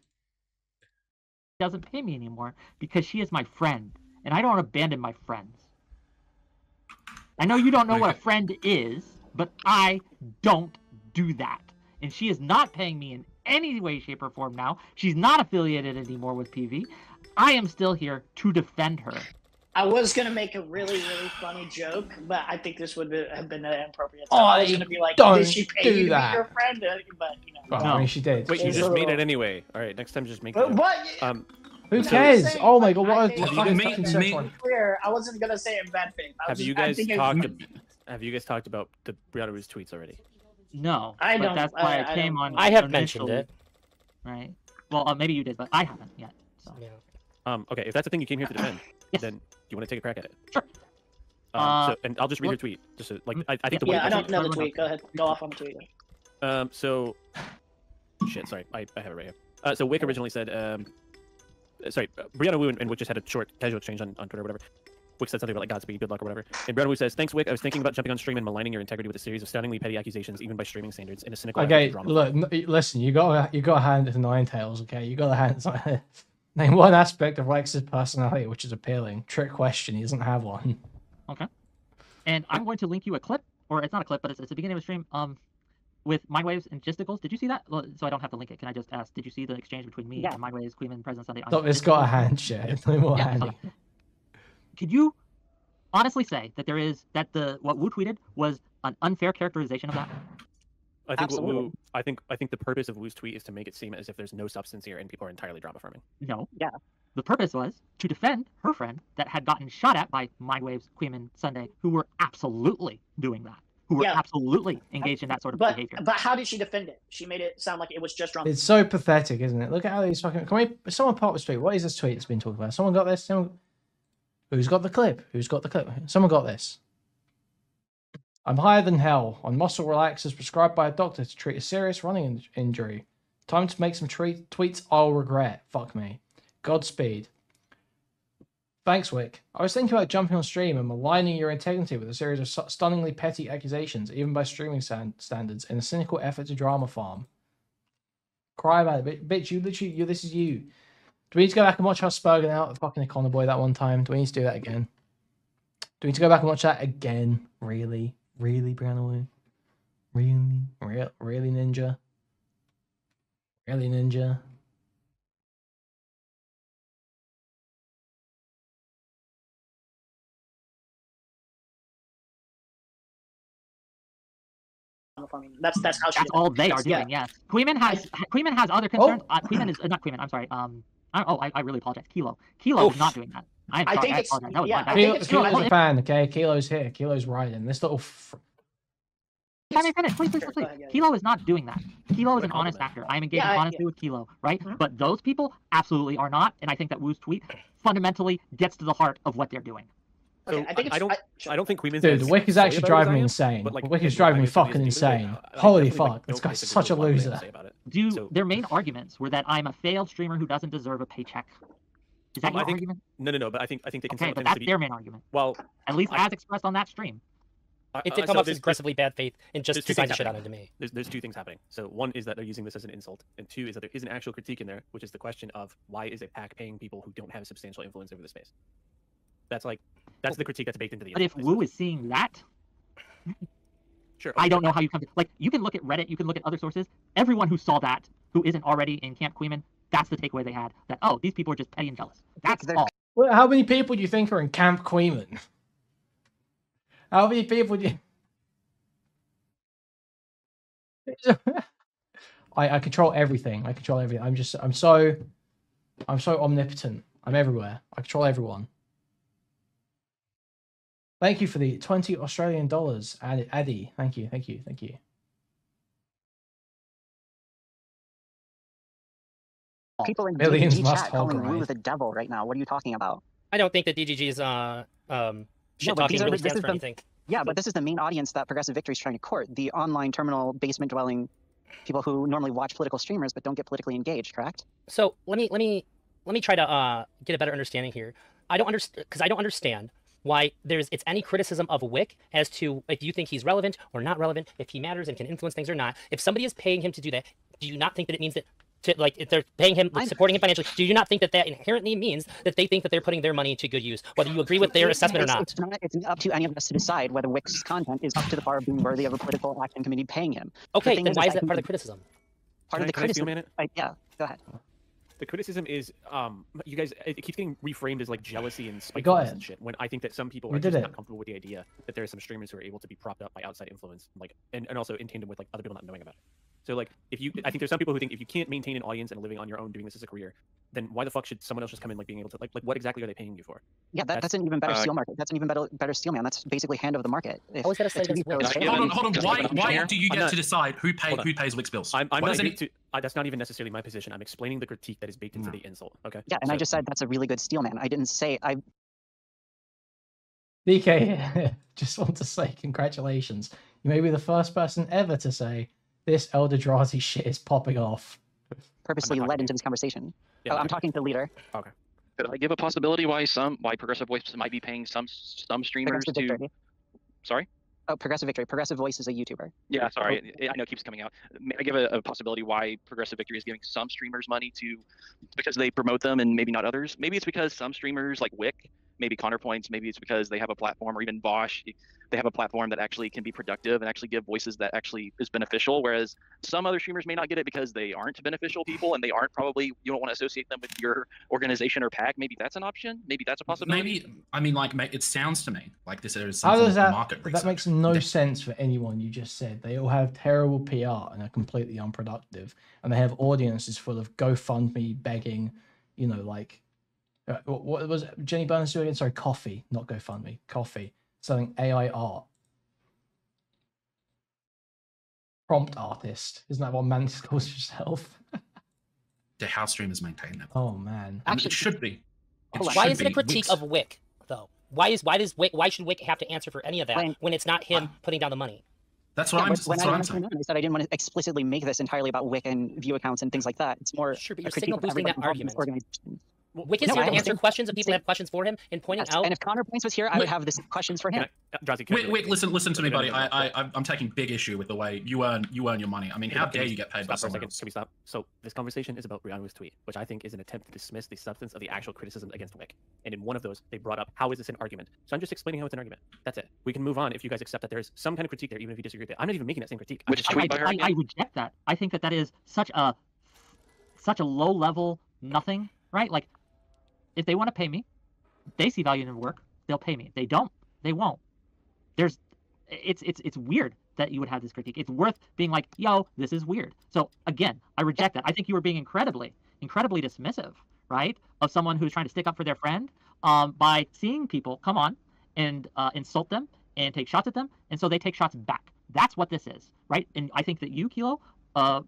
She doesn't pay me anymore because she is my friend. And I don't abandon my friends. I know you don't know what a friend is, but I don't do that. And she is not paying me in any way, shape, or form now. She's not affiliated anymore with PV. I am still here to defend her. I was going to make a really, really funny joke, but I think this would have been inappropriate. So I was going to be like, did she pay you to be your friend? But, you know. Well, no. I mean, she did. Wait, you just made it anyway. All right, next time just make it. What? Who cares? Oh my god, what a fucking clear. I wasn't going to say it in bad faith. Have you guys talked about the Brianna Woo's tweets already? No, I don't. That's why I came on. I have mentioned it. Right. Well, maybe you did, but I haven't yet. So. Yeah. Okay, if that's the thing you came here to defend, then you want to take a crack at it? Sure. And I'll just read your tweet. Just to, like, I think the way. Yeah, I don't know the tweet. Go ahead. Go off on the tweet. So, shit. Sorry, I have it right here. So Wick originally said, Brianna Woo and Wick just had a short casual exchange on Twitter or whatever. Wick said something about like Godspeed, good luck or whatever. And Brianna Woo says, "Thanks, Wick. I was thinking about jumping on stream and maligning your integrity with a series of stunningly petty accusations, even by streaming standards, in a cynical drama." Look, listen. You got to hand it to Ninetales, okay? You got to hand. Name one aspect of Lex's personality which is appealing. Trick question. He doesn't have one. Okay. And I'm going to link you a clip, or it's not a clip, but it's the beginning of a stream. With Mindwaves and Gisticles. Did you see that? Well, so I don't have to link it. Can I just ask? Did you see the exchange between me and Mindwaves, Kuihman, President Sunday? Stop, it's got a handshake. Okay. Could you honestly say that what Woo tweeted was an unfair characterization of that? I think the purpose of Woo's tweet is to make it seem as if there's no substance here and people are entirely drama farming. No. Yeah. The purpose was to defend her friend that had gotten shot at by Mindwaves, Kuihman, Sunday, who were absolutely doing that. Who were absolutely engaged in that sort of behavior. But how did she defend it? She made it sound like it was just drunk. It's so pathetic, isn't it? Look at how these fucking. Someone pop this tweet. What is this tweet that's been talked about? Someone got this? Who's got the clip? Someone got this. I'm higher than hell on muscle relaxers prescribed by a doctor to treat a serious running injury. Time to make some tweets I'll regret. Fuck me. Godspeed. Thanks, Wick. I was thinking about jumping on stream and maligning your integrity with a series of stunningly petty accusations, even by streaming standards, in a cynical effort to drama farm. Cry about it, bitch. This is you. Do we need to go back and watch how Spurgeon out with fucking Econo Boy that one time? Do we need to do that again? Do we need to go back and watch that again? Really? Really, Brianna Woo? Really, Ninja? Really, Ninja? That's how she. That's all they are doing. Yes. Kuihman has other concerns. Kuihman is not Kuihman. I'm sorry. I really apologize. Kilo is not doing that. I think it's Kilo's a fan. Okay, Kilo's here. Kilo's riding this little. Can I finish? Please. Kilo is not doing that. Kilo is an honest actor. I am engaging honestly with Kilo, right? But those people absolutely are not, and I think that Wu's tweet fundamentally gets to the heart of what they're doing. So I don't think Kuihman. Dude, Wick is actually driving me insane. But, like, Wick is driving me fucking insane. Holy fuck, this guy's such a loser. Their main arguments were that I'm a failed streamer who doesn't deserve a paycheck. Is that your argument? No. But I think they can. Okay, but that's their main argument. Well, at least as expressed on that stream. It did come off as aggressively bad faith and just decided to shit on it to me. There's two things happening. So one is that they're using this as an insult, and two is that there is an actual critique in there, which is the question of why is a PAC paying people who don't have a substantial influence over the space? That's the critique that's baked into the. But if Wu is seeing that, sure. I don't know how you come to you can look at Reddit, you can look at other sources. Everyone who saw that, who isn't already in Camp Kuihman, that's the takeaway they had. That these people are just petty and jealous. That's all. Well, how many people do you think are in Camp Kuihman? How many people do you... I control everything. I'm so omnipotent. I'm everywhere. I control everyone. Thank you for the 20 Australian dollars, Addy. Thank you. People in Millions DGG must chat calling hold, Wu right? the devil right now. What are you talking about? I don't think that DGG's shit talking really stands for anything. Yeah, but this is the main audience that Progressive Victory is trying to court. The online terminal basement dwelling people who normally watch political streamers but don't get politically engaged, correct? So let me try to get a better understanding here. I don't understand why it's any criticism of Wick as to if you think he's relevant or not relevant, if he matters and can influence things or not. If somebody is paying him to do that, do you not think that it means that if they're paying him, supporting him financially, do you not think that inherently means that they think that they're putting their money to good use, whether you agree with their assessment or not? It's up to any of us to decide whether Wick's content is up to the bar of being worthy of a political action committee paying him. Okay, then why is that part of the criticism? Part of the criticism. Yeah, go ahead. The criticism is, you guys, it keeps getting reframed as like jealousy and spitefulness and shit. When I think that some people are just not comfortable with the idea that there are some streamers who are able to be propped up by outside influence, and also in tandem with like other people not knowing about it. So I think there's some people who think if you can't maintain an audience and living on your own doing this as a career, then why the fuck should someone else just come in being able to what exactly are they paying you for? Yeah, that's an even better steel market. That's an even better steel man. That's basically hand of the market. Hold on. Why do you get to decide who pays Wick's bills? I'm not that's not even necessarily my position. I'm explaining the critique that is baked into the insult. Okay. Yeah, and I just said that's a really good steel man. I didn't say I. DK, just want to say congratulations. You may be the first person ever to say this ElderDrazi shit is popping off. Purposely led into this conversation. Yeah, I'm talking to leader. Okay. Could I give a possibility why Progressive Voice might be paying some streamers to? Victory. Sorry. Oh, Progressive Victory. Progressive Voice is a YouTuber. Yeah, sorry. I know it keeps coming out. May I give a possibility why Progressive Victory is giving some streamers money because they promote them and maybe not others? Maybe it's because some streamers like Wick, maybe Counterpoints, maybe it's because they have a platform, or even Bosch, they have a platform that actually can be productive and actually give voices that actually is beneficial, whereas some other streamers may not get it because they aren't beneficial people and they aren't you don't want to associate them with your organization or PAC. Maybe that's an option. Maybe that's a possibility. It sounds to me like this is how does that market research. That makes no sense for anyone you just said. They all have terrible PR and are completely unproductive, and they have audiences full of GoFundMe begging, what was Jenny Burns doing? Sorry, coffee, not GoFundMe, coffee, selling AI art. Prompt artist, isn't that what Mantis calls herself? The house streamers maintain that. Oh man, it should be. Why is it a critique of Wick though? Why should Wick have to answer for any of that when it's not him putting down the money? That's what I'm saying. I said I didn't want to explicitly make this entirely about Wick and view accounts and things like that. It's more sure, but you're signal boosting that argument. Wick is here to answer questions, and people have questions for him, and pointing out. And if Counterpoints was here, I would have this questions for him. Wick, listen to me, buddy. I'm taking big issue with the way you earn your money. I mean, how dare you get paid by someone else? Can we stop? So this conversation is about Brianna's tweet, which I think is an attempt to dismiss the substance of the actual criticism against Wick. And in one of those, they brought up, how is this an argument? So I'm just explaining how it's an argument. That's it. We can move on if you guys accept that there's some kind of critique there, even if you disagree with it. I'm not even making that same critique. I reject that. I think that is such a low level nothing, right? Like, if they want to pay me, they see value in their work, they'll pay me. If they don't, they won't. It's weird that you would have this critique. It's worth being like, yo, this is weird. So again, I reject that. I think you were being incredibly dismissive, right, of someone who's trying to stick up for their friend by seeing people come on and insult them and take shots at them, and so they take shots back. That's what this is, right? And I think that you, Kilo,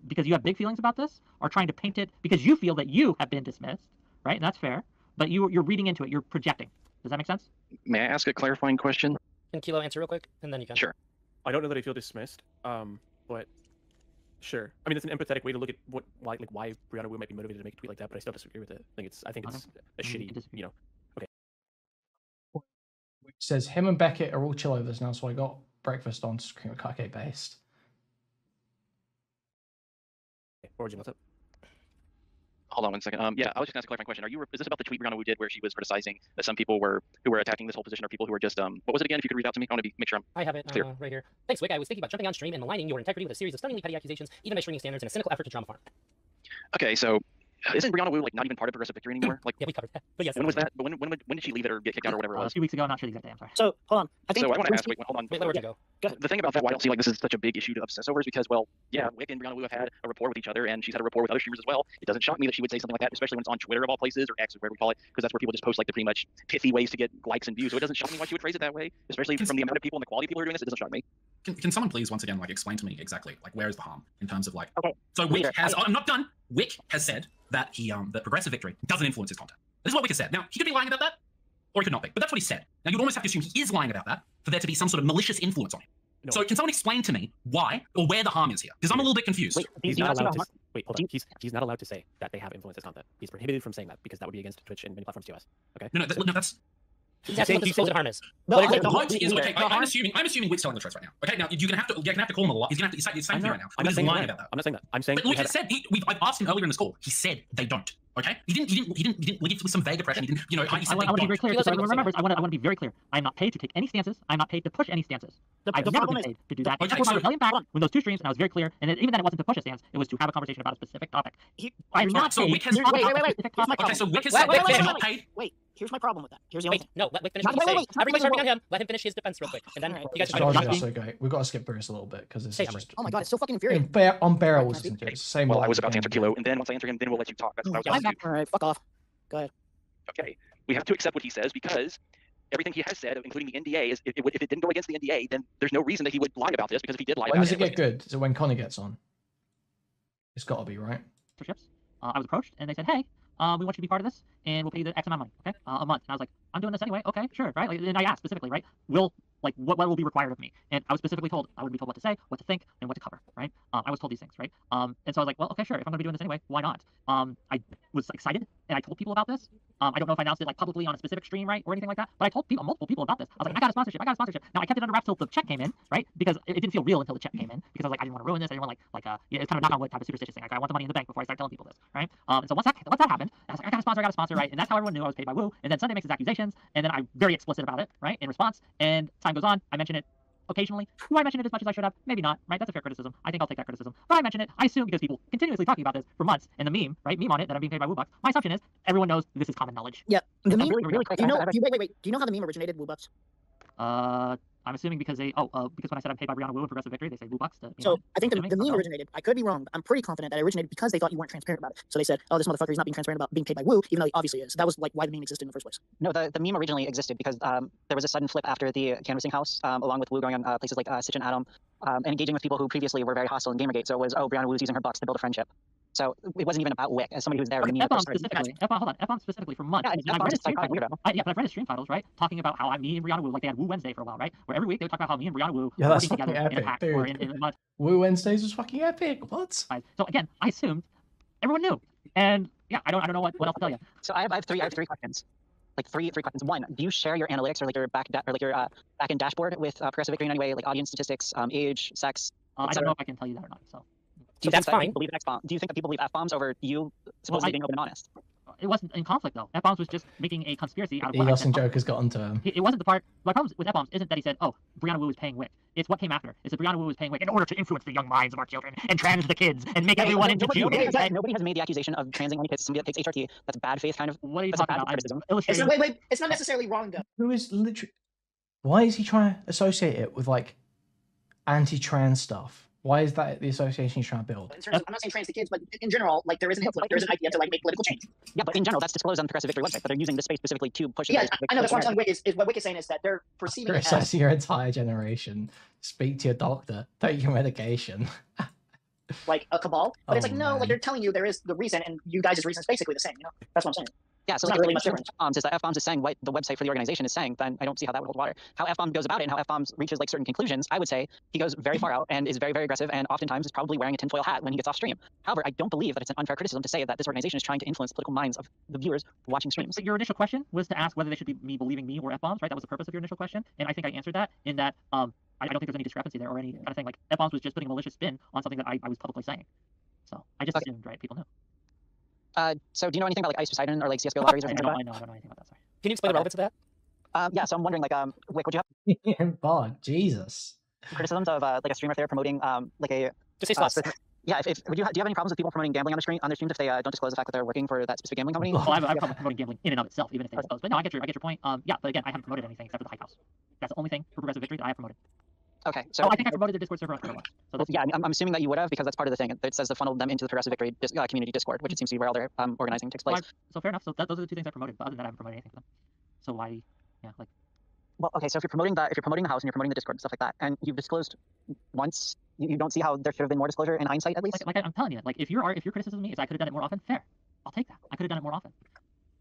because you have big feelings about this, are trying to paint it because you feel that you have been dismissed, right? And that's fair, but you're reading into it. You're projecting. Does that make sense? May I ask a clarifying question? Can Kilo answer real quick, and then you can. Sure. I don't know that I feel dismissed, but sure. I mean, it's an empathetic way to look at why Brianna Wu might be motivated to make a tweet like that, but I still disagree with it. I think it's a shitty, you know. Okay. Which says him and Beckett are all chill over this now, so I got breakfast on cream cake based. Origin, what's up? Hold on one second. Yeah, I was just gonna ask a clarifying question. Is this about the tweet Brianna Wu did where she was criticizing that some people who were attacking this whole position are people who are just what was it again? If you could read out to me, I want to make sure I have it clear. Right here. Thanks, Wick. I was thinking about jumping on stream and maligning your integrity with a series of stunningly petty accusations, even by streaming standards, in a cynical effort to drama farm. Okay, so isn't Brianna Wu like not even part of Progressive Victory anymore? Like, yeah, we covered that. But yes. When was that? But when did she leave it or get kicked out or whatever it was? A few weeks ago. I'm not sure the exact day. I'm sorry. So hold on. I think. So I want to ask. Wait, hold on. Wait, let Origin go. The thing about that, why I don't see like this is such a big issue to obsess over is because, well, yeah, Wick and Brianna Wu have had a rapport with each other, and she's had a rapport with other streamers as well. It doesn't shock me that she would say something like that, especially when it's on Twitter of all places, or X or whatever we call it, because that's where people just post like the pretty much pithy ways to get likes and views. So it doesn't shock me why she would phrase it that way, especially from the amount of people and the quality of people who are doing this. It doesn't shock me. Can someone please once again like explain to me exactly like where is the harm in terms of like? Okay. So Wick has. I'm not done. Wick has said that that Progressive Victory doesn't influence his content. This is what Wick has said. Now he could be lying about that, or he could not be, but that's what he said. Now you'd almost have to assume he is lying about that for there to be some sort of malicious influence on him. No. So can someone explain to me why or where the harm is here? Because I'm a little bit confused. Wait, he's not allowed to. Wait, hold on. He's not allowed to say that they have influenced his content. He's prohibited from saying that because that would be against Twitch and many platforms to us. Okay. No, that's. He's asking what the supposed harm is. Okay, I'm assuming Wick's telling the truth right now. Okay, now you're gonna have to call him a lot. He's gonna have to. He's saying right now. I'm not saying lying about that. I'm not saying that. I'm saying. But Wick has said. I've asked him earlier in this call. He said they don't. Okay, he didn't leave with some vague impression. He didn't, you know. He said I want to be very clear. Remember, I want to be very clear. I'm not paid to take any stances. I'm not paid to push any stances. I've never been paid to do that. Okay, I put my rebellion back when those two streams, and I was very clear. And even then, it wasn't to push a stance. It was to have a conversation about a specific topic. I'm not paid. Wick has. Okay, so Wick has said that he's not paid. Wait. Here's my problem with that. Here's the only thing. No, let Wick finish what he's saying. Everybody's harping on him. Let him finish his defense real quick, and then you guys can okay. We've got to skip through this a little bit because this is just. Oh my god, it's so fucking infuriating. Unbearable. Same. Well, I was about to answer Kilo, and then once I answer him, then we'll let you talk. That's what I was about to do. All right, fuck off. Go ahead. Okay, we have to accept what he says because everything he has said, including the NDA, is if it didn't go against the NDA, then there's no reason that he would lie about this because if he did lie about it. When does it get good? Is it when Connor gets on? It's got to be, right? I was approached and they said, hey, we want you to be part of this and we'll pay you the X amount of money, okay? A month. And I was like, I'm doing this anyway. Okay, sure, right? And I asked specifically, right? What will be required of me? And I was specifically told, I would be told what to say, what to think, and what to cover, right? I was told these things, right? And so I was like, well, okay, sure. If I'm going to be doing this anyway, why not? I was excited and I told people about this. I don't know if I announced it like publicly on a specific stream, right, or anything like that, but I told multiple people about this. I was like, I got a sponsorship. Now I kept it under wraps till the check came in, right? Because it didn't feel real until the check came in. Because I was like, I didn't want to ruin this. I didn't want it's kind of knock on wood type of superstitious thing. Like I want the money in the bank before I start telling people this, right? And so once that happened, I was like, I got a sponsor, right? And that's how everyone knew I was paid by Wu. And then Sunday makes his accusations, and then I'm very explicit about it, right? In response, and time goes on, I mention it occasionally. Do I mention it as much as I should have? Maybe not, right? That's a fair criticism. I think I'll take that criticism. But I mention it, I assume, because people continuously talking about this for months, and the meme, right? Meme on it that I'm being paid by WooBucks. My assumption is everyone knows this is common knowledge. Yeah. The meme. Really quick. Do you know? Wait. Do you know how the meme originated, WooBucks? I'm assuming because because when I said I'm paid by Brianna Wu and Progressive Victory, they say WooBucks. So I think the meme originated. I could be wrong, but I'm pretty confident that it originated because they thought you weren't transparent about it. So they said, "Oh, this motherfucker is not being transparent about being paid by Wu, even though he obviously is." That was like why the meme existed in the first place. No, the meme originally existed because there was a sudden flip after the canvassing house, along with Wu going on places like Sitch and Adam, and engaging with people who previously were very hostile in Gamergate. So it was, Brianna Wu's using her bucks to build a friendship. So it wasn't even about Wick as somebody who's there. Okay, F-bomb specifically for months. Yeah, I've read his stream titles, right? Talking about how me and Brianna Wu, like they had Wu Wednesday for a while, right? Where every week they would talk about how me and Brianna Wu were working together epic, in a pack or in a month. Wu Wednesdays was fucking epic. What? Right. So again, I assumed everyone knew, and yeah, I don't know what else to tell you. So I have three questions. Like three questions. One, do you share your analytics or like your back-end dashboard with Progressive Victory in any way, like audience statistics, age, sex? I don't know if I can tell you that or not. So. Do you think that people believe F-bombs over you supposedly being open and honest? It wasn't in conflict though. F-bombs was just making a conspiracy out of what Eagles and Joker's got onto him. It wasn't the part. My problem with F-bombs isn't that he said, "Oh, Brianna Wu is paying Wick." It's what came after. It's that Brianna Wu is paying Wick in order to influence the young minds of our children and trans the kids and make everyone into Jews. Nobody has made the accusation of transing any kids. Somebody that takes HRT. That's bad faith kind of. What are you talking about? Wait. It's not necessarily wrong though. Who is literally? Why is he trying to associate it with like anti-trans stuff? Why is that the association he's trying to build? In terms of, I'm not saying trans to kids, but in general, like there is an idea to like make political change. Yeah, but in general, that's disclosed on the Progressive Victory website. But they're using this space specifically to push it. Yeah, I know. That's what I'm telling Wick is what Wick is saying is that they're perceiving it as your entire generation. Speak to your doctor. Take your medication. like a cabal, but it's like no, like they're telling you there is the reason, and you guys' reason is basically the same. You know, that's what I'm saying. Yeah, so it's like, not really much different. F-bombs is that F-bombs is saying what the website for the organization is saying, then I don't see how that would hold water. How F-bombs goes about it and how F-bombs reaches like certain conclusions, I would say he goes very far out and is very, very aggressive and oftentimes is probably wearing a tinfoil hat when he gets off stream. However, I don't believe that it's an unfair criticism to say that this organization is trying to influence political minds of the viewers watching streams. So your initial question was to ask whether they should be believing me or F-bombs, right? That was the purpose of your initial question, and I think I answered that in that I don't think there's any discrepancy there or any kind of thing. Like F-bombs was just putting a malicious spin on something that I was publicly saying. So I just assumed, right? People knew. So do you know anything about like Ice Poseidon or like CSGO lotteries or anything like that? I don't know anything about that. Sorry. Can you explain the relevance of that? Yeah, so I'm wondering, like, Wick, would you have Jesus criticisms of like a streamer if they're promoting like a just say slots. Yeah, do you have any problems with people promoting gambling on their streams if they don't disclose the fact that they're working for that specific gambling company? Well, I have a problem promoting gambling in and of itself, even if they disclose. But no, I get your point. Yeah, but again, I haven't promoted anything except for the Hype House. That's the only thing for Progressive Victory that I have promoted. Okay, so I think I promoted the Discord server on Twitter once. So that's yeah, I'm assuming that you would have because that's part of the thing. It says to funnel them into the Progressive Victory community Discord, which it seems to be where all their organizing takes place. So fair enough. So those are the two things I promoted. But other than that, I haven't promoted anything for them. So why? Yeah, like. Well, okay. So if you're promoting the house and you're promoting the Discord and stuff like that, and you've disclosed once, you don't see how there should have been more disclosure in hindsight, at least. Like I'm telling you, like if your criticism of me is I could have done it more often, fair. I'll take that. I could have done it more often.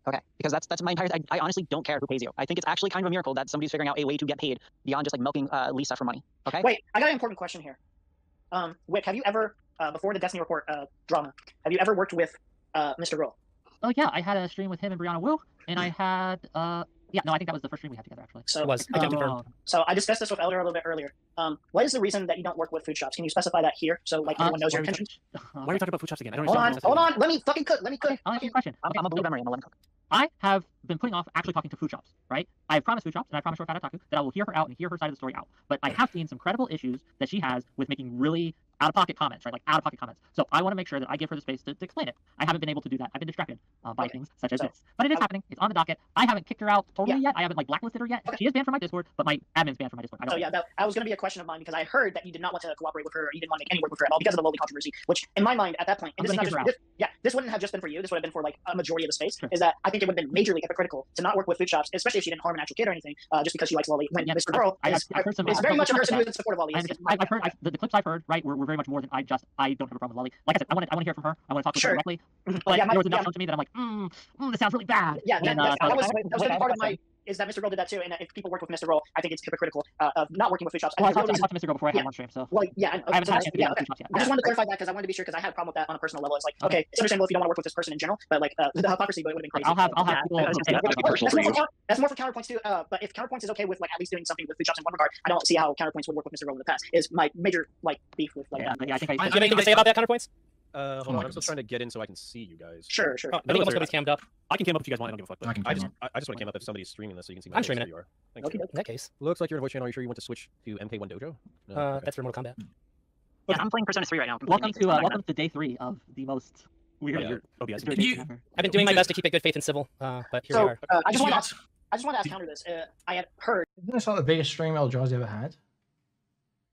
Okay, because that's my entire. I honestly don't care who pays you. I think it's actually kind of a miracle that somebody's figuring out a way to get paid beyond just like milking Lisa for money. Okay. Wait, I got an important question here. Wick, have you ever, before the Destiny Report drama, have you ever worked with Mr. Roll? Oh yeah, I had a stream with him and Brianna Wu, and I had yeah, no, I think that was the first stream we had together actually. So so I discussed this with Elder a little bit earlier. What is the reason that you don't work with food shops? Can you specify that here so like everyone knows your intentions? Why are you talking about food shops again? I don't hold on. Let me fucking cook. Okay, I'll answer your question. I'm a blue memory. I'm a lemon cook. I have been putting off actually talking to food shops, right? I have promised food shops, and I promised Short Fat Otaku that I will hear her out and hear her side of the story out. But I have seen some credible issues that she has with making really out-of-pocket comments, right? Like out-of-pocket comments. So I want to make sure that I give her the space to explain it. I haven't been able to do that. I've been distracted by things such as this. But it is happening. It's on the docket. I haven't kicked her out totally yet. I haven't like blacklisted her yet. She is banned from my Discord, but my admin's banned from my Discord. So yeah, that was going to be a question of mine because I heard that you did not want to cooperate with her. Or you didn't want to make any work with her at all because of the lowly controversy. Which, in my mind, at that point, and this wouldn't have just been for you. This would have been for like a majority of the space. Sure. Is that I think it would have been majorly hypocritical to not work with food shops, especially if she didn't harm an actual kid or anything, just because she likes Lolly. When Mr. Girl is very much a person who is in support of Lolly. I've heard the clips I've heard, right, were very much more than I don't have a problem with Lolly. Like I said, I want to hear from her. I want to talk to her directly. But there was enough to me that I'm like, this sounds really bad. Yeah, that was part of my. Is that Mr. Girl did that too, and if people work with Mr. Girl, I think it's hypocritical of not working with food shops. Well, I talked to Mr. Girl before I had one stream, so. Well, yeah, I haven't had a chance to be on food shops yet. I just wanted to clarify that because I wanted to be sure because I had a problem with that on a personal level. It's like, okay, it's understandable if you don't want to work with this person in general, but like the hypocrisy, but it would have been crazy. I'll have people. That's more for counterpoints too. But if counterpoints is okay with like at least doing something with food shops in one regard, I don't see how counterpoints would work with Mr. Girl in the past. Is my major like beef with like. Yeah, I think. Do you have anything to say about that counterpoints? Hold on, I'm still trying to get in so I can see you guys. Sure. I think almost nobody's cammed up. I can cam up if you guys want. I don't give a fuck. But I just want to cam up if somebody's streaming this so you can see my I'm streaming it. Okay, in that case. Looks like you're in a voice channel. Are you sure you want to switch to MK1 Dojo? No, that's for Mortal Kombat. Yeah, I'm playing Persona 3 right now. Welcome to day 3 of the most weird. I've been doing my best to keep it good faith and civil, but here we are. I just want to ask counter this. I had heard. Isn't this like the biggest stream ElderDrazi ever had?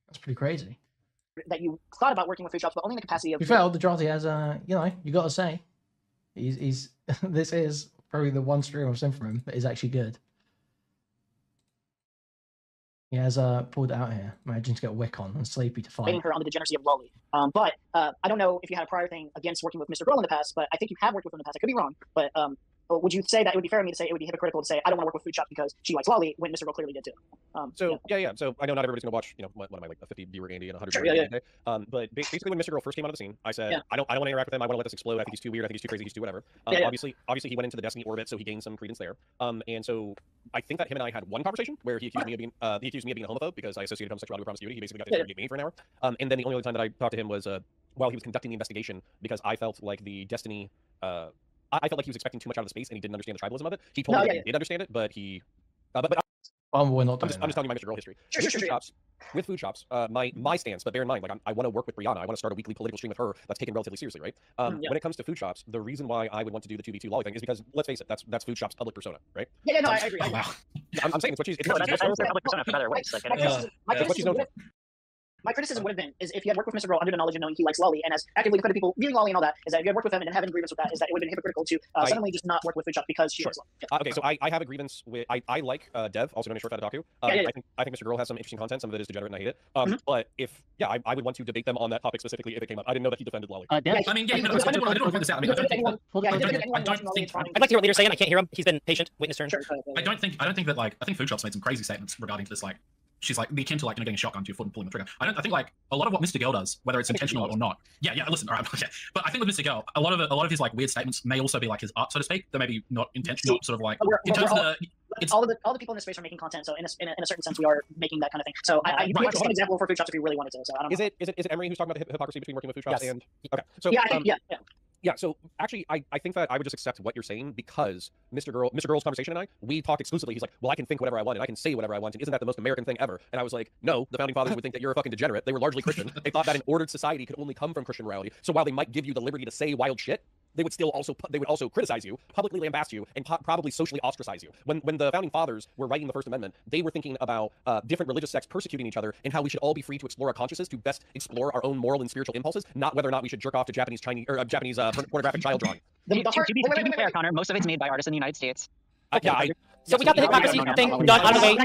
That's pretty crazy. That you thought about working with food shops, but only in the capacity of. You felt ElderDrazi has you got to say, he's this is probably the one stream I've seen from him that is actually good. He has pulled it out here. Imagine to get Wick on and Sleepy to fight. Waiting her on the degeneracy of Lolly. But I don't know if you had a prior thing against working with Mr. Girl in the past, but I think you have worked with him in the past. I could be wrong, but would you say that it would be fair of me to say it would be hypocritical to say I don't want to work with food shops because she likes Lolly when Mr. Girl clearly did too? So I know not everybody's gonna watch, one of my like a 50 viewer Andy and 100 sure, viewer Andy. But basically when Mr. Girl first came out of the scene, I said I don't want to interact with him. I want to let this explode. I think he's too weird. I think he's too crazy. He's too whatever. Obviously he went into the Destiny orbit, so he gained some credence there. And so I think that him and I had one conversation where he accused me of being a homophobe because I associated homosexuality with promiscuity. He basically got to interrogate me for an hour. And then the only other time that I talked to him was while he was conducting the investigation because I felt like the Destiny. I felt like he was expecting too much out of the space and he didn't understand the tribalism of it. He told me that he did understand it, but he. We're not I'm just telling you my Mr. Girl history. With food shops, my stance, but bear in mind, like I want to work with Brianna. I want to start a weekly political stream with her that's taken relatively seriously, right? When it comes to food shops, the reason why I would want to do the 2v2 Lolly thing is because let's face it, that's food shops' public persona, right? Yeah, no, I agree. I'm saying it's what she's. That's their public persona for better ways. Like, what she's known for. My criticism would have been is if you had worked with Mr. Girl under the knowledge of knowing he likes Lolly and as actively critical people viewing Lolly and all that, is that if you had worked with him and didn't have any grievance with that, is that it would have been hypocritical to suddenly just not work with Foodshop because she likes Lolly. Yeah. Okay, so I have a grievance with I like Dev, also known as Short Fat Otaku. I think Mr. Girl has some interesting content. Some of it is degenerate and I hate it. But if I would want to debate them on that topic specifically if it came up. I didn't know that he defended Lolly. I didn't want to point this out. I mean, I don't think. I'd like to hear what Leader's saying. I can't hear him. He's been patient, waiting his turn. I don't think that I think Foodshop's made some crazy statements regarding to this. Like, she's like akin to like getting a shotgun to your foot and pulling the trigger. I think like a lot of what Mr. Girl does, whether it's intentional or not. Yeah. Listen, all right, okay. But I think with Mr. Girl, a lot of his like weird statements may also be like his art, so to speak. They're maybe not intentional, sort of like in terms of all the people in this space are making content, so in a certain sense, we are making that kind of thing. So you can an example for Foodshop if you really wanted to. So I don't know. Is it Emery who's talking about the hypocrisy between working with Foodshop and okay? So yeah. So actually, I think that I would just accept what you're saying because Mr. Girl's conversation and we talked exclusively. He's like, well, I can think whatever I want and I can say whatever I want. And isn't that the most American thing ever? And I was like, no, the founding fathers would think that you're a fucking degenerate. They were largely Christian. They thought that an ordered society could only come from Christian morality. So while they might give you the liberty to say wild shit, they would also criticize you, publicly lambast you, and probably socially ostracize you. When the founding fathers were writing the First Amendment, they were thinking about different religious sects persecuting each other and how we should all be free to explore our consciousness to best explore our own moral and spiritual impulses, not whether or not we should jerk off to Japanese pornographic child drawing. To be fair, Connor, most of it's made by artists in the United States. So we got the hypocrisy thing done out of the way.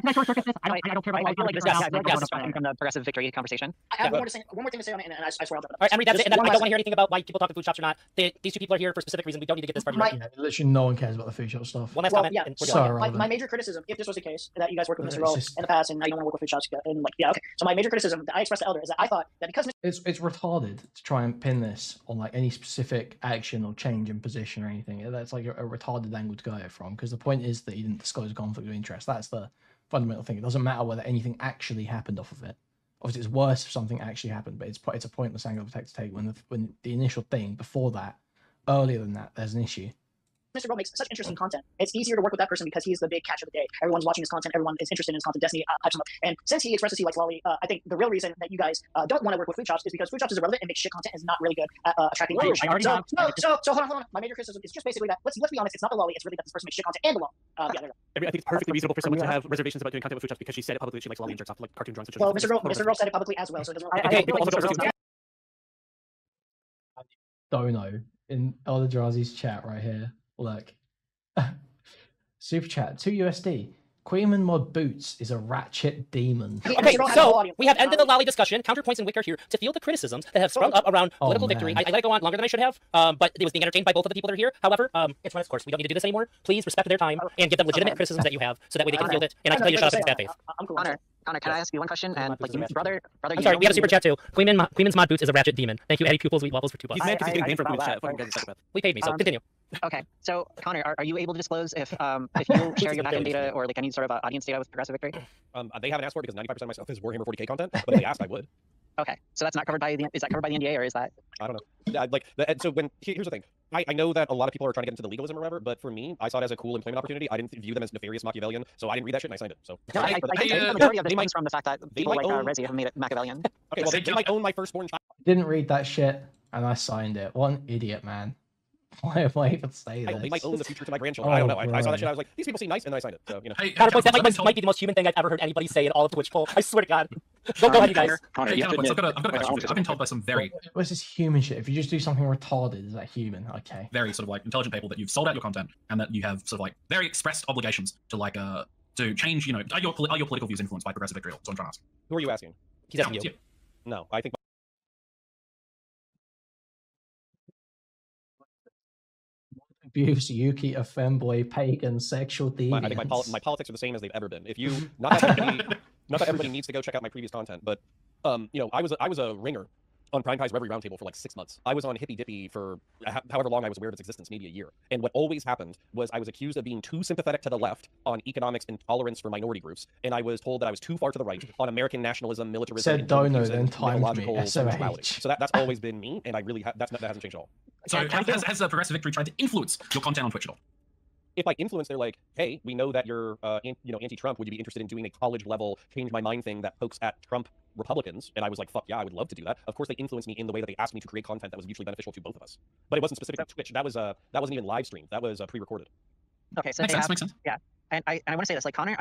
I don't care about from the progressive victory conversation. I have one more thing to say on it, and I swear I'll drop it. All right, Emery, that's it. And then I don't want to hear anything about why people talk to food shops or not. These two people are here for a specific reason. We don't need to get this far. Literally, no one cares about the food shop stuff. One last comment. Yeah. So my major criticism, if this was the case, that you guys worked with Mr. Rowe in the past, and now you don't want to work with food shops, and like, yeah, okay. So my major criticism that I expressed to Elder is that I thought that because it's retarded to try and pin this on like any specific action or change in position or anything. That's like a retarded angle to go at it from, because the point is that he didn't disclose a conflict of interest. That's the fundamental thing. It doesn't matter whether anything actually happened off of it. Obviously, it's worse if something actually happened, but it's a pointless angle to take when the initial thing before that, earlier than that, there's an issue. Mr. Rowe makes such interesting content. It's easier to work with that person because he's the big catch of the day. Everyone's watching his content. Everyone is interested in his content. Destiny hypes him up. And since he expresses he likes Lolly, I think the real reason that you guys don't want to work with food shops is because food shops is irrelevant and makes shit content is not really good at attracting viewers. So hold on. My major criticism is just basically that let's be honest. It's not the Lolly. It's really that this person makes shit content and the Lolly. I think it's perfectly reasonable for someone to have reservations about doing content with food shops because she said it publicly that she likes Lolly and jerks off like cartoon drawings. Well, Mr. Girl said it publicly as well, so it doesn't. Dono in ElderDrazi's chat right here. Look. Super chat, 2 USD. Kuihman mod boots is a ratchet demon. Okay, so we have ended the Lolly discussion. Counterpoints and Wick are here to field the criticisms that have sprung up around political victory. I let it go on longer than I should have, but it was being entertained by both of the people that are here. However, it's run its course. We don't need to do this anymore. Please respect their time and give them legitimate criticisms that you have, so that way they can field it. And I can tell you to shut up in bad faith. Connor, can I ask you one question? And like, brother, I'm sorry, we have a super chat too. Kuihman's mod boots is a ratchet demon. Thank you, Eddie Pupils, Wheat Waffles for 2 bucks. He's mad because he's getting paid for chat. We paid me, so continue. Okay, so Connor, are you able to disclose if you share your backend data or like any sort of audience data with Progressive Victory? They haven't asked for it because 95% of my stuff is Warhammer 40k content, but if they asked, I would. Okay, so that's not covered by is that covered by the NDA or is that? I don't know. So here's the thing. I know that a lot of people are trying to get into the legalism or whatever, but for me, I saw it as a cool employment opportunity. I didn't view them as nefarious Machiavellian, so I didn't read that shit and I signed it. So I think the majority of this comes from the fact that people like Rezi have made it Machiavellian. Okay, well they might own my firstborn child. Didn't read that shit and I signed it. What an idiot, man. Why am I even saying this? They might own the future to my grandchildren. I don't know. I saw that shit. I was like, these people seem nice, and then I signed it. So you know. Counterpoint. That might be the most human thing I've ever heard anybody say in all of Twitch poll. I swear to God. Go ahead, you guys. I've got a question. I've been told by some very. What's this human shit? If you just do something retarded, is that human? Okay. Very sort of like intelligent people that you've sold out your content and that you have sort of like very expressed obligations to like to change. You know, are your political views influenced by Progressive Victory? That's what I'm trying to ask. Who are you asking? He's asking you. No, I think. Abuse, Yuki, a femboy, pagan, sexual deviants. I think my politics are the same as they've ever been. If you not that everybody needs to go check out my previous content, but you know, I was a ringer on Prime Kai's Reverie Roundtable for like 6 months. I was on Hippy Dippy for however long I was aware of its existence, maybe a year. And what always happened was I was accused of being too sympathetic to the left on economics and tolerance for minority groups, and I was told that I was too far to the right on American nationalism, militarism, said Dono, then timed me. So that's always been me, and I really that hasn't changed at all. So has Progressive Victory tried to influence your content on Twitch at all? If I influence, they're like, hey, we know that you're anti-Trump. Would you be interested in doing a college level change my mind thing that pokes at Trump Republicans? And I was like, fuck yeah, I would love to do that. Of course, they influenced me in the way that they asked me to create content that was mutually beneficial to both of us. But it wasn't specific to Twitch. That wasn't even live streamed. That was pre-recorded. Okay, so makes sense. Yeah, and I want to say this, like Connor,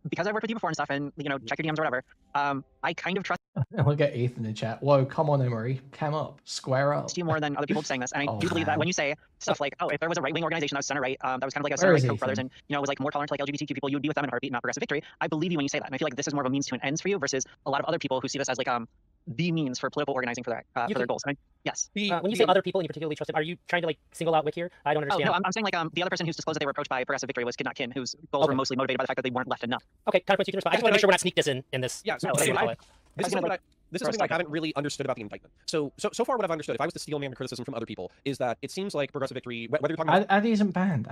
because I worked with you before and stuff, and check your DMs or whatever. I kind of trust. Look at Ethan in the chat. Whoa, come on, Emery, come up, square up. You more than other people saying this, and I do believe that when you say stuff like, oh, if there was a right-wing organization that was center-right, that was kind of like a center-right Koch brothers, and was like more tolerant to like LGBTQ people, you would be with them in a heartbeat, not Progressive Victory. I believe you when you say that, and I feel like this is more of a means to an ends for you versus a lot of other people who see this as like the means for political organizing for their goals. And yes. When you say other people and you particularly trust them, are you trying to like single out Wick here? I don't understand. Oh, no, I'm saying like the other person who's disclosed that they were approached by Progressive Victory was Kid Not Kin, whose goals were mostly motivated by the fact that they weren't left enough. Okay, counterpoints you can respond. I just want to make sure we're not sneak this in this. Yeah, this is something I haven't really understood about the indictment. So far what I've understood, if I was to steal man criticism from other people, is that it seems like Progressive Victory, whether you're talking about... Addy isn't banned.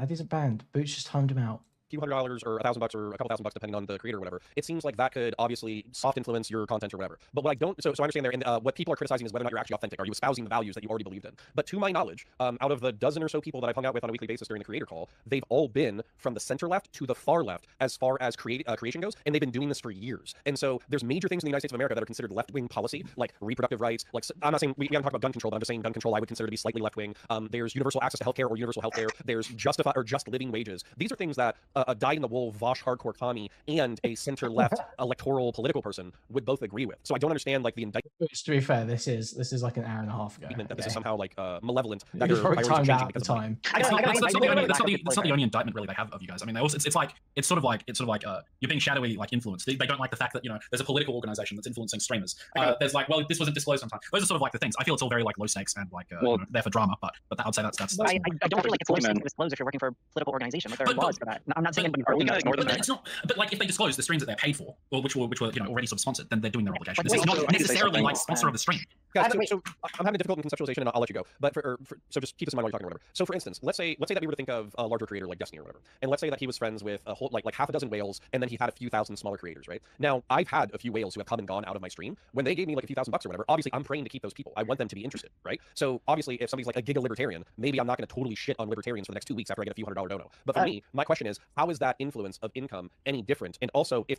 Boots just timed him out. Few $100 or $1,000 or a couple $1,000 depending on the creator or whatever. It seems like that could obviously soft influence your content or whatever. But what I don't, so I understand there, and what people are criticizing is whether or not you're actually authentic. Are you espousing the values that you already believed in? But to my knowledge, out of the dozen or so people that I've hung out with on a weekly basis during the creator call, they've all been from the center left to the far left as far as creation goes, and they've been doing this for years. And so there's major things in the United States of America that are considered left-wing policy, like reproductive rights. Like, I'm not saying we haven't talked about gun control, but I'm just saying gun control I would consider to be slightly left-wing. There's universal access to healthcare or universal healthcare. There's just living wages. These are things that a dyed-in-the-wool Vosh hardcore commie and a center-left electoral political person would both agree with. So I don't understand like the indictment. To be fair, this is like an hour and a half ago. That this is somehow like malevolent. That you're timed out at the time. That's not the only indictment really they have of you guys. I mean, it's sort of like you're being shadowy like influenced. They don't like the fact that there's a political organization that's influencing streamers. There's like, well, this wasn't disclosed sometime. Those are sort of like the things. I feel it's all very like low stakes and like there for drama, but I would say that's. I don't feel like it's low stakes to disclose if you're working for a political organization. Like there are laws for that. I'm not saying it's not. But like if they disclose the streams that they're paid for, or which were already sort of sponsored, then they're doing their obligation. It's not necessarily like sponsor of the stream. Guys, so I'm having difficulty in conceptualization, and I'll let you go. But so just keep this in mind while you're talking or whatever. So for instance, let's say that we were to think of a larger creator like Destiny or whatever, and let's say that he was friends with a whole like half a dozen whales, and then he had a few thousand smaller creators, right? Now I've had a few whales who have come and gone out of my stream. When they gave me like a few $1,000 or whatever, obviously I'm praying to keep those people. I want them to be interested, right? So obviously if somebody's like a giga libertarian, maybe I'm not going to totally shit on libertarians for the next 2 weeks after I get a few $100 dono. But for me, my question is, how is that influence of income any different? And also, if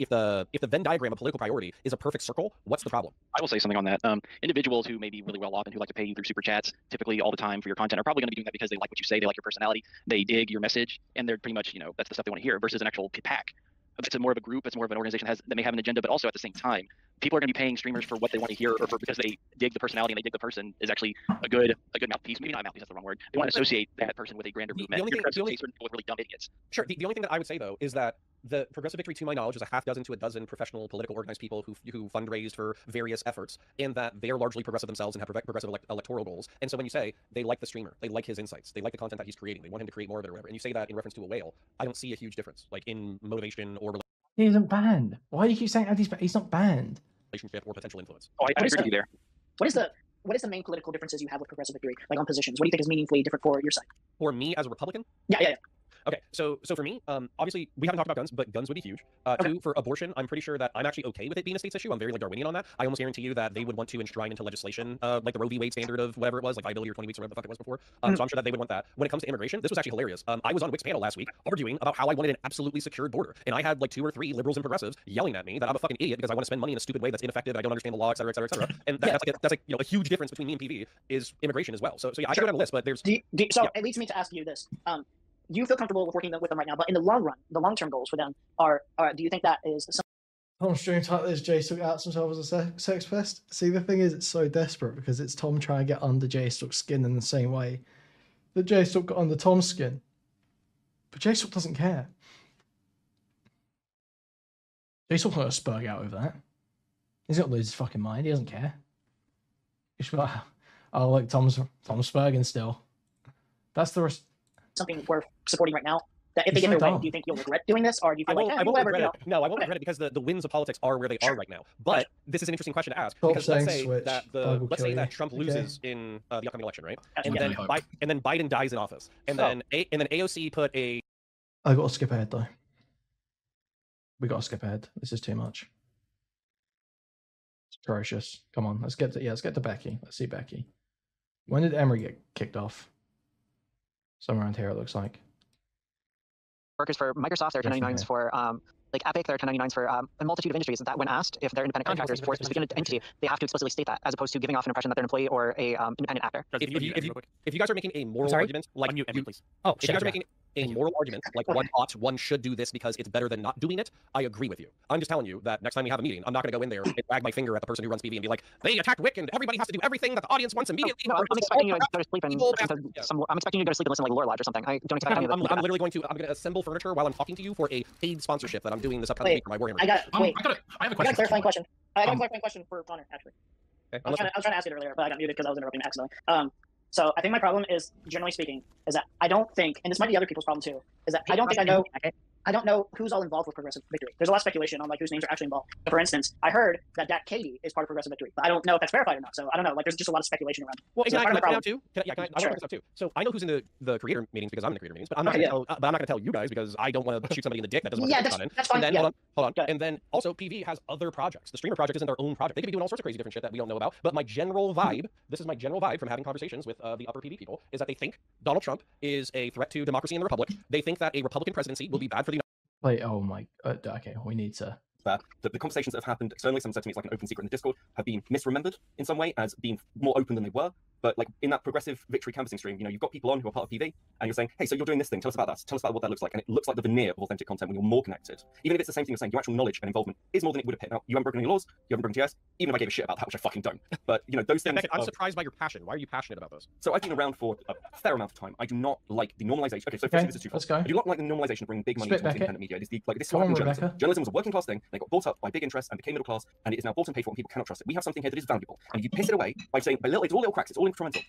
the Venn diagram of political priority is a perfect circle, what's the problem? I will say something on that. Individuals who may be really well off and who like to pay you through super chats, typically all the time for your content, are probably going to be doing that because they like what you say, they like your personality, they dig your message, and they're pretty much that's the stuff they want to hear. Versus an actual pack. It's more of a group. It's more of an organization that may have an agenda, but also at the same time, people are going to be paying streamers for what they want to hear, or for because they dig the personality and they dig the person is actually a good mouthpiece. Maybe not mouthpiece, that's the wrong word. They want to associate that person with a grander movement. The only thing with really dumb idiots. Sure. The only thing that I would say though is that the Progressive Victory, to my knowledge, is a half dozen to a dozen professional, political, organized people who fundraised for various efforts, and that they are largely progressive themselves and have progressive electoral goals. And so when you say they like the streamer, they like his insights, they like the content that he's creating, they want him to create more of it or whatever, and you say that in reference to a whale, I don't see a huge difference, like in motivation or he isn't banned. Why do you keep saying he's not banned? Relationship or potential influence. Oh, I agree with you there. What is the main political differences you have with Progressive Victory, like on positions? What do you think is meaningfully different for your side? For me as a Republican? Yeah. Okay, so for me, obviously we haven't talked about guns, but guns would be huge. Two, for abortion, I'm pretty sure that I'm actually okay with it being a state's issue. I'm very like Darwinian on that. I almost guarantee you that they would want to enshrine into legislation, like the Roe v. Wade standard of whatever it was, like viability or 20 weeks or whatever the fuck it was before. So I'm sure that they would want that. When it comes to immigration, this was actually hilarious. I was on Wick's panel last week arguing about how I wanted an absolutely secured border, and I had like 2 or 3 liberals and progressives yelling at me that I'm a fucking idiot because I want to spend money in a stupid way that's ineffective, and I don't understand the law, et cetera, et cetera, et cetera. And that's like a huge difference between me and PV is immigration as well. So yeah, I should go down the list, but there's. It leads me to ask you this. You feel comfortable with working with them right now, but in the long run, the long-term goals for them are do you think that is Tom's stream title is Jay Stock outs himself as a sex pest. See, the thing is, it's so desperate because it's Tom trying to get under Jay Stock's skin in the same way that Jay Stock got under Tom's skin. But Jay Stock doesn't care. Jay Stock's not going to spurg out over that. He's not lose his fucking mind. He doesn't care. He's like, oh, look, Tom's spurging still. That's the something worth supporting right now? That if they get their way, do you think you'll regret doing this, or do you feel I won't regret it. No, I won't regret it because the winds of politics are where they are right now. But this is an interesting question to ask because let's say that Trump loses in the upcoming election, right? And then Biden dies in office, and then AOC put a. I got to skip ahead though. We got to skip ahead. This is too much. It's atrocious. Come on, let's get to Becky. Let's see Becky. When did Emery get kicked off? Somewhere around here, it looks like. Workers for Microsoft, there are 1099s for like Epic, there are 1099s for a multitude of industries that when asked if they're independent contractors for a specific entity, they have to explicitly state that, as opposed to giving off an impression that they're an employee or a independent actor. If you guys are making a moral argument, like please. if you guys are making a moral argument, like one should do this because it's better than not doing it, I agree with you. I'm just telling you that next time we have a meeting, I'm not going to go in there and wag my finger at the person who runs PV and be like, they attacked Wick and everybody has to do everything that the audience wants immediately. No, I'm expecting you to go to sleep and I'm expecting you to go to sleep and listen to like Lore Lodge or something. I don't expect any of that. I'm literally going to assemble furniture while I'm talking to you for a paid sponsorship that I'm doing this upcoming week for my Warhammer. I have a question. I got a clarifying question. I got a clarifying question for Connor, actually. Okay, I was trying to ask it earlier, but I got muted because I was interrupting accidentally. So I think my problem is, generally speaking, is that I don't think, and this might be other people's problem too, is that I don't know who's all involved with Progressive Victory. There's a lot of speculation on like whose names are actually involved. For instance, I heard that Dak Katie is part of Progressive Victory, but I don't know if that's verified or not. So I don't know. Like, there's just a lot of speculation around. Well, so I want to point out too. I want to point this out too. So I know who's in the creator meetings because I'm in the creator meetings, but I'm not going to tell you guys because I don't want to shoot somebody in the dick that doesn't want to be in. That's fine. And then hold on. And then also PV has other projects. The streamer project isn't their own project. They could be doing all sorts of crazy different shit that we don't know about. But my general vibe, this is my general vibe from having conversations with the upper PV people, is that they think Donald Trump is a threat to democracy in the Republic. They think that a Republican presidency will be bad for the Wait, oh my, okay, we need to... The conversations that have happened externally, someone said to me it's like an open secret in the Discord, have been misremembered in some way as being more open than they were. But like in that Progressive Victory canvassing stream, you know, you've got people on who are part of PV, and you're saying, hey, so you're doing this thing, tell us about that, tell us about what that looks like. And it looks like the veneer of authentic content when you're more connected. Even if it's the same thing you're saying, your actual knowledge and involvement is more than it would have hit. Now, you haven't broken any laws, you haven't broken TS, even if I gave a shit about that, which I fucking don't. But, you know, those things... I'm surprised by your passion. Why are you passionate about those? So I've been around for a fair amount of time. I do not like the normalization... Okay, so firstly, this is twofold. I do not like the normalization of bringing big money into independent media. It is like this in journalism. Journalism was a working class thing, they got bought up by big interests and became middle class, and it is now bought and paid for, and people cannot trust it. We have something here that is valuable, and if you piss it away by saying, it's all little cracks, it's all incremental.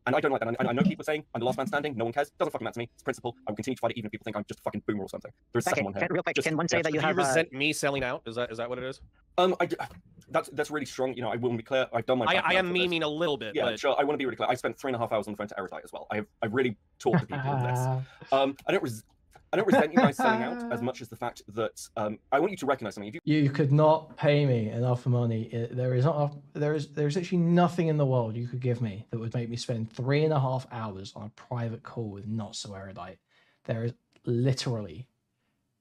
And I don't like that. And I know people are saying, I'm the last man standing, no one cares. Doesn't fucking matter to me. It's principle. I will continue to fight it even if people think I'm just a fucking boomer or something. There's a second one here. Real quick, can one say that you have... Do you resent me selling out? Is that what it is? That's really strong. You know, I will be clear. I've done my... I am memeing a little bit. Yeah, but... sure. I want to be really clear. I spent 3.5 hours on the phone to Erudite as well. I've really talked to people on this. I don't resent you guys selling out as much as the fact that I want you to recognize something. If you could not pay me enough money. There is actually nothing in the world you could give me that would make me spend 3.5 hours on a private call with not so Erudite. There is literally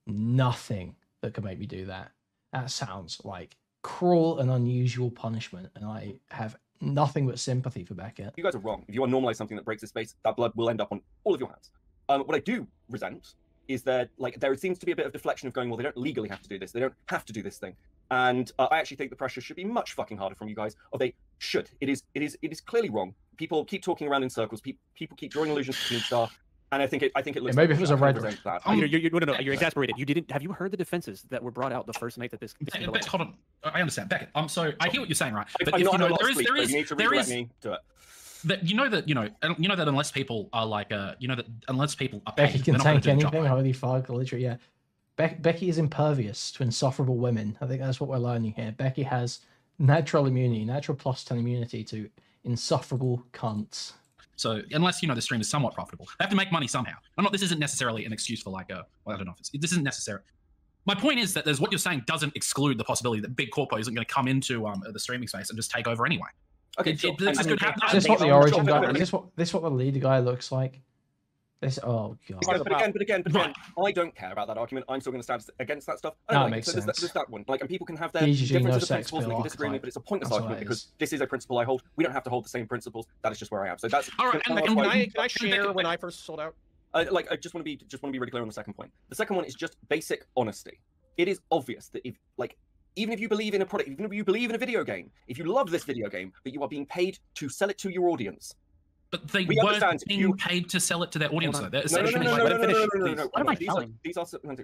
nothing that could make me do that. That sounds like cruel and unusual punishment, and I have nothing but sympathy for Beckett. You guys are wrong. If you are normalizing something that breaks this space, that blood will end up on all of your hands. What I do resent is that there seems to be a bit of deflection of going, well, they don't legally have to do this, they don't have to do this thing, and I actually think the pressure should be much fucking harder from you guys. Or they should. It is clearly wrong. People keep talking around in circles. People keep drawing illusions to Team Star, and I think it looks. Maybe if it was a red. You're exasperated. Have you heard the defenses that were brought out the first night that this? Hold on, I understand, Beckett. So I hear what you're saying, right? But if you know, there is. You know that unless people are unless people are paid, Becky can tank anything. Holy fuck, literally, yeah. Becky is impervious to insufferable women. I think that's what we're learning here. Becky has natural immunity, natural +10 immunity to insufferable cunts. So unless the stream is somewhat profitable, they have to make money somehow. This isn't necessarily an excuse for I don't know if this isn't necessary. My point is that what you're saying doesn't exclude the possibility that big corpo isn't going to come into the streaming space and just take over anyway. Okay, is this what the origin guy? Is this what the leader guy looks like? Oh god. But again, I don't care about that argument. I'm still going to stand against that stuff. That makes sense. There's that one. And people can have their differences of principles and they can disagree with me, but it's a pointless argument because this is a principle I hold. We don't have to hold the same principles. That is just where I am. So that's all right. Can I share when I first sold out? I just want to be really clear on the second point. The second one is just basic honesty. It is obvious that even if you believe in a product, even if you believe in a video game, if you love this video game, but you are being paid to sell it to your audience. But they weren't being paid to sell it to their audience, though. No. What am I telling?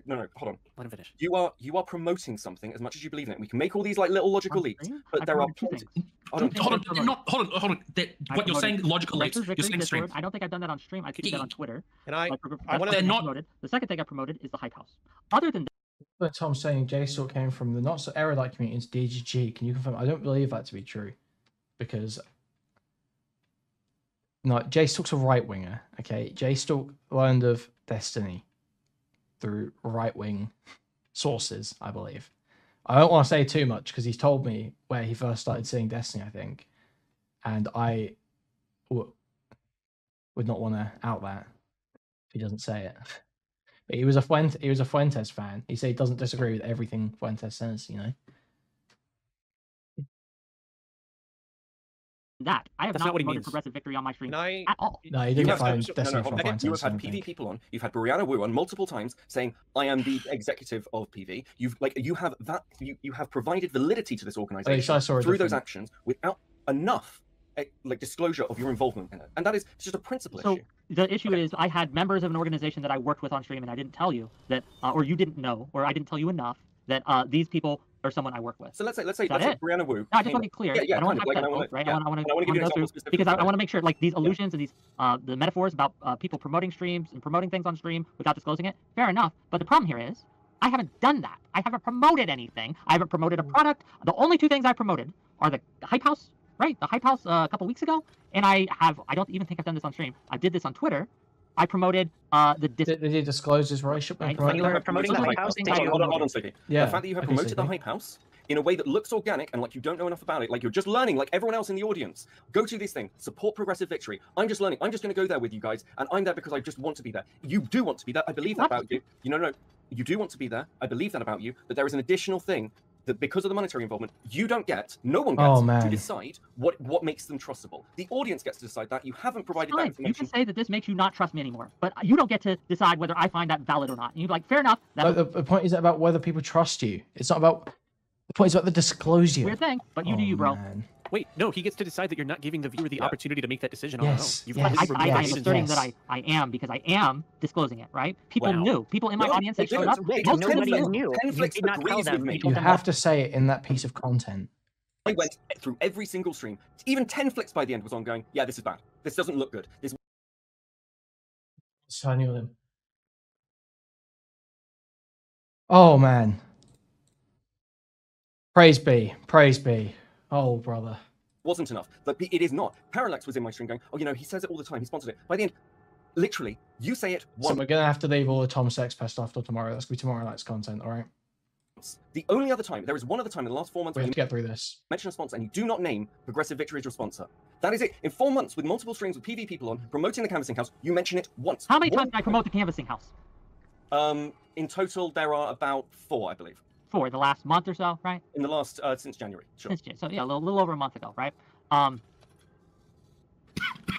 No, hold on. Let him finish. You are promoting something as much as you believe in it. We can make all these little logical leaps, but there are plenty. Hold on. What you're saying, logical leaps. You're saying stream. I don't think I've done that on stream. I tweeted that on Twitter. And I want to not. The second thing I promoted is the Hype House. Other than but Tom saying JStalk came from the not so Erudite community into DGG. Can you confirm? I don't believe that to be true, because no, JStalk's a right winger. Okay, JStalk learned of Destiny through right wing sources, I believe. I don't want to say too much because he's told me where he first started seeing Destiny, I think, and I would not want to out that if he doesn't say it. But he was a Fuentes fan. He said he doesn't disagree with everything Fuentes says, that. I have That's not not what he promoted means. Progressive Victory on my stream I... at all. No, you didn't find you Destiny have from had PV people on. You've had Brianna Wu on multiple times saying, "I am the executive of PV." You have provided validity to this organization through those actions without enough disclosure of your involvement in it, and that is just a principle issue. The issue is I had members of an organization that I worked with on stream, and I didn't tell you that, or you didn't know, or I didn't tell you enough that these people are someone I work with. So let's say Brianna Wu. No, I just want to be clear. I don't want to hypotheticals, right? I want to go through because I want to make sure like these illusions and these the metaphors about people promoting streams and promoting things on stream without disclosing it. Fair enough, but the problem here is I haven't done that. I haven't promoted anything. I haven't promoted a product. The only two things I promoted are the Hype House, right? The Hype House a couple weeks ago, and I don't even think I've done this on stream. I did this on Twitter. I promoted the. Did you disclose his relationship? Right? You were promoting the Hype House. Hold on, Siggy. Yeah. The fact that you have promoted the Hype House in a way that looks organic and like you don't know enough about it, like you're just learning, like everyone else in the audience. Go to this thing, support Progressive Victory. I'm just learning. I'm just going to go there with you guys, and I'm there because I just want to be there. You do want to be there. I believe that about you. No. You do want to be there. I believe that about you. But there is an additional thing that because of the monetary involvement, you don't get, no one gets to decide what makes them trustable. The audience gets to decide that. You haven't provided that information. You can say that this makes you not trust me anymore, but you don't get to decide whether I find that valid or not. And you're like, fair enough. The point isn't about whether people trust you. It's not about, the point is about the disclosure. Weird thing, but you do you, bro. Man. Wait, no, he gets to decide that you're not giving the viewer the opportunity to make that decision on Yes. their own. I am asserting that I am because I am disclosing it, right? People knew. People in my audience that showed up. Nobody knew. You did not tell them. You have to say it in that piece of content. I went through every single stream. Even 10 flicks by the end was on going, yeah, this is bad. This doesn't look good. This. Oh, man. Praise be. Praise be. Oh, brother. Wasn't enough. But it is not. Parallax was in my stream going, oh, he says it all the time. He sponsored it. By the end, literally, you say it once. So we're going to have to leave all the Tom Sex Pest after tomorrow. That's going to be tomorrow night's content, all right? The only other time, there is one other time in the last 4 months we have to get through this. Mention a sponsor and you do not name Progressive Victory as your sponsor. That is it. In 4 months with multiple streams with PV people on, promoting the Canvassing House, you mention it once. How many times did I promote the Canvassing House? In total, there are about 4, I believe. 4, the last month or so, right? In the last, since January, sure. So yeah, a little over a month ago, right? I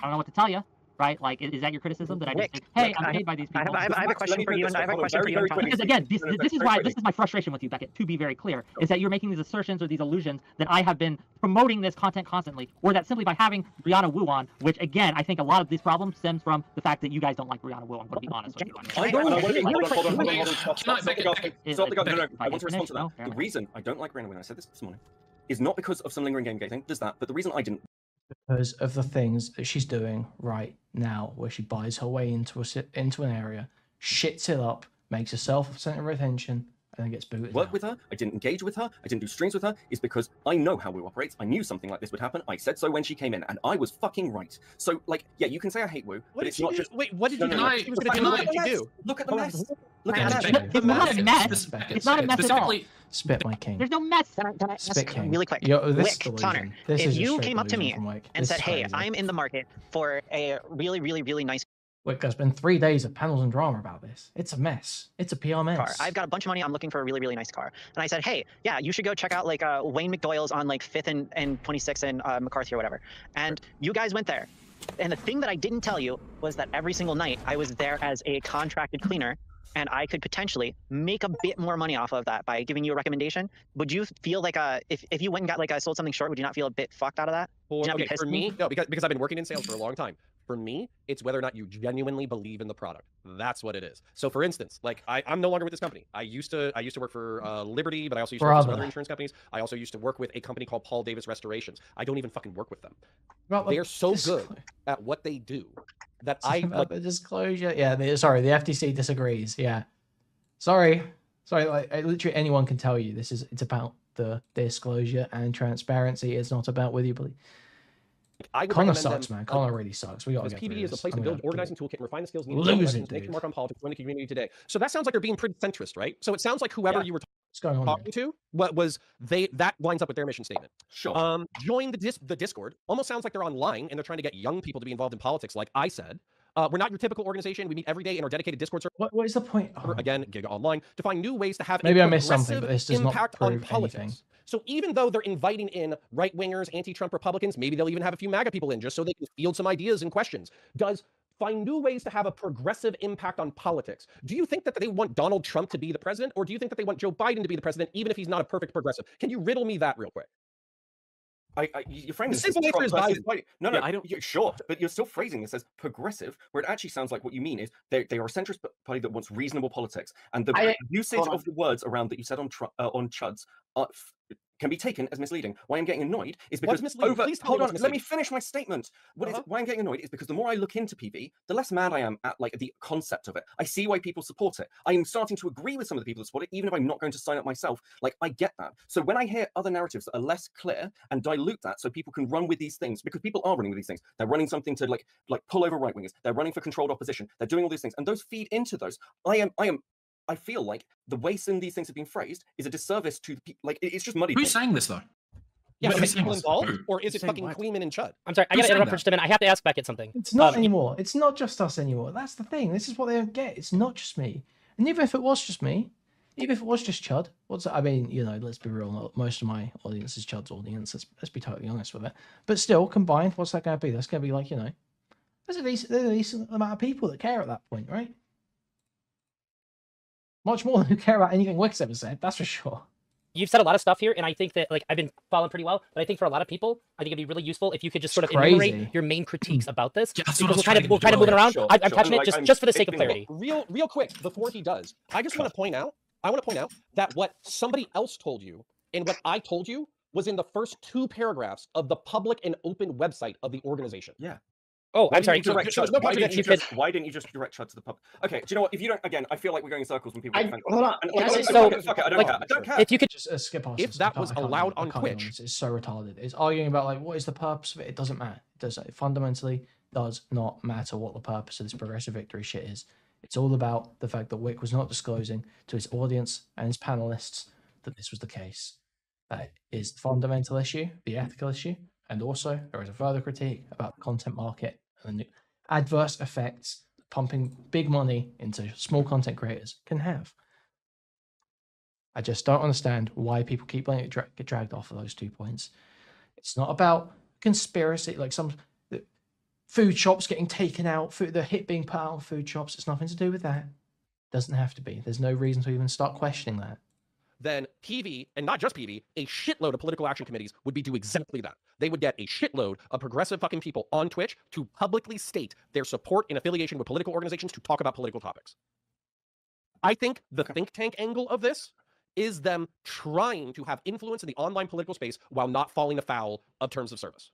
don't know what to tell you, right? Like, is that your criticism that I just think, hey, I'm paid by these people? I have a question for you, and I have a question for you. Because again, this is my frustration with you, Beckett, to be very clear, is that you're making these assertions or these illusions that I have been promoting this content constantly, or that simply by having Brianna Wu on, which again, I think a lot of these problems stems from the fact that you guys don't like Brianna Wu. I'm going to be honest with you. I want to respond to that. The reason I don't like Brianna Wu, I said this morning, is not because of some lingering game gating, does that, but the reason I didn't. Because of the things that she's doing right now, where she buys her way into an area, shits it up, makes herself a center of attention, and then gets booted. Work with her. I didn't engage with her. I didn't do streams with her. Is because I know how Wu operates. I knew something like this would happen. I said so when she came in, and I was fucking right. So, like, yeah, you can say I hate Wu, but it's not just. Wait, what did you do? What did you do? Look at the mess. Look at it's not a mess. It's not a mess at all. Spit, my king. There's no mess. Can I Spit ask king. really quick? Wick, Connor, if you came up to me and said, hey, I'm in the market for a really, really, really nice Wick, there's been 3 days of panels and drama about this. It's a mess. It's a PR mess. car. I've got a bunch of money. I'm looking for a really, really nice car. And I said, hey, yeah, you should go check out like Wayne McDoyle's on like 5th and 26th and McCarthy or whatever. And you guys went there. And the thing that I didn't tell you was that every single night I was there as a contracted cleaner, and I could potentially make a bit more money off of that by giving you a recommendation. Would you feel like if you went and got like sold something short, would you not feel a bit fucked out of that? Okay, for me, no, because I've been working in sales for a long time. For me, it's whether or not you genuinely believe in the product. That's what it is. So, for instance, like I'm no longer with this company. I used to work for Liberty, but I also used to work for some other insurance companies. I also used to work with a company called Paul Davis Restorations. I don't even fucking work with them. They are so good at what they do that the disclosure. Yeah, sorry, the FTC disagrees. Yeah, sorry. Like literally anyone can tell you it's about the disclosure and transparency. It's not about whether you believe. Connor sucks, man. Connor really sucks. We got to get PV is the place to build organizing toolkit and refine the skills needed to make your mark on politics in the community today. So that sounds like they're being pretty centrist, right? So it sounds like whoever you were talking to, what was that lines up with their mission statement. Sure. Join the Discord. Almost sounds like they're online and they're trying to get young people to be involved in politics, like I said. We're not your typical organization. We meet every day in our dedicated Discord server. What is the point? Again, Giga Online, to find new ways to have maybe I missed something, but this does not prove anything. So even though they're inviting in right-wingers, anti-Trump Republicans, maybe they'll even have a few MAGA people in just so they can field some ideas and questions. Find new ways to have a progressive impact on politics. Do you think that they want Donald Trump to be the president, or do you think that they want Joe Biden to be the president, even if he's not a perfect progressive? Can you riddle me that real quick? You're framing the simple answer is Biden. No, I don't. Sure, but you're still phrasing this as progressive, where it actually sounds like what you mean is they are a centrist party that wants reasonable politics, and the usage of the words around that you said on Chuds can be taken as misleading. Why I'm getting annoyed is because hold on, let me finish my statement. Why I'm getting annoyed is because the more I look into PV, the less mad I am at like the concept of it. I see why people support it. I am starting to agree with some of the people that support it, even if I'm not going to sign up myself. Like, I get that. So when I hear other narratives that are less clear and dilute that so people can run with these things, because people are running with these things. They're running something to like pull over right-wingers. They're running for controlled opposition. They're doing all these things, and those feed into those. I feel like the way some of these things have been phrased is a disservice to the people. Like, it's just muddy. Who's saying this though? Yeah, are people involved, or is it fucking Kuihman and Chud? I'm sorry, I gotta interrupt for just a minute. I have to ask Beckett something. It's not anymore. It's not just us anymore. That's the thing. This is what they don't get. It's not just me. And even if it was just me, even if it was just Chud, I mean, you know, let's be real. Most of my audience is Chud's audience. Let's be totally honest with it. But still, combined, what's that going to be? That's going to be like, you know, there's a decent amount of people that care at that point, right? Much more than who care about anything Wick's ever said, that's for sure. You've said a lot of stuff here, and I think that, like, I've been following pretty well, but I think for a lot of people, I think it'd be really useful if you could just sort of enumerate your main critiques about this. Yeah, because we're kind of moving around. I'm touching it just for the sake of clarity. Real quick, before he does, I just want to point out, that what somebody else told you and what I told you was in the first 2 paragraphs of the public and open website of the organization. Yeah. Oh, I'm sorry. Why didn't you just direct Chud to the public? Okay, do you know what? If you don't, again, I feel like we're going in circles when people. Hold on. I don't care. If you could just skip past. If that was allowed on Twitch, it's so retarded. It's arguing about like what is the purpose of it. It doesn't matter. It fundamentally does not matter what the purpose of this progressive victory shit is. It's all about the fact that Wick was not disclosing to his audience and his panelists that this was the case. That is the fundamental issue, the ethical issue. And also, there is a further critique about the content market and the adverse effects that pumping big money into small content creators can have. I just don't understand why people keep letting it get dragged off of those 2 points. It's not about conspiracy, like some food shops getting taken out, the hit being put out on food shops. It's nothing to do with that. It doesn't have to be. There's no reason to even start questioning that. Then PV, and not just PV, a shitload of political action committees would do exactly that. They would get a shitload of progressive fucking people on Twitch to publicly state their support and affiliation with political organizations to talk about political topics. I think the think tank angle of this is them trying to have influence in the online political space while not falling afoul of terms of service.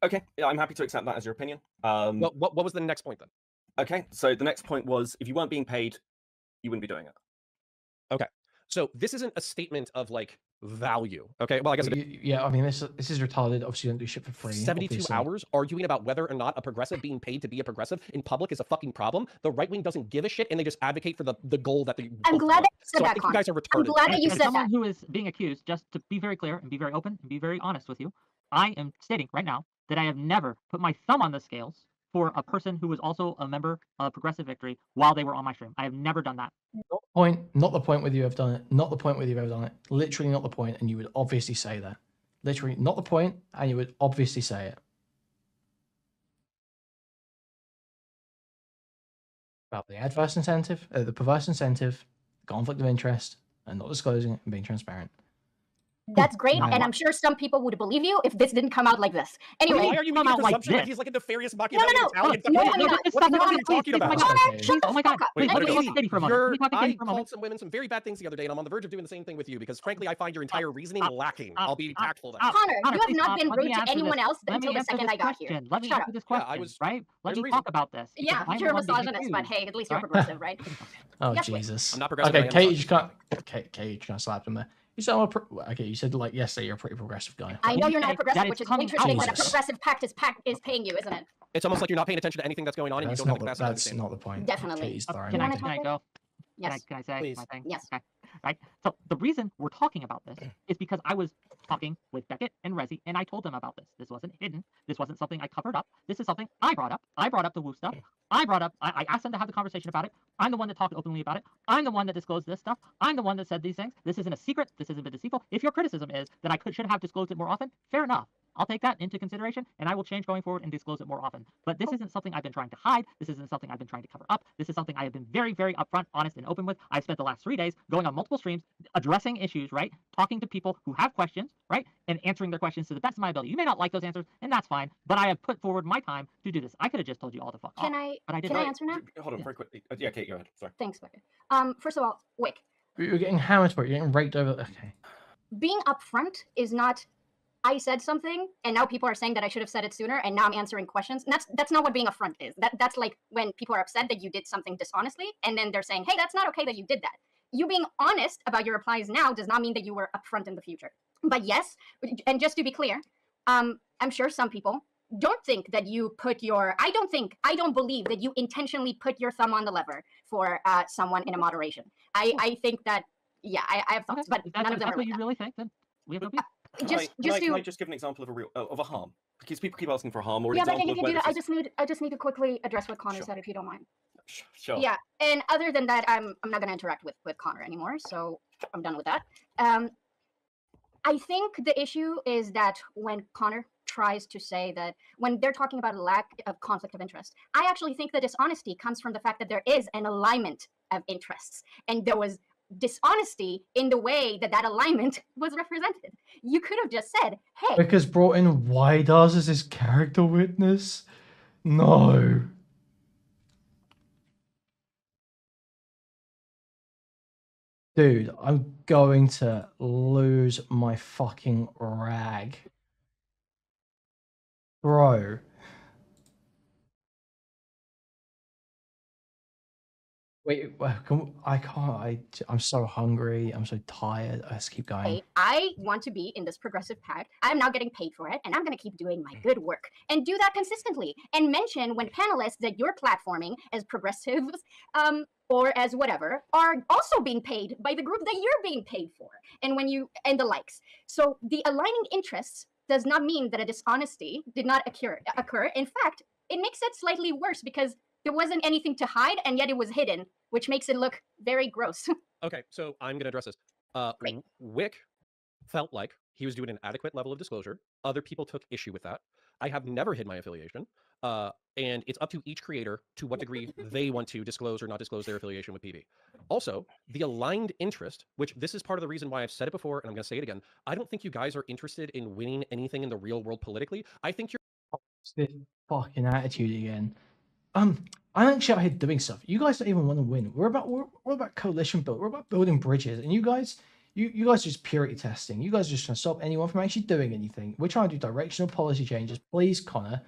Okay, yeah, I'm happy to accept that as your opinion. What was the next point then? Okay, so the next point was if you weren't being paid, you wouldn't be doing it. Okay, so this isn't a statement of like value. Okay, well I guess yeah. I mean, this is retarded. Obviously, you don't do shit for free. 72 hours arguing about whether or not a progressive being paid to be a progressive in public is a fucking problem. The right wing doesn't give a shit, and they just advocate for the goal that they. I'm glad that you said so that. I think you guys are retarded. I'm glad that you said that. Someone who is being accused, just to be very clear and be very open and be very honest with you, I am stating right now that I have never put my thumb on the scales for a person who was also a member of Progressive Victory while they were on my stream. I have never done that. Not the point whether you have done it. Not the point whether you've ever done it. Literally not the point, and you would obviously say that. Literally not the point, and you would obviously say it. About the adverse incentive, the perverse incentive, conflict of interest, and not disclosing it and being transparent. That's great, and I'm sure some people would believe you if this didn't come out like this. Anyway, why are you making the assumption that he's like a nefarious Machiavellian Italian? No, what are you talking about? Oh my God! Wait, I called some women some very bad things the other day, and I'm on the verge of doing the same thing with you because, frankly, I find your entire reasoning lacking. I'll be tactful. Connor, you have not been rude to anyone else until the second I got here. Let me answer this question, right? Let me talk about this. Yeah, you're a misogynist, but hey, at least you're progressive, right? Oh Jesus! I'm not progressive. Okay, Kate, you can't. Kate, you can't slap him there. You said okay. You said like yesterday you're a pretty progressive guy. I know you're not a progressive, which is interesting when a progressive pact is paying you, isn't it? It's almost like you're not paying attention to anything that's going on, and you don't have the capacity to understand. That's not the point. Definitely. Can I go? Yes. Can I say Please. my thing? Yes. Okay. Right. So the reason we're talking about this is because I was talking with Beckett and Rezi, and I told them about this. This wasn't hidden. This wasn't something I covered up. This is something I brought up. I brought up the Wu stuff. I asked them to have the conversation about it. I'm the one that talked openly about it. I'm the one that disclosed this stuff. I'm the one that said these things. This isn't a secret. This isn't been deceitful. If your criticism is that I should have disclosed it more often, fair enough. I'll take that into consideration, and I will change going forward and disclose it more often. But this isn't something I've been trying to hide. This isn't something I've been trying to cover up. This is something I have been very, very upfront, honest, and open with. I've spent the last 3 days going on multiple streams, addressing issues, right? Talking to people who have questions, right? And answering their questions to the best of my ability. You may not like those answers, and that's fine, but I have put forward my time to do this. I could have just told you all the fuck off, but I didn't. Can I answer now? Hold on, very quickly. Yeah, Kate, go ahead. Sorry. Thanks, Beckett. First of all, Wick. You're getting hammered for it. You're getting raked over. Okay. Being upfront is not, I said something, and now people are saying that I should have said it sooner, and now I'm answering questions. And that's not what being upfront is. That's like when people are upset that you did something dishonestly, and then they're saying, hey, that's not okay that you did that. You being honest about your replies now does not mean that you were upfront in the future. But yes, and just to be clear, I'm sure some people don't think that you put your, I don't believe that you intentionally put your thumb on the lever for someone in a moderation. I think that, yeah, I have thoughts, but none of them are what you really think, then we have no beef. Can I just give an example of a harm? Because people keep asking for a harm or an yeah, example but of you can do where that. I just need to quickly address what Connor said, if you don't mind. Sure. Yeah, and other than that, I'm not going to interact with Connor anymore, so I'm done with that. I think the issue is that when Connor tries to say that, when they're talking about a lack of conflict of interest, I actually think the dishonesty comes from the fact that there is an alignment of interests, and there was dishonesty in the way that that alignment was represented. You could have just said, hey. Because brought in Wydars as his character witness? No. Dude, I'm going to lose my fucking rag. Bro. Wait, I can't. I'm so hungry. I'm so tired. Let's keep going. Hey, I want to be in this progressive pack. I'm not getting paid for it, and I'm going to keep doing my good work and do that consistently. And mention when panelists that you're platforming as progressives, or as whatever, are also being paid by the group that you're being paid for, and and the likes. So the aligning interests does not mean that a dishonesty did not occur. In fact, it makes it slightly worse because there wasn't anything to hide, and yet it was hidden, which makes it look very gross. Okay, so I'm going to address this. Wick felt like he was doing an adequate level of disclosure. Other people took issue with that. I have never hid my affiliation, and it's up to each creator to what degree they want to disclose or not disclose their affiliation with PB. Also, the aligned interest, which this is part of the reason why I've said it before, and I'm going to say it again. I don't think you guys are interested in winning anything in the real world politically. I think you're... This fucking attitude again. I'm actually out here doing stuff. You guys don't even want to win. We're about coalition build. We're about building bridges, and you guys are just purity testing. You guys are just trying to stop anyone from actually doing anything. We're trying to do directional policy changes. Please, Connor.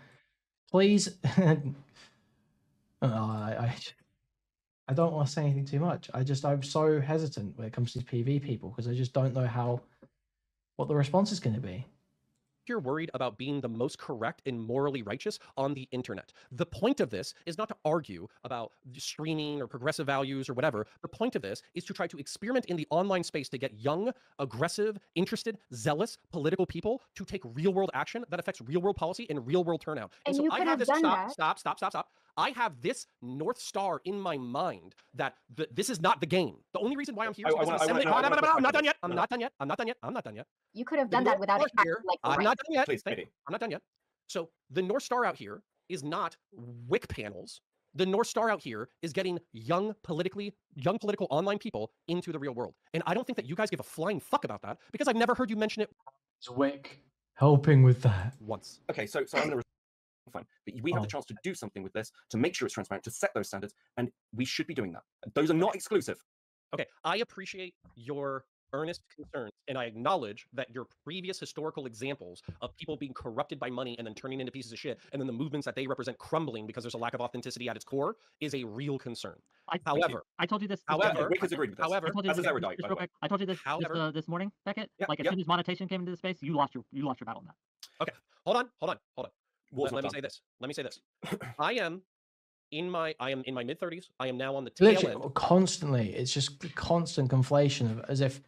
Please. I don't want to say anything too much. I'm so hesitant when it comes to these PV people because I just don't know what the response is going to be. You're worried about being the most correct and morally righteous on the internet. The point of this is not to argue about streaming or progressive values or whatever. The point of this is to try to experiment in the online space to get young, aggressive, interested, zealous political people to take real world action that affects real world policy and real world turnout. And so I have this, stop. I have this North Star in my mind that this is not the game. The only reason why I'm here is because I'm not done yet. You could have done that without it. I'm not done yet. Please, I'm not done yet. So the North Star out here is not Wick panels. The North Star out here is getting young political online people into the real world. And I don't think that you guys give a flying fuck about that because I've never heard you mention it. It's Wick helping with that. Once. Okay, so I'm going to... Fine. But we have the chance to do something with this, to make sure it's transparent, to set those standards, and we should be doing that. Those are not exclusive. Okay, I appreciate your earnest concerns, and I acknowledge that your previous historical examples of people being corrupted by money and then turning into pieces of shit, and then the movements that they represent crumbling because there's a lack of authenticity at its core, is a real concern. However, I told you this. Wick has agreed with this. However, I told you this this morning, Beckett. As soon as monetization came into the space, you lost your battle on that. Okay, hold on. Let me say this. I am in my mid-30s. I am now on the tail end. Constantly, it's just constant conflation of as if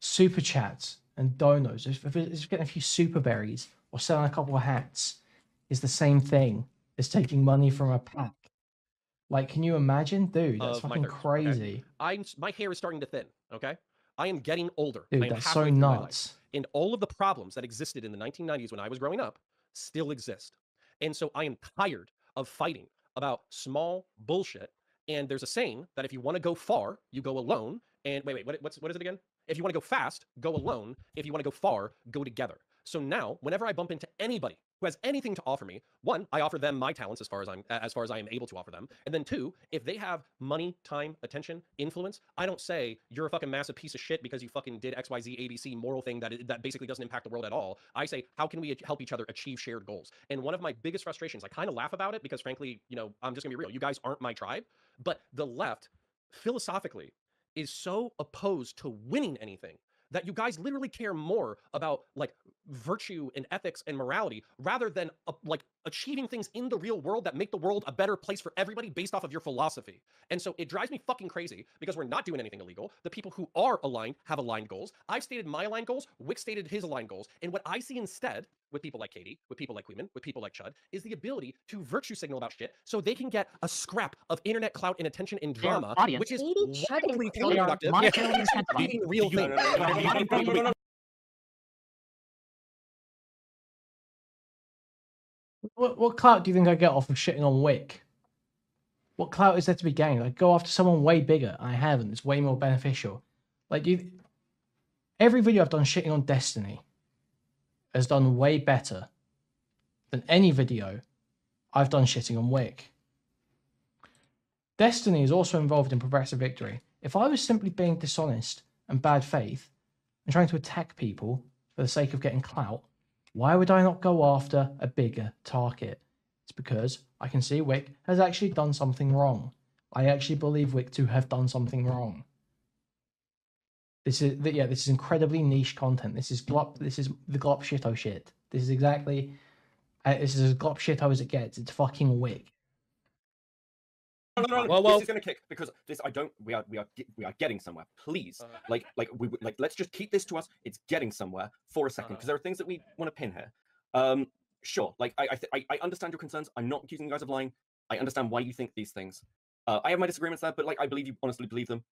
super chats and donos, if it's getting a few super berries or selling a couple of hats, is the same thing as taking money from a pack. Like, can you imagine, dude? That's fucking crazy. Okay? My hair is starting to thin. Okay, I am getting older. Dude, I am that's halfway so through my nuts. life. And all of the problems that existed in the 1990s when I was growing up still exist. And so I am tired of fighting about small bullshit. And there's a saying that if you want to go far, you go alone. And wait, what is it again? If you want to go fast, go alone. If you want to go far, go together. So now, whenever I bump into anybody who has anything to offer me, one, I offer them my talents as far as I am able to offer them, and then two, if they have money, time, attention, influence, I don't say you're a fucking massive piece of shit because you fucking did XYZ ABC moral thing that basically doesn't impact the world at all. I say, how can we help each other achieve shared goals? And one of my biggest frustrations, I kind of laugh about it because frankly, you know, I'm just gonna be real. You guys aren't my tribe, but the left, philosophically, is so opposed to winning anything that you guys literally care more about like virtue and ethics and morality rather than like achieving things in the real world that make the world a better place for everybody based off of your philosophy. And so it drives me fucking crazy because we're not doing anything illegal. The people who are aligned have aligned goals. I've stated my aligned goals, Wick stated his aligned goals, and what I see instead with people like Katie, with people like Kuihman, with people like Chud, is the ability to virtue signal about shit so they can get a scrap of internet clout and attention and drama, which is wildly counterproductive. Being the real thing. What clout do you think I get off of shitting on Wick? What clout is there to be gained? Like, go after someone way bigger. I haven't. It's way more beneficial. Like, every video I've done shitting on Destiny has done way better than any video I've done shitting on Wick. Destiny is also involved in progressive victory. If I was simply being dishonest and bad faith and trying to attack people for the sake of getting clout, why would I not go after a bigger target? It's because I can see Wick has actually done something wrong. I actually believe Wick to have done something wrong. This is incredibly niche content. This is the glop shito shit. This is exactly this is as glop shito as it gets. It's fucking Wick. No. This is gonna kick because this we are getting somewhere. Please, let's just keep this to us. It's getting somewhere for a second because there are things that we want to pin here. Sure, like I understand your concerns. I'm not accusing you guys of lying. I understand why you think these things. I have my disagreements there, but like I believe you honestly believe them.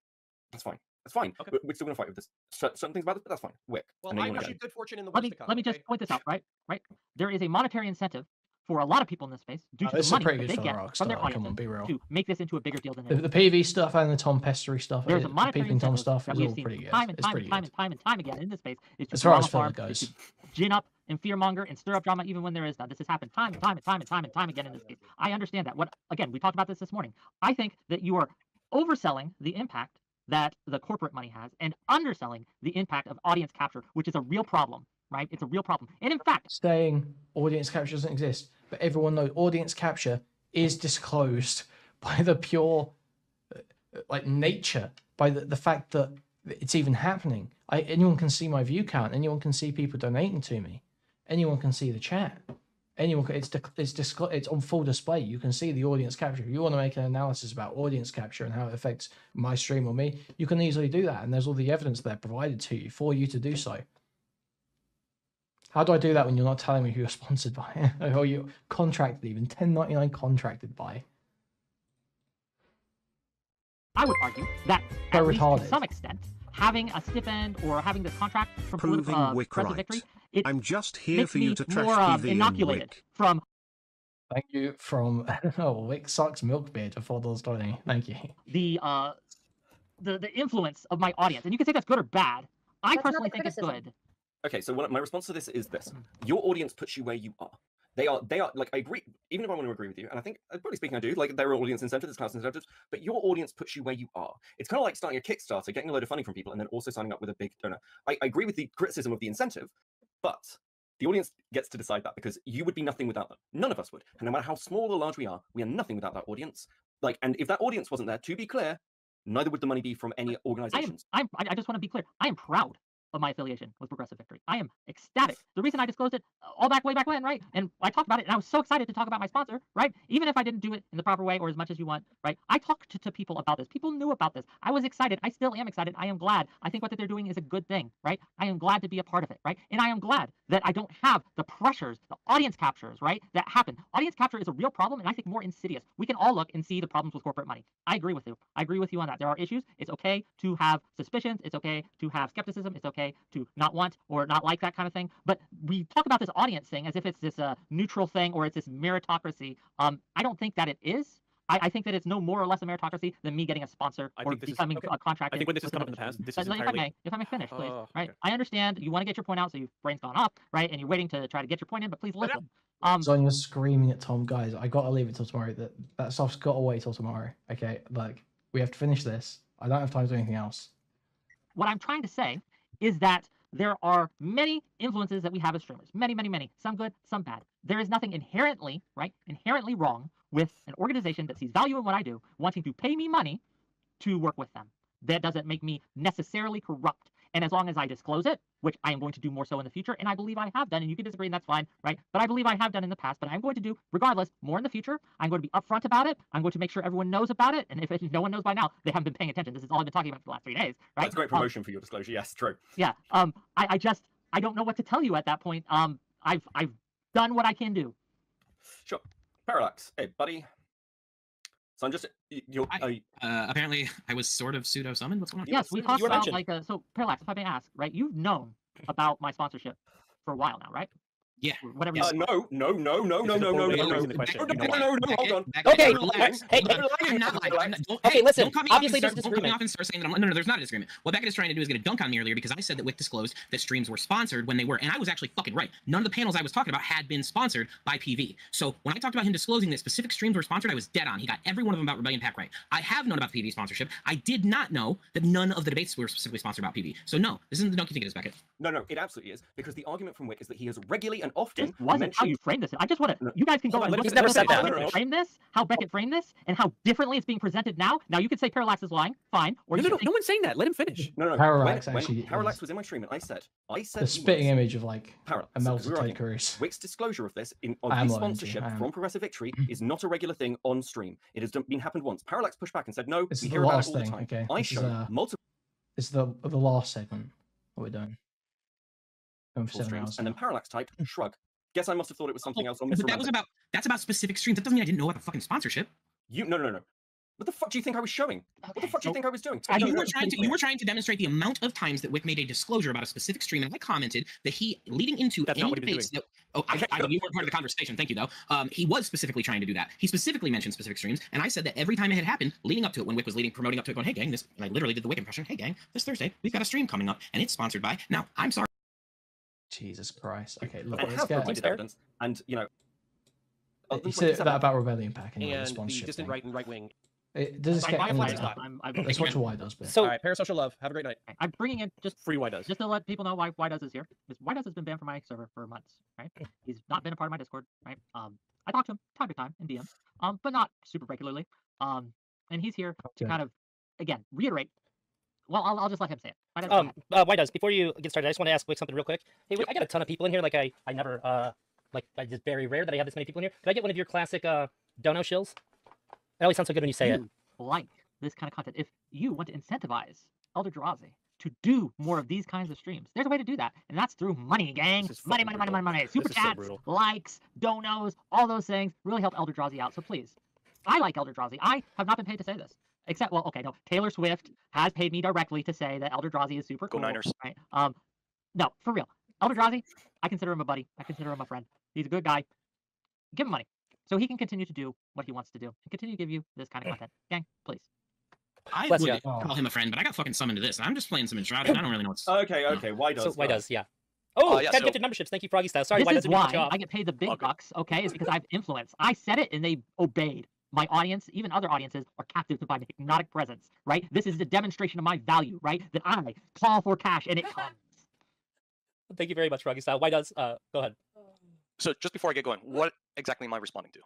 That's fine. That's fine. Okay. We're still gonna fight with this. Certain things about this, but that's fine. Wick. Well, I wish you good fortune in the let me just point this out. Right. There is a monetary incentive for a lot of people in this space due to the money that they get from their audience to make this into a bigger deal than the PV stuff and the Tom Pestery stuff. There's a monetary incentive stuff that we've seen time and time again in this space. Is to as far as Philip goes, gin up and fearmonger and stir up drama even when there is none. This has happened time and time again in this case. I understand that. Again, we talked about this morning. I think that you are overselling the impact that the corporate money has and underselling the impact of audience capture, which is a real problem, right? It's a real problem. And in fact, saying audience capture doesn't exist, but everyone knows audience capture is disclosed by the pure nature, by the fact that it's even happening. Anyone can see my view count. Anyone can see people donating to me. Anyone can see the chat. It's on full display. You can see the audience capture. If you want to make an analysis about audience capture and how it affects my stream or me, you can easily do that. And there's all the evidence there provided to you for you to do so. How do I do that when you're not telling me who you're sponsored by? Or you're contracted, even 1099 contracted by? I would argue that at least to some extent, having a stipend or having this contract from Progressive Victory, I'm just here for you to trash more PV inoculated Wick. from. Thank you from Wick sucks Milkbeard for $4.20. Thank you. The influence of my audience, and you can say that's good or bad. I personally think it's good. Okay, so my response to this is this: your audience puts you where you are. They are like, I agree, even if I want to agree with you, and I think, broadly speaking, I do, like, there are audience incentives, there's class incentives, but your audience puts you where you are. It's kind of like starting a Kickstarter, getting a load of funding from people, and then also signing up with a big donor. I agree with the criticism of the incentive, but the audience gets to decide that, because you would be nothing without them. None of us would. And no matter how small or large we are nothing without that audience. Like, and if that audience wasn't there, to be clear, neither would the money be from any organizations. I just want to be clear. I am proud of my affiliation with Progressive Victory. I am ecstatic. The reason I disclosed it way back when, right? And I talked about it, and I was so excited to talk about my sponsor, right? Even if I didn't do it in the proper way or as much as you want, right? I talked to people about this. People knew about this. I was excited. I still am excited. I am glad. I think what they're doing is a good thing, right? I am glad to be a part of it, right? And I am glad that I don't have the pressures, the audience captures, right, that happen. Audience capture is a real problem, and I think more insidious. We can all look and see the problems with corporate money. I agree with you. I agree with you on that. There are issues. It's okay to have suspicions. It's okay to have skepticism. It's okay to not want or not like that kind of thing. But we talk about this audience thing as if it's this neutral thing or it's this meritocracy. I don't think that it is. I think that it's no more or less a meritocracy than me getting a sponsor or becoming a contractor. I think when this has come up in the past, this is entirely... If I may finish, please. Right? Okay. I understand you want to get your point out, so your brain's gone up, right? And you're waiting to try to get your point in, but please listen. Sonia screaming at Tom, guys, I gotta leave it till tomorrow. That stuff's gotta wait till tomorrow. Okay, like, we have to finish this. I don't have time to do anything else. What I'm trying to say is that there are many influences that we have as streamers. Many, many, many. Some good, some bad. There is nothing inherently wrong with an organization that sees value in what I do, wanting to pay me money to work with them. That doesn't make me necessarily corrupt. And as long as I disclose it, which I am going to do more so in the future, and I believe I have done, and you can disagree, and that's fine, right? But I believe I have done in the past, but I'm going to do, regardless, more in the future. I'm going to be upfront about it. I'm going to make sure everyone knows about it. And if no one knows by now, they haven't been paying attention. This is all I've been talking about for the last 3 days, right? That's great promotion for your disclosure. Yes, true. Yeah. I don't know what to tell you at that point. I've done what I can do. Sure. Parallax. Hey, buddy. So I'm just apparently I was sort of pseudo summoned. What's going on? Yes, we talked about so Parallax, if I may ask, right? You've known about my sponsorship for a while now, right? Yeah. Whatever. No. Hold on. Okay. Hey. I'm not lying. Okay, listen. Obviously, there's disagreement. Off and start saying that no, there's not a disagreement. What Beckett is trying to do is get a dunk on me earlier because I said that Wick disclosed that streams were sponsored when they were, and I was actually fucking right. None of the panels I was talking about had been sponsored by PV. So when I talked about him disclosing that specific streams were sponsored, I was dead on. He got every one of them about Rebellion Pack right. I have known about PV sponsorship. I did not know that none of the debates were specifically sponsored about PV. So no, this isn't the dunk you think it is, Beckett. No, it absolutely is because the argument from Wick is that he has regularly and often how you frame this. I just want to. You guys can go and look at how Beckett framed this, how Beckett framed this, and how differently it's being presented now. Now you could say Parallax is lying, fine. Or no one's saying that. Let him finish. No. Parallax when Parallax was in my stream, and I said the spitting image of like Parallax, a melted Ted Cruz. Wick's disclosure of this of his sponsorship from Progressive Victory is not a regular thing on stream. It has been happened once. Parallax pushed back and said, "No, we hear about it all the time." Okay. I showed multiple. It's the last segment that we're doing. Streams, and then Parallax typed shrug. Guess I must have thought it was something else. But that's about specific streams. That doesn't mean I didn't know about the fucking sponsorship. No. What the fuck do you think I was showing? What the fuck do you think I was doing? You were trying to demonstrate the amount of times that Wick made a disclosure about a specific stream, and I commented that he, leading into any debates. You weren't part of the conversation. Thank you, though. He was specifically trying to do that. He specifically mentioned specific streams, and I said that every time it had happened, leading up to it, when Wick was promoting up to it, going, "Hey gang, this," and I literally did the Wick impression. "Hey gang, this Thursday we've got a stream coming up, and it's sponsored by." Now, I'm sorry. Jesus Christ. Okay, look, let's get evidence. And you know, you said that about Rebellion Pack and the sponsorship distant right and right wing. It does get Let's watch why does. So, all right, parasocial love. Have a great night. I'm bringing in just free why does, just to let people know why does is here. Because why does has been banned from my server for months, right? He's not been a part of my Discord, right? I talk to him time to time in DM, but not super regularly. And he's here to kind of, again, reiterate. Well, I'll just let him say it. Why does? Before you get started, I just want to ask Wick something real quick. Hey, Wick, I got a ton of people in here. Like I never I just very rare that I have this many people in here. Could I get one of your classic dono shills? It always sounds so good when you say it. Like this kind of content. If you want to incentivize ElderDrazi to do more of these kinds of streams, there's a way to do that, and that's through money, gang. Money. Super chats, likes, donos, all those things really help ElderDrazi out. So please, I like ElderDrazi. I have not been paid to say this. Except, well, okay, no. Taylor Swift has paid me directly to say that ElderDrazi is super cool. Go Niners. Right? No, for real. ElderDrazi, I consider him a buddy. I consider him a friend. He's a good guy. Give him money so he can continue to do what he wants to do and continue to give you this kind of content. Gang, please. I would call him a friend, but I got fucking summoned to this. I'm just playing some Enshrouded, and I don't really know what's... Okay, why does? So why does, yeah. Oh, yeah, Ted gifted memberships. Thank you, Froggy Style. Sorry, this is why I get paid the big bucks, okay? Is because I've influence. I said it, and they obeyed. My audience, even other audiences, are captive to my hypnotic presence, right? This is a demonstration of my value, right? That I call for cash, and it comes. Thank you very much, Froggy Style. Why does? Go ahead. So just before I get going, what exactly am I responding to?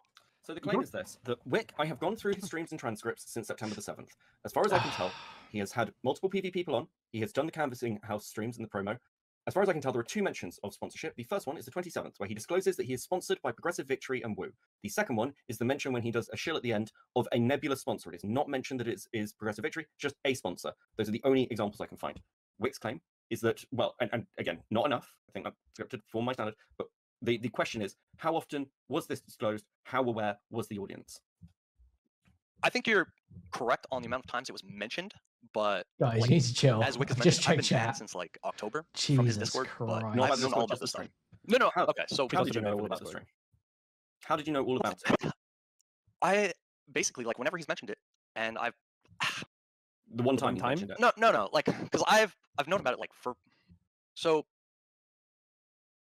So the claim is this, that Wick, I have gone through his streams and transcripts since September the 7th. As far as I can tell, he has had multiple PV people on, he has done the Canvassing House streams and the promo. As far as I can tell, there are 2 mentions of sponsorship. The first one is the 27th, where he discloses that he is sponsored by Progressive Victory and Woo. The second one is the mention when he does a shill at the end of a nebulous sponsor. It is not mentioned that it is Progressive Victory, just a sponsor. Those are the only examples I can find. Wick's claim is that, well, and again, not enough. I think that's scripted for my standard, but the question is, how often was this disclosed? How aware was the audience? I think you're correct on the amount of times it was mentioned, but guys, you need to chill. As Wick has Just mentioned, I've check been banned chat since like October Jesus from his Discord, Christ. but I've known all about this stream. No, okay. So how did you know all about the stream? How did you know all about it? I basically, like, whenever he's mentioned it, and I've the one time he mentioned it. No, like, because I've known about it like for so.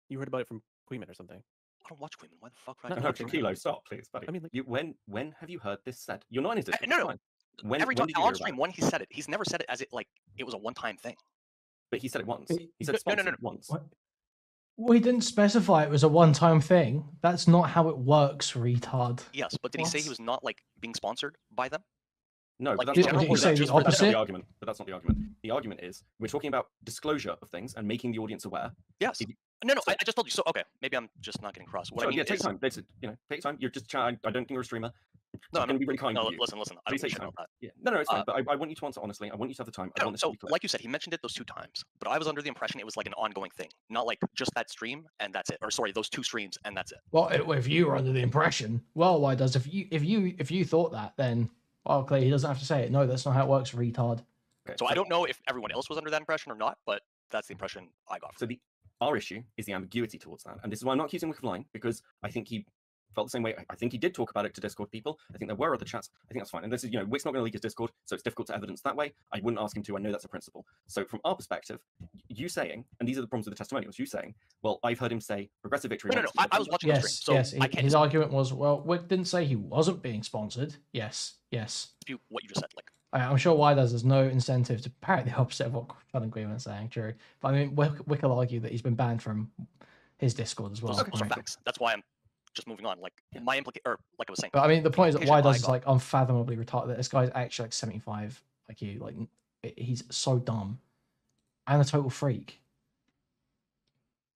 You heard about it from Kuihman or something. I don't watch Kuihman. Why the fuck? No, Kilo, stop, please, buddy. I mean, when have you heard this said? You're not in his Discord. No. Every time did you on hear stream, about when he said it, he's never said it as it like it was a one-time thing. But he said it once. He said sponsored once. What? Well, he didn't specify it was a one-time thing. That's not how it works, retard. Yes, but did he say he was not like being sponsored by them? No, like, but that's did you say the opposite? That's not the argument. But that's not the argument. The argument is we're talking about disclosure of things and making the audience aware. Yes. No, I just told you. So okay, maybe I'm just not getting cross. What I mean take time. Take time. You're just chatting. I don't think you're a streamer. No, I'm going to be really kind. No, with you. listen. I don't take care time. about that. Yeah. No, it's fine. But I want you to answer honestly. I want you to have the time. I want this to be clear. Like you said, he mentioned it those 2 times, but I was under the impression it was like an ongoing thing, not like just that stream and that's it. Or sorry, those 2 streams and that's it. Well, if you were under the impression, well, why does if you thought that, then well, clearly he doesn't have to say it. No, that's not how it works, retard. Okay, so I don't know if everyone else was under that impression or not, but that's the impression I got. So our issue is the ambiguity towards that, and this is why I'm not accusing Wick of lying, because I think he felt the same way. I think he did talk about it to Discord people. I think there were other chats. I think that's fine. And this is, Wick's not going to leak his Discord, so it's difficult to evidence that way. I wouldn't ask him to. I know that's a principle. So from our perspective, you saying, and these are the problems with the testimonials, you saying, well, I've heard him say Progressive Victory. No. I was watching the stream. So yes. His argument was, well, Wick didn't say he wasn't being sponsored. Yes. What you just said, like. I'm sure why there's no incentive to parrot the opposite of what John and Kuihman's saying, true. But I mean, Wick will argue that he's been banned from his Discord as well. Those are facts. That's why I'm just moving on. Like my like I was saying. But I mean, the point is that why does is like unfathomably retarded. This guy's actually like 75 IQ. Like he's so dumb and a total freak.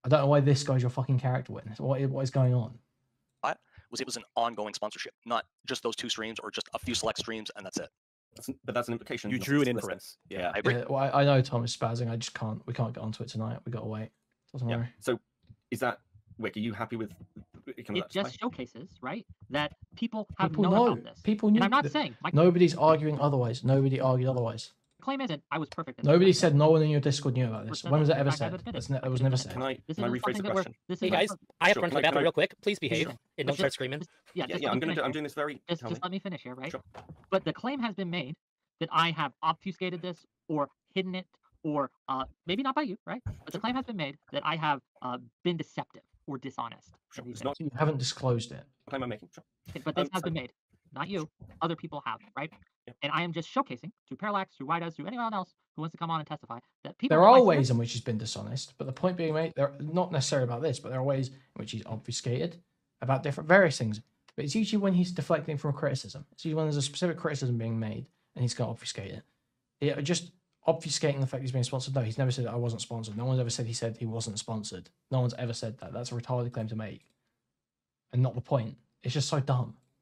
I don't know why this guy's your fucking character witness. What is going on? It was an ongoing sponsorship, not just those 2 streams or just a few select streams and that's it. But that's an implication. You drew an inference. Yeah, I agree. Yeah, well, I know Tom is spazzing. I just can't. We can't get onto it tonight. We got to wait till tomorrow. So, is that Wick? Are you happy with? It just showcases, right, that people have known about this. People knew. And I'm not saying nobody's arguing otherwise. Nobody argued otherwise. The claim isn't I was perfect. Nobody said no one in your Discord knew about this. When was it ever said? It was never said. Can I rephrase the question? Hey guys, I have to run to the bathroom real quick. Please behave and don't start screaming. Yeah, I'm doing this very. Just let me finish here, right? Sure. But the claim has been made that I have obfuscated this or hidden it, or maybe not by you, right? But the claim has been made that I have been deceptive or dishonest. Sure. You haven't disclosed it. Claim I'm making. Sure. Okay, but this has been made. Not you. Other people have, right? Yeah. And I am just showcasing through Parallax, through Widas, through anyone else who wants to come on and testify that people. There are ways in which he's been dishonest, but the point being made, they're not necessarily about this, but there are ways in which he's obfuscated about various things. But it's usually when he's deflecting from criticism. It's usually when there's a specific criticism being made and he's going to obfuscate it. Yeah, just obfuscating the fact he's being sponsored. No, he's never said I wasn't sponsored. No one's ever said he said he wasn't sponsored. No one's ever said that. That's a retarded claim to make, and not the point. It's just so dumb.